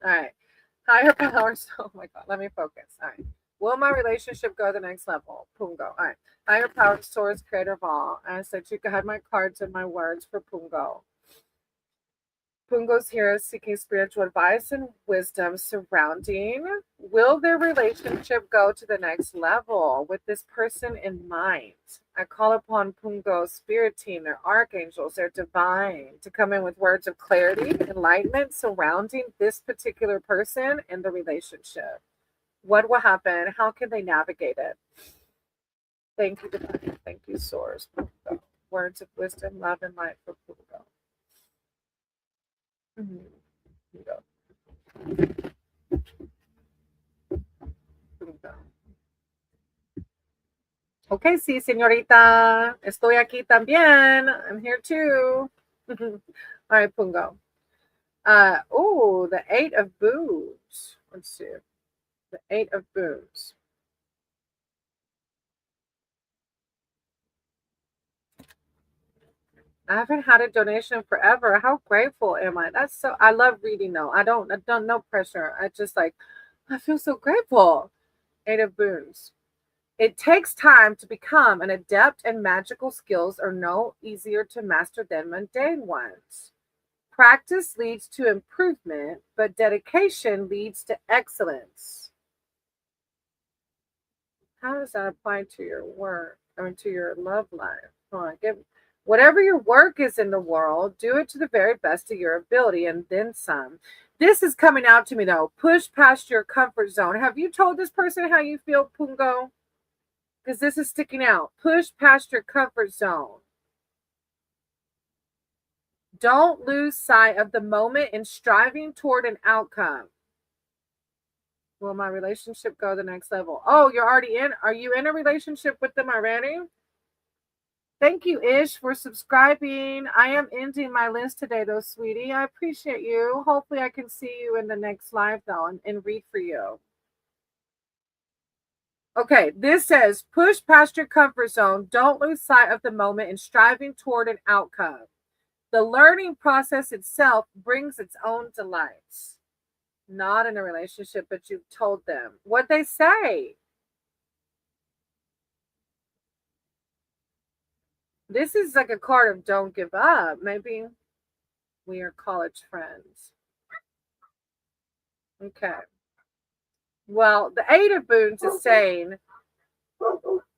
All right. Higher powers. Oh my God. Let me focus. All right. Will my relationship go to the next level? Pungo. All right. Higher powers, source, creator of all. I said you could have my cards and my words for Pungo. Pungo's here seeking spiritual advice and wisdom surrounding. Will their relationship go to the next level with this person in mind? I call upon Pungo's spirit team, their archangels, their divine, to come in with words of clarity, enlightenment surrounding this particular person and the relationship. What will happen? How can they navigate it? Thank you, divine. Thank you, source. Pungo. Words of wisdom, love, and light for Pungo. Pungo. Pungo. Okay, sí, señorita. Estoy aquí también. I'm here too. All right, Pungo. The 8 of Boots. Let's see. The 8 of Boots. I haven't had a donation forever. How grateful am I? That's so I love reading though. I don't no pressure. I just like I feel so grateful. 8 of Boots. It takes time to become an adept, and magical skills are no easier to master than mundane ones. Practice leads to improvement, but dedication leads to excellence. How does that apply to your work? I mean, to your love life? Whatever your work is in the world, do it to the very best of your ability and then some. This is coming out to me though. Push past your comfort zone. Have you told this person how you feel, Pungo? Because this is sticking out. Push past your comfort zone. Don't lose sight of the moment in striving toward an outcome. Will my relationship go to the next level? Oh, you're already in. Are you in a relationship with them already? Thank you, Ish, for subscribing. I am ending my list today, though, sweetie. I appreciate you. Hopefully, I can see you in the next live, though, and read for you. Okay, this says push past your comfort zone. Don't lose sight of the moment in striving toward an outcome. The learning process itself brings its own delights. Not in a relationship, but you've told them what they say. This is like a card of don't give up. Maybe we are college friends. Okay. Well, the 8 of Boons is saying,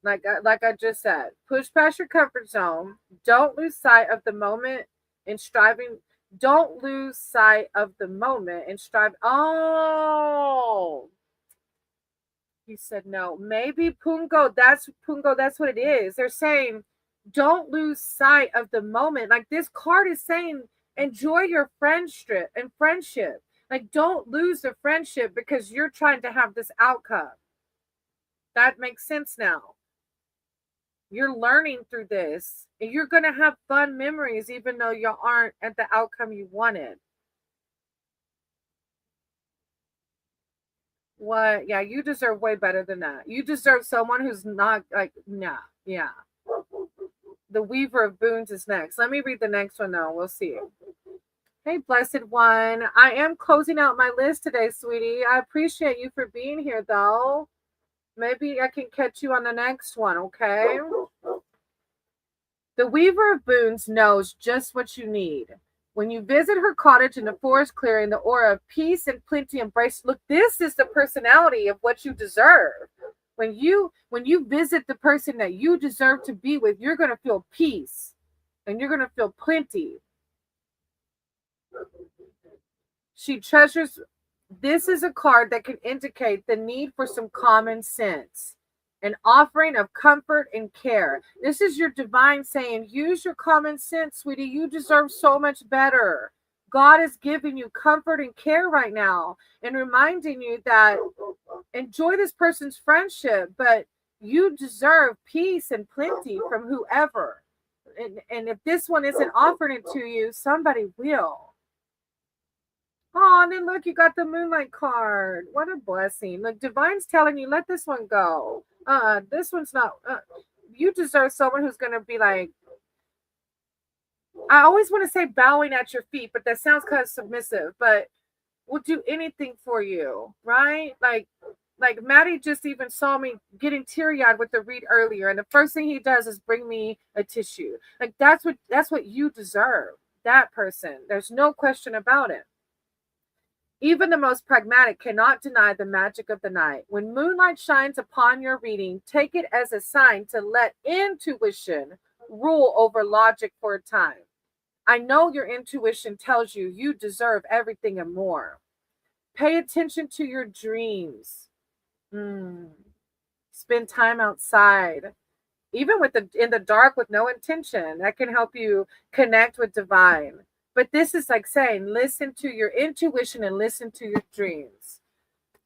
like I just said, push past your comfort zone. Don't lose sight of the moment in striving. Don't lose sight of the moment in striving. Oh, he said no. Maybe Pungo. That's Pungo. That's what it is. They're saying Don't lose sight of the moment. Like this card is saying, enjoy your friendship. Like don't lose the friendship because you're trying to have this outcome. That makes sense now. You're learning through this. And you're going to have fun memories even though you aren't at the outcome you wanted. What? Yeah, you deserve way better than that. You deserve someone who's not like, nah, yeah. The Weaver of Boons is next. Let me read the next one though. We'll see. Hey, blessed one. I am closing out my list today, sweetie. I appreciate you for being here though. Maybe I can catch you on the next one, okay? The Weaver of Boons knows just what you need. When you visit her cottage in the forest clearing, the aura of peace and plenty embrace. Look, this is the personality of what you deserve. When you visit the person that you deserve to be with, you're gonna feel peace and you're gonna feel plenty. She treasures. This is a card that can indicate the need for some common sense, an offering of comfort and care. This is your divine saying, use your common sense, sweetie. You deserve so much better. God is giving you comfort and care right now and reminding you that enjoy this person's friendship, but you deserve peace and plenty from whoever. And if this one isn't offering it to you, somebody will. Oh, and then look, you got the moonlight card. What a blessing. Look, Divine's telling you, let this one go. This one's not. You deserve someone who's going to be like, I always want to say bowing at your feet, but that sounds kind of submissive, but will do anything for you, right? Like Maddie just even saw me getting teary-eyed with the read earlier, and the first thing he does is bring me a tissue. Like that's what you deserve. That person. There's no question about it. Even the most pragmatic cannot deny the magic of the night. When moonlight shines upon your reading, take it as a sign to let intuition rule over logic for a time. I know your intuition tells you you deserve everything and more. Pay attention to your dreams. Spend time outside, even with in the dark with no intention. That can help you connect with divine. But this is like saying, listen to your intuition and listen to your dreams.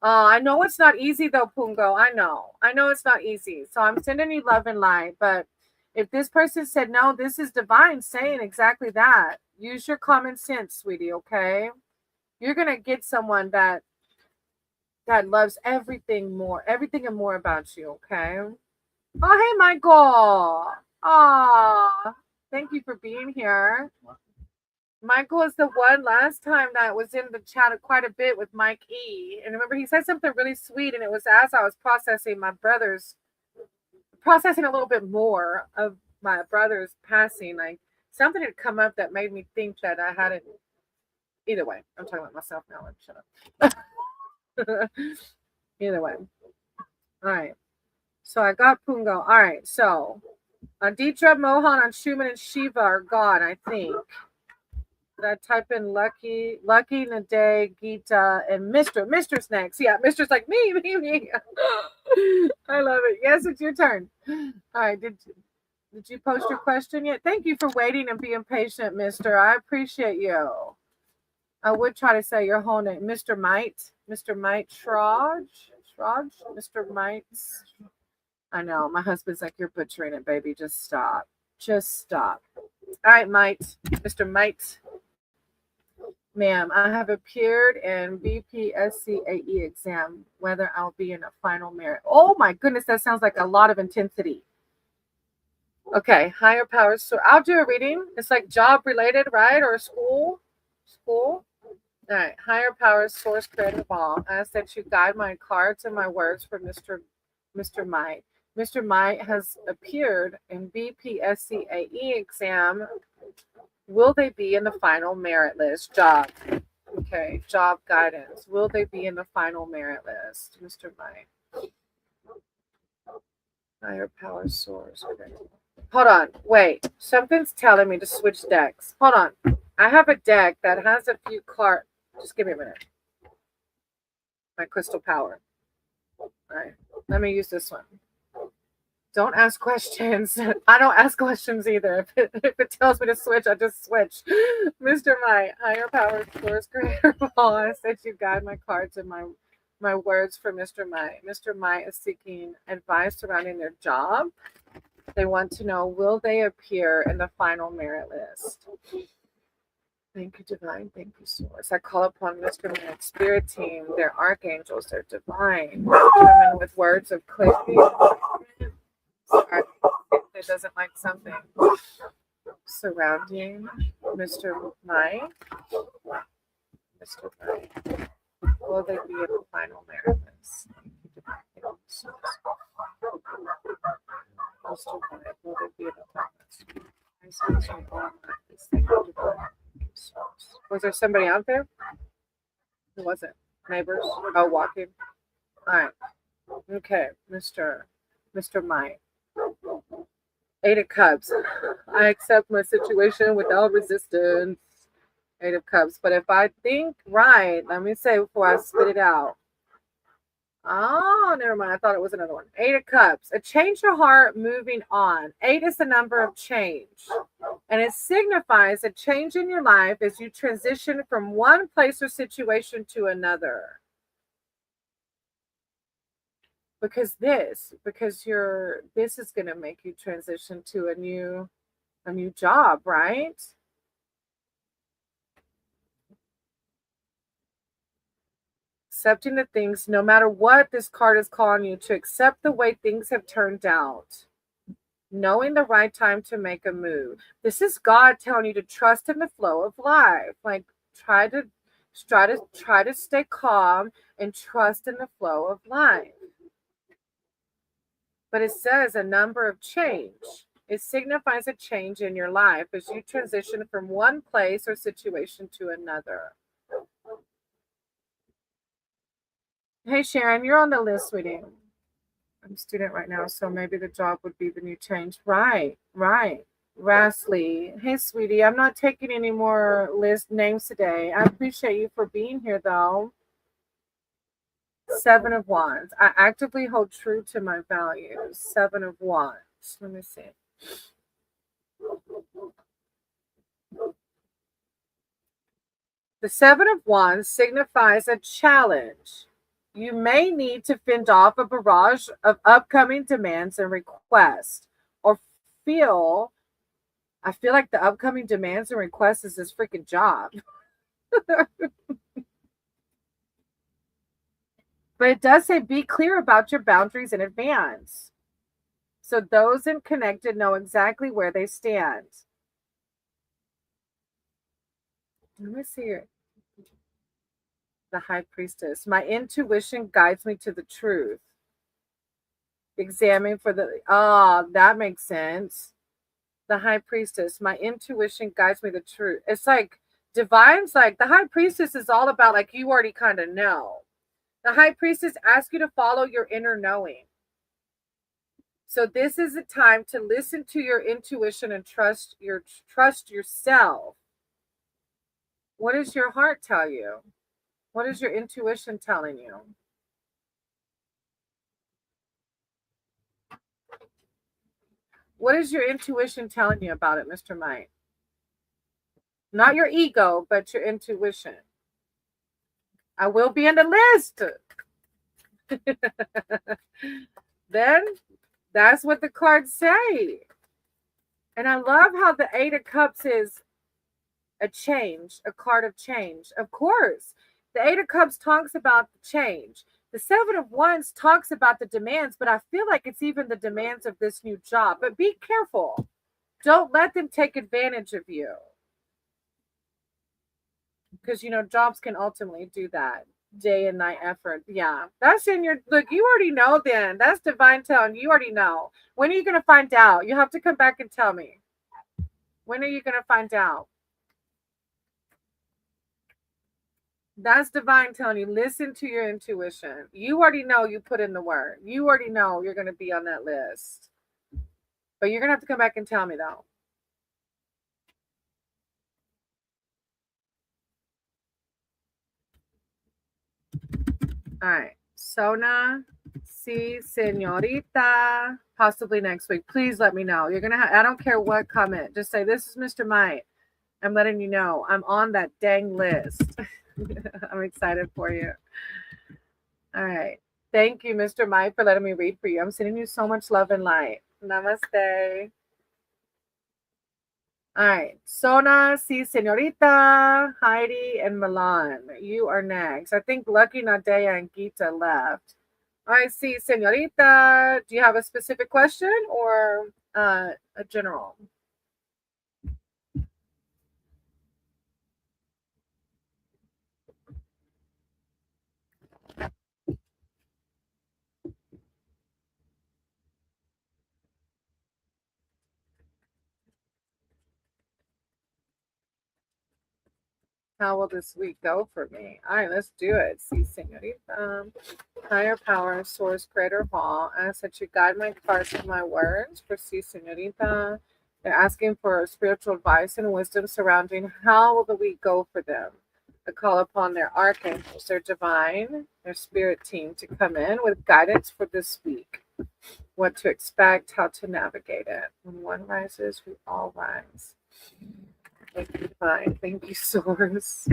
I know it's not easy though, Pungo. I know it's not easy. So I'm sending you love and light. But if this person said no, this is divine saying exactly that. Use your common sense, sweetie. Okay, you're gonna get someone that loves everything and more about you. Okay. Oh, hey, Michael. Ah, thank you for being here. Michael is the one last time that was in the chat quite a bit with Mike E. And remember, he said something really sweet, and it was as I was processing a little bit more of my brother's passing, like something had come up that made me think that I hadn't. Either way, I'm talking about myself now. Shut up. Either way. All right. So I got Pungo. All right. So Aditra, Mohan, and Schumann and Shiva are gone, I think. Did I type in Lucky, Nade, Gita, and Mr. Mister's next. Yeah, Mister's like me. I love it. Yes, it's your turn. All right. Did you post your question yet? Thank you for waiting and being patient, Mister. I appreciate you. I would try to say your whole name, Mr. Might, Shraj, Mr. Might. I know my husband's like, you're butchering it, baby. Just stop. All right, Might, Mr. Might. Ma'am, I have appeared in BPSCAE exam, whether I'll be in a final merit. Oh my goodness, that sounds like a lot of intensity. Okay, higher powers. So I'll do a reading. It's like job related, right? Or school. All right, higher powers, source, creative all. I ask that you guide my cards and my words for Mr. Might. Mr. Might has appeared in BPSCAE exam. Will they be in the final merit list? Job. Okay, job guidance. Will they be in the final merit list, Mr. Might? Higher power source. Okay. Hold on. Wait. Something's telling me to switch decks. Hold on. I have a deck that has a few cards. Just give me a minute. My crystal power. All right. Let me use this one. Don't ask questions. I don't ask questions either. If it tells me to switch, I just switch. Mr. My higher power source creator Paul, I said you guide my cards and my words for Mr. My. Mr. My is seeking advice surrounding their job. They want to know, will they appear in the final merit list? Thank you, Divine. Thank you, Source. I call upon Mr. Man's spirit team, their archangels, their divine, come in with words of clarity. Sorry, it doesn't like something surrounding Mr. Mike. Mr. Mike. Will they be in the final merit list? Thank you, Divine. Thank you, Source. Mr. Mike. Will they be in the final list? Was there somebody out there? Who was it? Neighbors? Oh, walking. All right. Okay, Mr. Mike. Eight of Cups. I accept my situation without resistance. Eight of Cups. But if I think right, let me say before I spit it out. Oh, never mind. I thought it was another one. Eight of Cups. A change of heart, moving on. Eight is the number of change. And it signifies a change in your life as you transition from one place or situation to another. Because this is going to make you transition to a new job, right? Accepting the things, no matter what this card is calling you to accept the way things have turned out. Knowing the right time to make a move. This is God telling you to trust in the flow of life. Like try to stay calm and trust in the flow of life. But it says a number of change. It signifies a change in your life as you transition from one place or situation to another. Hey, Sharon, you're on the list, sweetie. I'm a student right now, so maybe the job would be the new change. Right. Rasley. Hey, sweetie, I'm not taking any more list names today. I appreciate you for being here, though. Seven of Wands. I actively hold true to my values. Seven of Wands. Let me see. The Seven of Wands signifies a challenge. You may need to fend off a barrage of upcoming demands and requests, or I feel like the upcoming demands and requests is this freaking job. But it does say be clear about your boundaries in advance, so those in connected know exactly where they stand. Let me see here. The High Priestess. My intuition guides me to the truth. Examine for that makes sense. The High Priestess. My intuition guides me to the truth. It's like Divine's like the High Priestess is all about like you already kind of know. The High Priestess asks you to follow your inner knowing. So this is a time to listen to your intuition and trust yourself. What does your heart tell you? What is your intuition telling you? What is your intuition telling you about it, Mr. Mike? Not your ego, but your intuition. I will be in the list. Then that's what the cards say. And I love how the Eight of Cups is a change, a card of change. Of course, the Eight of Cups talks about the change. The Seven of Wands talks about the demands, but I feel like it's even the demands of this new job. But be careful. Don't let them take advantage of you. Because, jobs can ultimately do that. Day and night effort. Yeah. That's in your, look, you already know then. That's divine telling you already know. When are you going to find out? You have to come back and tell me. When are you going to find out? That's divine telling you, listen to your intuition. You already know you put in the work. You already know you're going to be on that list. But you're going to have to come back and tell me, though. All right. Sona, si, señorita. possibly next week. Please let me know. You're gonna. I don't care what comment. Just say this is Mr. Mike. I'm letting you know I'm on that dang list. I'm excited for you. All right. Thank you, Mr. Mike, for letting me read for you. I'm sending you so much love and light. Namaste. All right. Sona, si, Senorita, Heidi, and Milan. You are next. I think Lucky, Nadea, and Gita left. I see, Senorita. Do you have a specific question or a general? How will this week go for me? All right, let's do it. See, Senorita. Higher power, source, creator of all. I ask that you guide my cards with my words. For Si, Senorita. They're asking for spiritual advice and wisdom surrounding how will the week go for them. I call upon their archangels, their divine, their spirit team to come in with guidance for this week. What to expect, how to navigate it. When one rises, we all rise. Thank you, divine. Thank you, source.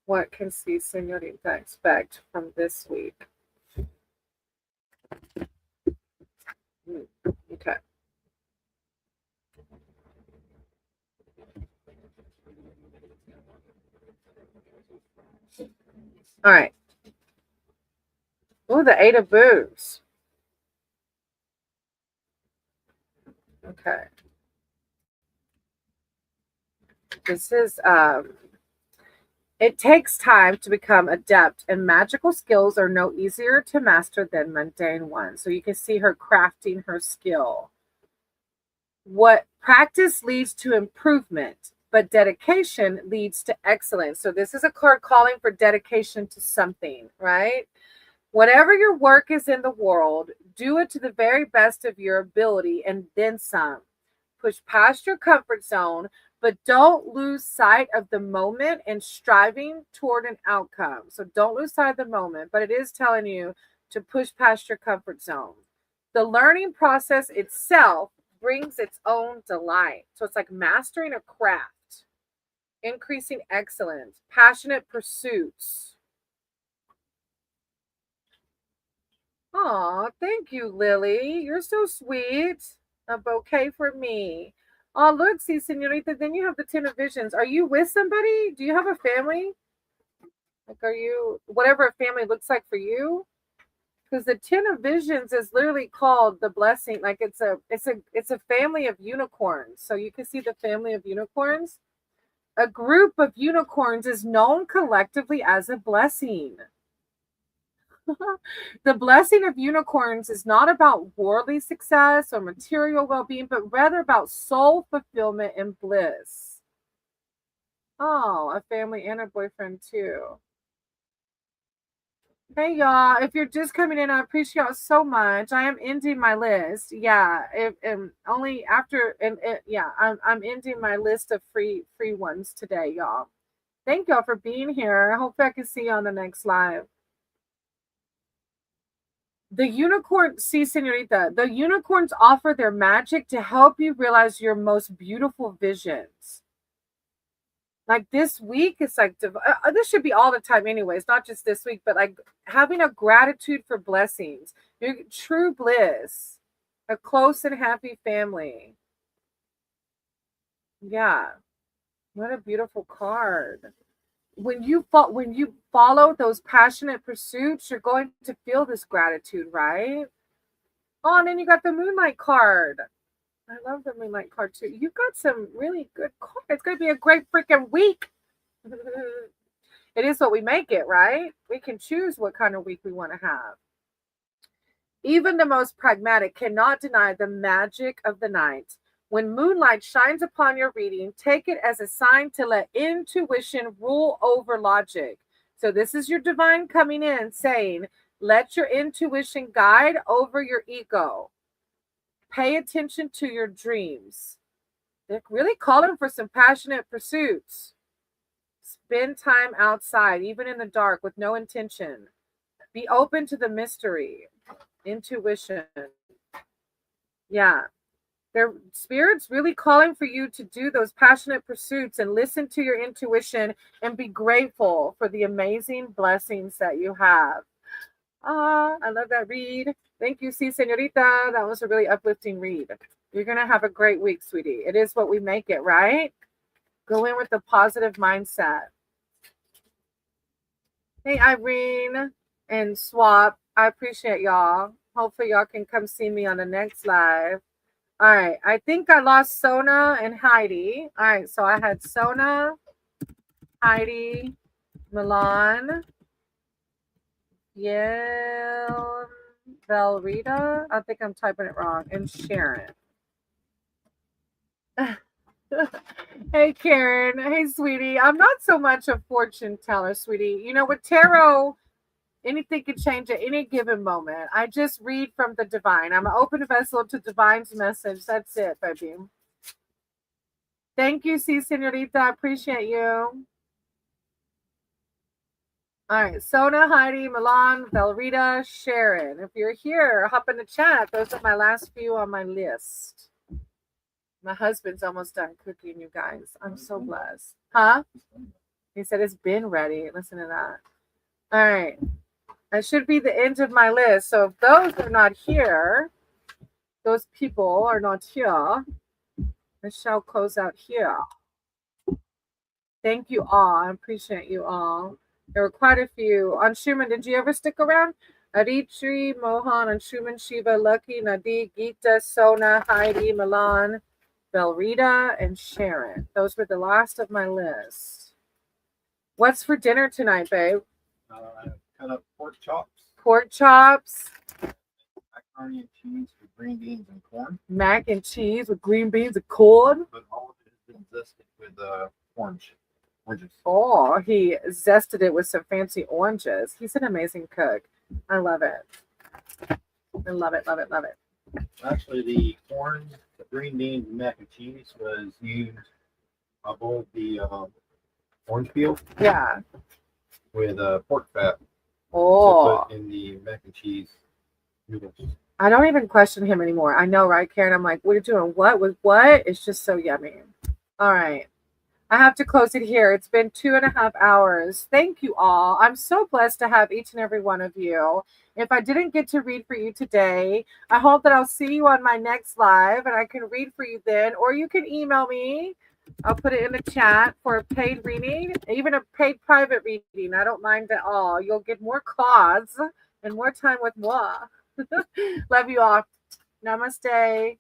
What can Si, Senorita expect from this week? Okay. All right. Oh, the Eight of Boots. Okay. This is it takes time to become adept, and magical skills are no easier to master than mundane ones. So you can see her crafting her skill. What practice leads to improvement, but dedication leads to excellence. So this is a card calling for dedication to something, right? Whatever your work is in the world, do it to the very best of your ability and then some. Push past your comfort zone, but don't lose sight of the moment and striving toward an outcome. So don't lose sight of the moment, but it is telling you to push past your comfort zone. The learning process itself brings its own delight. So it's like mastering a craft, increasing excellence, passionate pursuits. Aw, thank you, Lily. You're so sweet. A bouquet for me. Oh, look, see, Senorita, then you have the Ten of Visions. Are you with somebody? Do you have a family? Like, are you, whatever a family looks like for you? Because the Ten of Visions is literally called the blessing. Like it's a family of unicorns. So you can see the family of unicorns. A group of unicorns is known collectively as a blessing. The blessing of unicorns is not about worldly success or material well being, but rather about soul fulfillment and bliss. Oh, a family and a boyfriend, too. Hey, y'all. If you're just coming in, I appreciate y'all so much. I am ending my list. Yeah. Only after, yeah, I'm ending my list of free ones today, y'all. Thank y'all for being here. I hope I can see you on the next live. The unicorn, see, Senorita, the unicorns offer their magic to help you realize your most beautiful visions. Like this week, it's like, this should be all the time, anyways, not just this week, but like having a gratitude for blessings, your true bliss, a close and happy family. Yeah. What a beautiful card. When you follow those passionate pursuits, you're going to feel this gratitude, right? Oh, and then you got the Moonlight card. I love the Moonlight card too. You got some really good cards. It's going to be a great freaking week. It is what we make it, right? We can choose what kind of week we want to have. Even the most pragmatic cannot deny the magic of the night. When moonlight shines upon your reading, take it as a sign to let intuition rule over logic. So this is your divine coming in saying, let your intuition guide over your ego. Pay attention to your dreams. They're really calling for some passionate pursuits. Spend time outside, even in the dark, with no intention. Be open to the mystery. Intuition. Yeah. Their spirit's really calling for you to do those passionate pursuits and listen to your intuition and be grateful for the amazing blessings that you have. Ah, I love that read. Thank you, sí, señorita. That was a really uplifting read. You're going to have a great week, sweetie. It is what we make it, right? Go in with a positive mindset. Hey, Irene and Swap. I appreciate y'all. Hopefully, y'all can come see me on the next live. All right. I think I lost Sona and Heidi. All right. So I had Sona, Heidi, Milan, Yel, Velrita. I think I'm typing it wrong. And Sharon. Hey, Karen. Hey, sweetie. I'm not so much a fortune teller, sweetie. You know, with tarot, anything can change at any given moment. I just read from the divine. I'm an open vessel to divine's message. That's it, baby. Thank you, sí, señorita. I appreciate you. All right. Sona, Heidi, Milan, Velrita, Sharon. If you're here, hop in the chat. Those are my last few on my list. My husband's almost done cooking, you guys. I'm so blessed. Huh? He said it's been ready. Listen to that. All right. That should be the end of my list. So if those are not here, those people are not here, I shall close out here. Thank you all. I appreciate you all. There were quite a few. Anshuman, did you ever stick around? Aditri, Mohan, Anshuman, Shiva, Lucky, Nadi, Geeta, Sona, Heidi, Milan, Velrita, and Sharon. Those were the last of my list. What's for dinner tonight, babe? Kind of pork chops. Pork chops. Macaroni and cheese with green beans and corn. Mac and cheese with green beans and corn. But all of it has been zested with oranges. Oh, he zested it with some fancy oranges. He's an amazing cook. I love it. I love it, love it, love it. Actually, the corn, the green beans, and mac and cheese was used above the orange peel. Yeah. With pork fat. Oh. To put in the mac and cheese noodles. I don't even question him anymore. I know, right, Karen? I'm like, what are you doing? What with what? It's just so yummy. All right. I have to close it here. It's been 2.5 hours. Thank you all. I'm so blessed to have each and every one of you. If I didn't get to read for you today, I hope that I'll see you on my next live and I can read for you then, or you can email me. I'll put it in the chat for a paid reading, even a paid private reading. I don't mind at all. You'll get more claws and more time with moi. Love you all. Namaste.